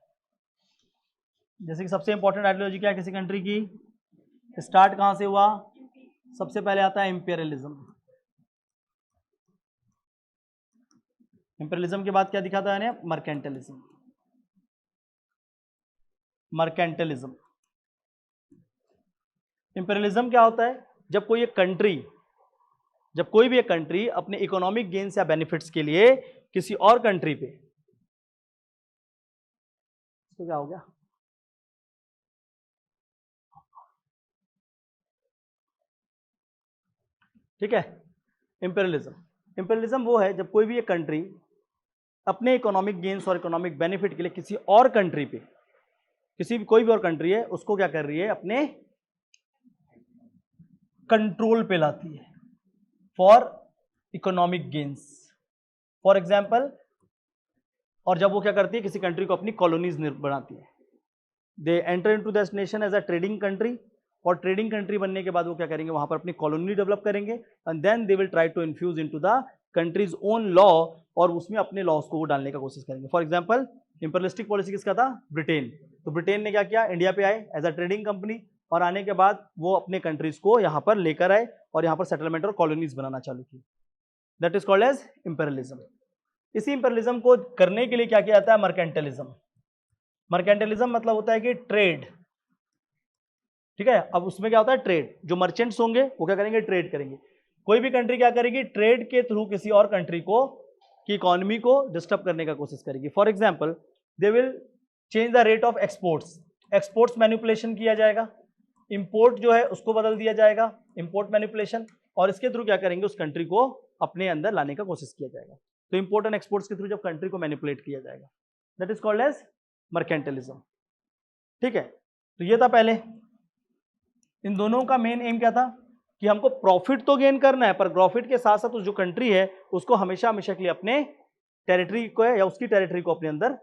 Speaker 1: जैसे कि सबसे इंपॉर्टेंट आइडियोलॉजी क्या है किसी कंट्री की, स्टार्ट कहाँ से हुआ, सबसे पहले आता है इंपीरियलिज्म। इंपीरियलिज्म के बाद क्या दिखाता है, मर्केंटलिज्म। मर्केंटलिज्म, इंपीरियलिज्म क्या होता है, जब कोई एक कंट्री अपने इकोनॉमिक गेन्स या बेनिफिट्स के लिए किसी और कंट्री पे, तो क्या हो गया, ठीक है। इंपीरियलिज्म वो है जब कोई भी एक कंट्री अपने इकोनॉमिक गेन्स और इकोनॉमिक बेनिफिट के लिए किसी और कंट्री पे, कोई भी और कंट्री है उसको क्या कर रही है, अपने कंट्रोल पे लाती है for economic gains, for example. और जब वो क्या करती है, किसी कंट्री को अपनी कॉलोनीज बनाती है, they enter into this nation as a trading country, और ट्रेडिंग कंट्री बनने के बाद वो क्या करेंगे, वहां पर अपनी कॉलोनी डेवलप करेंगे, and then they will try to infuse into the country's own law, और उसमें अपने लॉस को वो डालने का कोशिश करेंगे। फॉर एग्जाम्पल इंपीरियलिस्टिक पॉलिसी किसका था, ब्रिटेन। तो ब्रिटेन ने क्या किया, इंडिया पे आए एज अ ट्रेडिंग कंपनी, और आने के बाद वो अपने कंट्रीज को यहाँ पर लेकर आए और यहाँ पर सेटलमेंट और कॉलोनीज बनाना चालू की। That is called as imperialism. इसी इंपीरियलिज्म को करने के लिए क्या किया जाता है, मर्केंटलिज्म। मर्केंटलिज्म मतलब होता है कि ट्रेड, ठीक है। अब उसमें क्या होता है, ट्रेड, जो मर्चेंट्स होंगे वो क्या करेंगे, ट्रेड करेंगे। कोई भी कंट्री क्या करेगी, ट्रेड के थ्रू किसी और कंट्री को की इकोनॉमी को डिस्टर्ब करने का कोशिश करेगी। For example they will change the rate of exports manipulation किया जाएगा, इंपोर्ट जो है उसको बदल दिया जाएगा, इंपोर्ट मैनिपुलेशन, और इसके थ्रू क्या करेंगे, उस कंट्री को अपने अंदर लाने का कोशिश किया जाएगा। तो इंपोर्ट एंड एक्सपोर्ट्स के थ्रू जब कंट्री को मैनिपुलेट किया जाएगा, that is called as mercantilism, ठीक है। तो ये था पहले। इन दोनों का मेन एम क्या था, कि हमको प्रॉफिट तो गेन करना है, पर प्रॉफिट के साथ साथ उस जो कंट्री है उसको हमेशा हमेशा के लिए अपने टेरिटरी को या उसकी टेरिटरी को अपने अंदर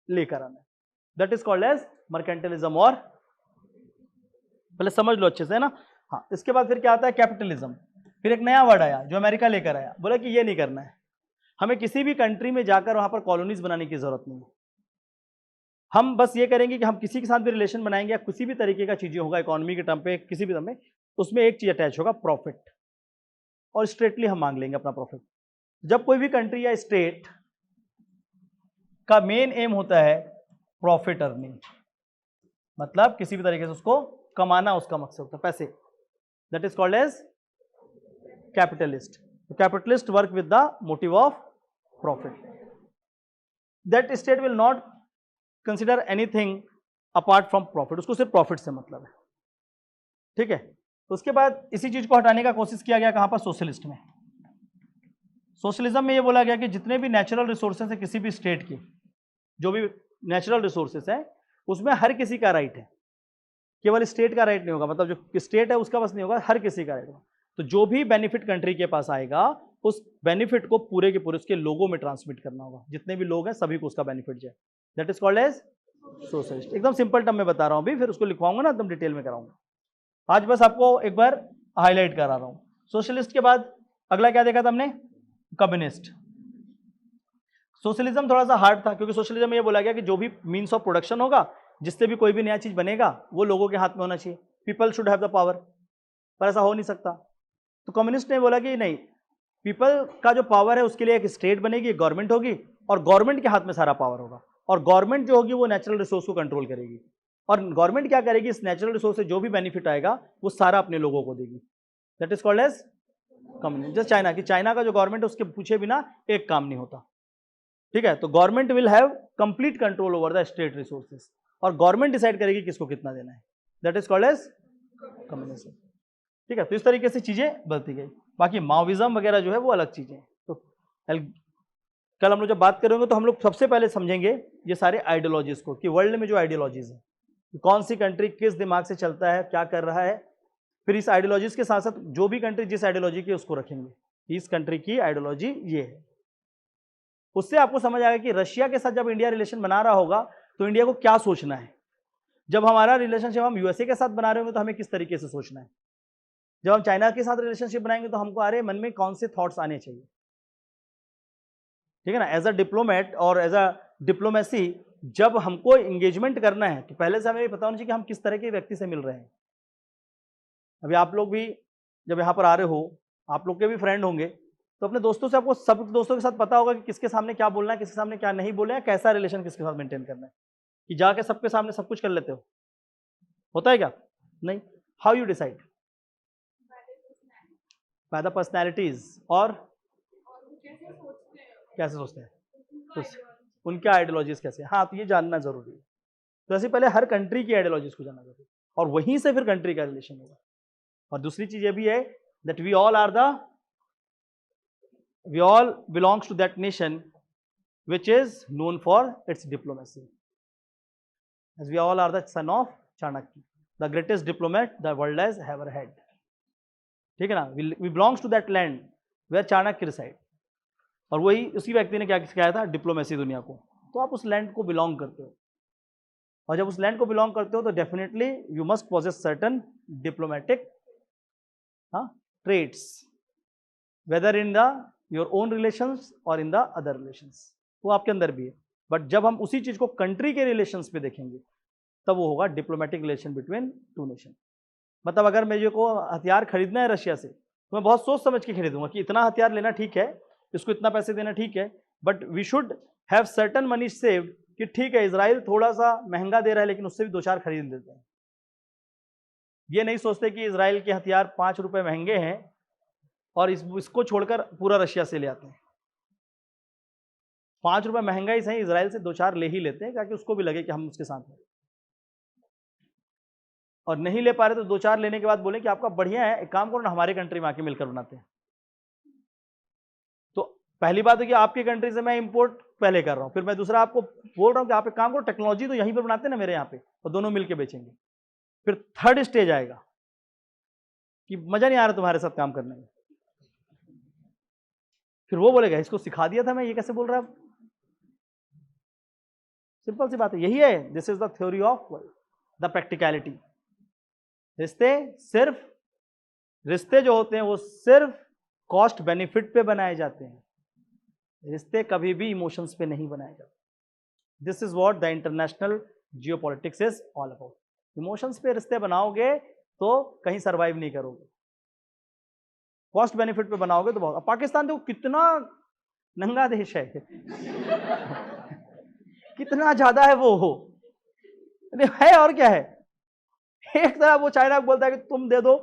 Speaker 1: लेकर आना है। That is called as mercantilism. और पहले समझ लो अच्छे से ना। हाँ, इसके बाद फिर क्या आता है, कैपिटलिज्म। फिर एक नया वर्ड आया जो अमेरिका लेकर आया, बोला कि ये नहीं करना है, हमें किसी भी कंट्री में जाकर वहां पर कॉलोनीज बनाने की जरूरत नहीं है, हम बस ये करेंगे कि हम किसी के साथ भी रिलेशन बनाएंगे या किसी भी तरीके का चीजें होगा इकोनॉमी के टर्म पे, किसी भी टर्म में, उसमें एक चीज अटैच होगा, प्रॉफिट, और स्ट्रेटली हम मांग लेंगे अपना प्रॉफिट। जब कोई भी कंट्री या स्टेट का मेन एम होता है प्रॉफिट अर्निंग, मतलब किसी भी तरीके से उसको कमाना, उसका मकसद होता है पैसे, that is called as capitalist. Capitalist work with the motive of profit. That state will not consider anything apart from profit, उसको सिर्फ प्रॉफिट से मतलब है, ठीक है। उसके बाद इसी चीज को हटाने का कोशिश किया गया, कहां पर, सोशलिस्ट में। सोशलिज्म में ये बोला गया कि जितने भी नेचुरल रिसोर्सेज है किसी भी स्टेट की, जो भी नेचुरल रिसोर्सेज है उसमें हर किसी का राइट है, केवल स्टेट का राइट नहीं होगा, मतलब जो स्टेट है उसका बस नहीं होगा, हर किसी का राइट होगा। तो जो भी बेनिफिट कंट्री के पास आएगा उस बेनिफिट को पूरे के पूरे उसके लोगों में ट्रांसमिट करना होगा, जितने भी लोग हैं सभी को उसका बेनिफिट जाए। That is called as socialist. एकदम सिंपल टर्म में बता रहा हूं, अभी फिर उसको लिखवाऊंगा ना, एकदम डिटेल में कराऊंगा, आज बस आपको एक बार हाईलाइट करा रहा हूं। सोशलिस्ट के बाद अगला क्या देखा था हमने, कम्युनिस्ट। सोशलिज्म थोड़ा सा हार्ड था, क्योंकि सोशलिज्म में ये बोला गया कि जो भी मीन्स ऑफ प्रोडक्शन होगा, जिससे भी कोई भी नया चीज बनेगा, वो लोगों के हाथ में होना चाहिए, people should have the power, पर ऐसा हो नहीं सकता। तो कम्युनिस्ट ने बोला कि नहीं, पीपल का जो पावर है उसके लिए एक स्टेट बनेगी, गवर्नमेंट होगी, और गवर्नमेंट के हाथ में सारा पावर होगा, और गवर्नमेंट जो होगी वो नेचुरल रिसोर्स को कंट्रोल करेगी, और गवर्नमेंट क्या करेगी, इस नेचुरल रिसोर्स से जो भी बेनिफिट आएगा वो सारा अपने लोगों को देगी। That is called as communism. जैसे चाइना की, चाइना का जो गवर्नमेंट है उसके पूछे बिना एक काम नहीं होता, ठीक है। तो government will have complete control over the state resources, और गवर्नमेंट डिसाइड करेगी किसको कितना देना है, that is called as communism, ठीक है। तो इस तरीके से चीजें बढ़ती गई। बाकी माओविज्म वगैरह जो है वो अलग चीजें हैं। तो कल हम लोग जब बात करेंगे तो हम लोग सबसे पहले समझेंगे ये सारे आइडियोलॉजीज को, कि वर्ल्ड में जो आइडियोलॉजीज है, कौन सी कंट्री किस दिमाग से चलता है, क्या कर रहा है। फिर इस आइडियोलॉजीज के साथ साथ जो भी कंट्री जिस आइडियोलॉजी की उसको रखेंगे, इस कंट्री की आइडियोलॉजी ये है। उससे आपको समझ आएगा कि रशिया के साथ जब इंडिया रिलेशन बना रहा होगा तो इंडिया को क्या सोचना है। जब हमारा रिलेशनशिप हम यूएसए के साथ बना रहे होंगे तो हमें किस तरीके से सोचना है। जब हम चाइना के साथ रिलेशनशिप बनाएंगे तो हमको अरे मन में कौन से थॉट्स आने चाहिए, ठीक है ना। एज अ डिप्लोमेट और एज अ डिप्लोमेसी जब हमको एंगेजमेंट करना है तो पहले से हमें पता होना चाहिए कि हम किस तरह के व्यक्ति से मिल रहे हैं। अभी आप लोग भी जब यहाँ पर आ रहे हो, आप लोग के भी फ्रेंड होंगे, तो अपने दोस्तों से आपको सब दोस्तों के साथ पता होगा कि किसके सामने क्या बोलना है, किसके सामने क्या नहीं बोलना है, कैसा रिलेशन किसके साथ मेंटेन करना है। कि जाके सबके सामने सब कुछ कर लेते हो, होता है क्या? नहीं। How you decide? By the personalities. और कैसे सोचते हैं, तो उनके आइडियोलॉजीज कैसे, हाँ, तो ये जानना जरूरी है। तो ऐसे पहले हर कंट्री की आइडियोलॉजीज को जानना जरूरी है, और वहीं से फिर कंट्री का रिलेशन होगा। और दूसरी चीज ये भी है that we all belongs to that nation which is known for its diplomacy, as we all are the son of Chanakya, the greatest diplomat the world has ever had, ठीक है ना। we belongs to that land where Chanakya reside, और वही उसी व्यक्ति ने क्या सिखाया था, डिप्लोमेसी दुनिया को। तो आप उस लैंड को बिलोंग करते हो, और जब उस लैंड को बिलोंग करते हो तो definitely you must possess certain diplomatic traits, whether in the your own relations और इन द अदर रिलेशंस, वो आपके अंदर भी है। बट जब हम उसी चीज को कंट्री के रिलेशंस पे देखेंगे तब वो होगा diplomatic relation between two nation. मतलब अगर मेरे को हथियार खरीदना है रशिया से तो मैं बहुत सोच समझ के खरीदूंगा कि इतना हथियार लेना ठीक है, इसको इतना पैसे देना ठीक है, but we should have certain money saved कि ठीक है इजराइल थोड़ा सा महंगा दे रहा है लेकिन उससे भी 2-4 खरीद लेते हैं। ये नहीं सोचते कि इजराइल के हथियार 5 रुपए महंगे हैं और इसको छोड़कर पूरा रशिया से ले आते हैं। 5 रुपए महंगा ही सही, इजराइल से 2-4 ले ही लेते हैं ताकि उसको भी लगे कि हम उसके साथ हैं। और नहीं ले पा रहे तो 2-4 लेने के बाद बोले कि आपका बढ़िया है, एक काम करो ना, हमारे कंट्री में आके मिलकर बनाते हैं। तो पहली बात है कि आपकी कंट्री से मैं इंपोर्ट पहले कर रहा हूं, फिर मैं दूसरा आपको बोल रहा हूं कि आप एक काम करो, टेक्नोलॉजी तो यहीं पर बनाते हैं ना मेरे यहाँ पे, और दोनों मिलकर बेचेंगे। फिर थर्ड स्टेज आएगा कि मजा नहीं आ रहा तुम्हारे साथ काम करने में, फिर वो बोलेगा इसको सिखा दिया था मैं, ये कैसे बोल रहा है। सिंपल सी बात है, यही है, this is the theory of the practicality. रिश्ते जो होते हैं वो सिर्फ कॉस्ट बेनिफिट पे बनाए जाते हैं, रिश्ते कभी भी इमोशंस पे नहीं बनाए जाते। This is what the international geopolitics is all about. Emotions पे रिश्ते बनाओगे तो कहीं सरवाइव नहीं करोगे, कॉस्ट बेनिफिट पे बनाओगे तो बहुत। पाकिस्तान देखो कितना नंगा देश है कितना ज्यादा है वो है, और क्या है। एक तरफ वो चाइना को बोलता है कि तुम दे दो,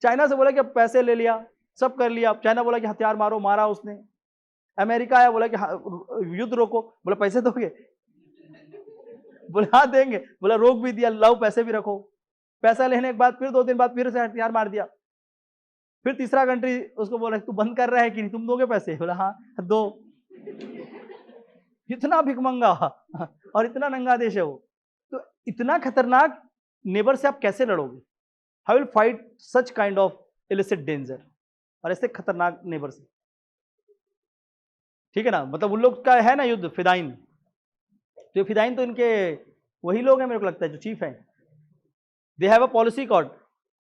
Speaker 1: चाइना से बोला कि पैसे ले लिया, सब कर लिया, चाइना बोला कि हथियार मारो, मारा उसने। अमेरिका आया बोला कि युद्ध रोको, बोला पैसे दोगे, बोला हाँ देंगे, बोला रोक भी दिया, लाओ पैसे भी रखो। पैसा लेने के बाद फिर 2 दिन बाद फिर से हथियार मार दिया। फिर तीसरा कंट्री उसको बोला तू बंद कर रहा है कि नहीं, तुम दोगे पैसे, बोला हाँ दो। इतना भिखमंगा और इतना नंगा देश है वो। तो इतना खतरनाक नेबर से आप कैसे लड़ोगे? How will fight such kind of illicit danger, और ऐसे खतरनाक नेबर से, ठीक है ना। मतलब उन लोग का है ना युद्ध फिदाइन, तो फिदाइन तो इनके वही लोग हैं मेरे को लगता है जो चीफ हैं। They have a policy cord,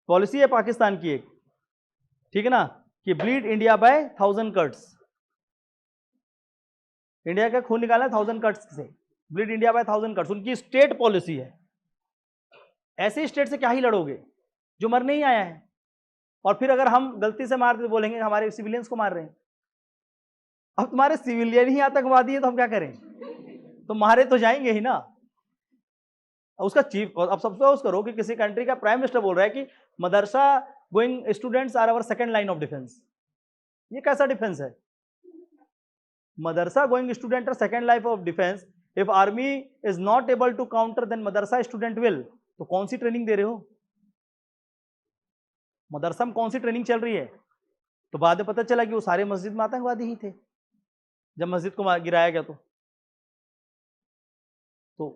Speaker 1: policy है पाकिस्तान की एक, ठीक है ना, कि bleed India by 1000 cuts. India का खून निकाला 1000 कट्स से, ब्लीड इंडिया बाय 1000 कट्स उनकी स्टेट पॉलिसी है। ऐसे स्टेट से क्या ही लड़ोगे जो मरने ही आया है। और फिर अगर हम गलती से मार दे तो बोलेंगे हमारे सिविलियंस को मार रहे हैं। अब तुम्हारे सिविलियन ही आतंकवादी है तो हम क्या करें, तो मारे तो जाएंगे ही ना। उसका चीफ, अब सबसे करो कि किसी कंट्री का प्राइम मिनिस्टर बोल रहा है कि madrasa going students are our second line of defence. ये कैसा डिफेंस है? Madrasa going student are second line of defence. If army is not able to counter then madrasa student will. तो कौन सी ट्रेनिंग दे रहे हो? मदरसा में कौन सी ट्रेनिंग चल रही है? तो बाद में पता चला कि वो सारे मस्जिद में आतंकवादी ही थे जब मस्जिद को गिराया गया। तो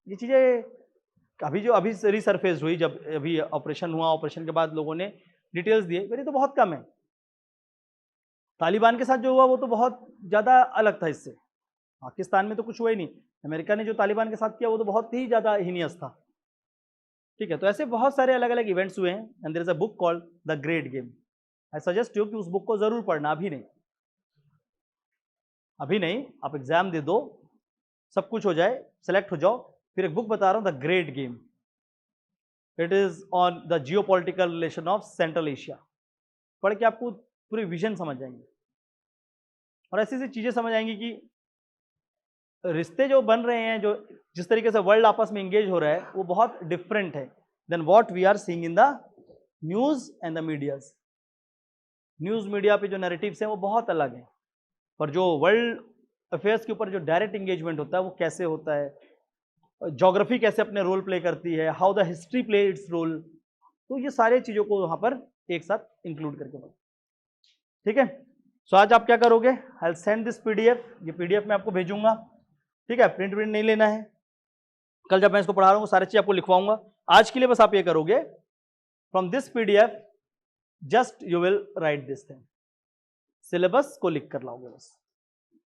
Speaker 1: ये चीजें अभी रिसरफेस हुई, जब अभी ऑपरेशन हुआ, ऑपरेशन के बाद लोगों ने डिटेल्स दिए, मेरी तो बहुत कम है। तालिबान के साथ जो हुआ वो तो बहुत ज़्यादा अलग था इससे। पाकिस्तान में तो कुछ हुआ ही नहीं। अमेरिका ने जो तालिबान के साथ किया वो तो बहुत ही ज़्यादा हीनियस था। ठीक है, तो ऐसे बहुत सारे अलग अलग इवेंट्स हुए हैं। And there is a book called the great game. I suggest you कि उस बुक को ज़रूर पढ़ना। अभी नहीं, आप एग्जाम दे दो, सब कुछ हो जाए, सेलेक्ट हो जाओ, फिर एक बुक बता रहा हूँ, the great game. It is on the geopolitical relation of central Asia. पढ़ के आपको पूरी विजन समझ जाएंगे और ऐसी ऐसी चीज़ें समझ आएंगी कि रिश्ते जो बन रहे हैं, जो जिस तरीके से वर्ल्ड आपस में इंगेज हो रहा है, वो बहुत डिफरेंट है than what we are seeing in the news and the medias. News media पे जो नैरेटिव्स हैं वो बहुत अलग हैं, पर जो वर्ल्ड अफेयर्स के ऊपर जो डायरेक्ट इंगेजमेंट होता है वो कैसे होता है, ज्योग्राफी कैसे अपने रोल प्ले करती है, how the history play its role, तो ये सारी चीज़ों को वहाँ पर एक साथ इंक्लूड करके बताओ। ठीक है, सो आज आप क्या करोगे? I will send this PDF. ये पीडीएफ मैं आपको भेजूंगा। ठीक है, प्रिंट नहीं लेना है। कल जब मैं इसको पढ़ा रहा हूँ सारी चीज़ आपको लिखवाऊंगा। आज के लिए बस आप ये करोगे, from this PDF just you will write this thing. Syllabus को लिख कर लाओगे बस,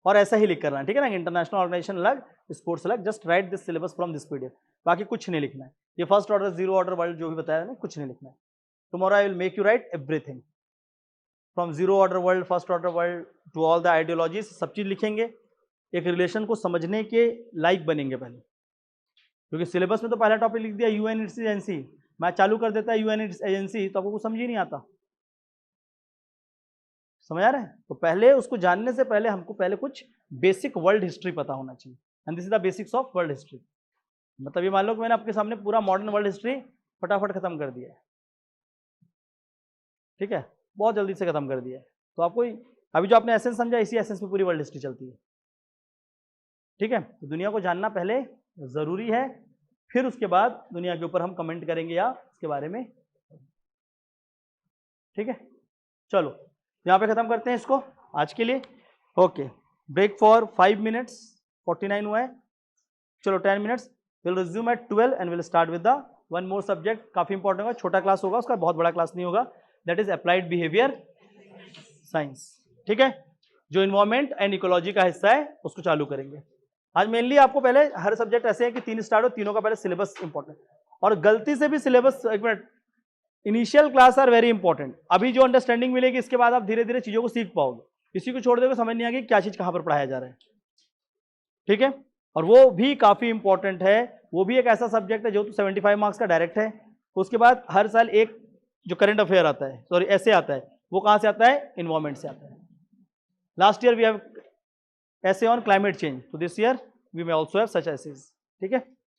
Speaker 1: और ऐसा ही लिख करना है। ठीक है ना, इंटरनेशनल ऑर्गेनाइजेशन अलग, स्पोर्ट्स अलग, just write this syllabus from this PDF. बाकी कुछ नहीं लिखना है। ये first order, zero order world जो भी बताया ना, कुछ नहीं लिखना है। Tomorrow I will make you write everything from zero order world, first order world to all the ideologies, सब चीज़ लिखेंगे। एक रिलेशन को समझने के लायक बनेंगे पहले, क्योंकि सिलेबस में तो पहला टॉपिक लिख दिया यूएन एजेंसी। मैं चालू कर देता है यूएन एजेंसी, तो आपको कुछ समझ ही नहीं आता। समझ आ रहा है? तो पहले उसको जानने से पहले हमको पहले कुछ बेसिक वर्ल्ड हिस्ट्री पता होना चाहिए। And this is the basics of world history. मतलब ये मान लो कि मैंने आपके सामने पूरा मॉडर्न वर्ल्ड हिस्ट्री फटाफट खत्म कर दिया है। ठीक है, बहुत जल्दी से खत्म कर दिया है। तो आपको अभी जो आपने एसेंस समझा, इसी एसेंस में पूरी वर्ल्ड हिस्ट्री चलती है। ठीक है, तो दुनिया को जानना पहले जरूरी है, फिर उसके बाद दुनिया के ऊपर हम कमेंट करेंगे या उसके बारे में। ठीक है, चलो यहाँ पे खत्म करते हैं इसको आज के लिए। ओके, ब्रेक फॉर 5 मिनट्स, 49 हुआ है। चलो 10 minutes, will resume at 12 and will start with the one more subject. काफी इंपॉर्टेंट होगा, छोटा क्लास होगा उसका, बहुत बड़ा क्लास नहीं होगा। That is applied behaviour science. ठीक है, जो इन्वायरमेंट एंड इकोलॉजी का हिस्सा है उसको चालू करेंगे आज। मेनली आपको पहले हर सब्जेक्ट ऐसे है कि 3 स्टार्ट हो, तीनों का पहले सिलेबस इंपॉर्टेंट। और गलती से भी सिलेबस, एक minute, initial class are very important. अभी जो अंडरस्टैंडिंग मिलेगी, इसके बाद आप धीरे धीरे चीजों को सीख पाओगे। इसी को छोड़ दोगे समझ नहीं आएगी क्या चीज कहां पर पढ़ाया जा रहा है। ठीक है, और वो भी काफी इंपॉर्टेंट है। वो भी एक ऐसा सब्जेक्ट है जो 75 मार्क्स का डायरेक्ट है। उसके बाद हर साल एक जो करंट अफेयर आता है, सॉरी ऐसे आता है, वो कहां से आता है? इन्वायरमेंट से आता है। Last year we have essay on climate change, so this year we may also have such essays. ठीक है।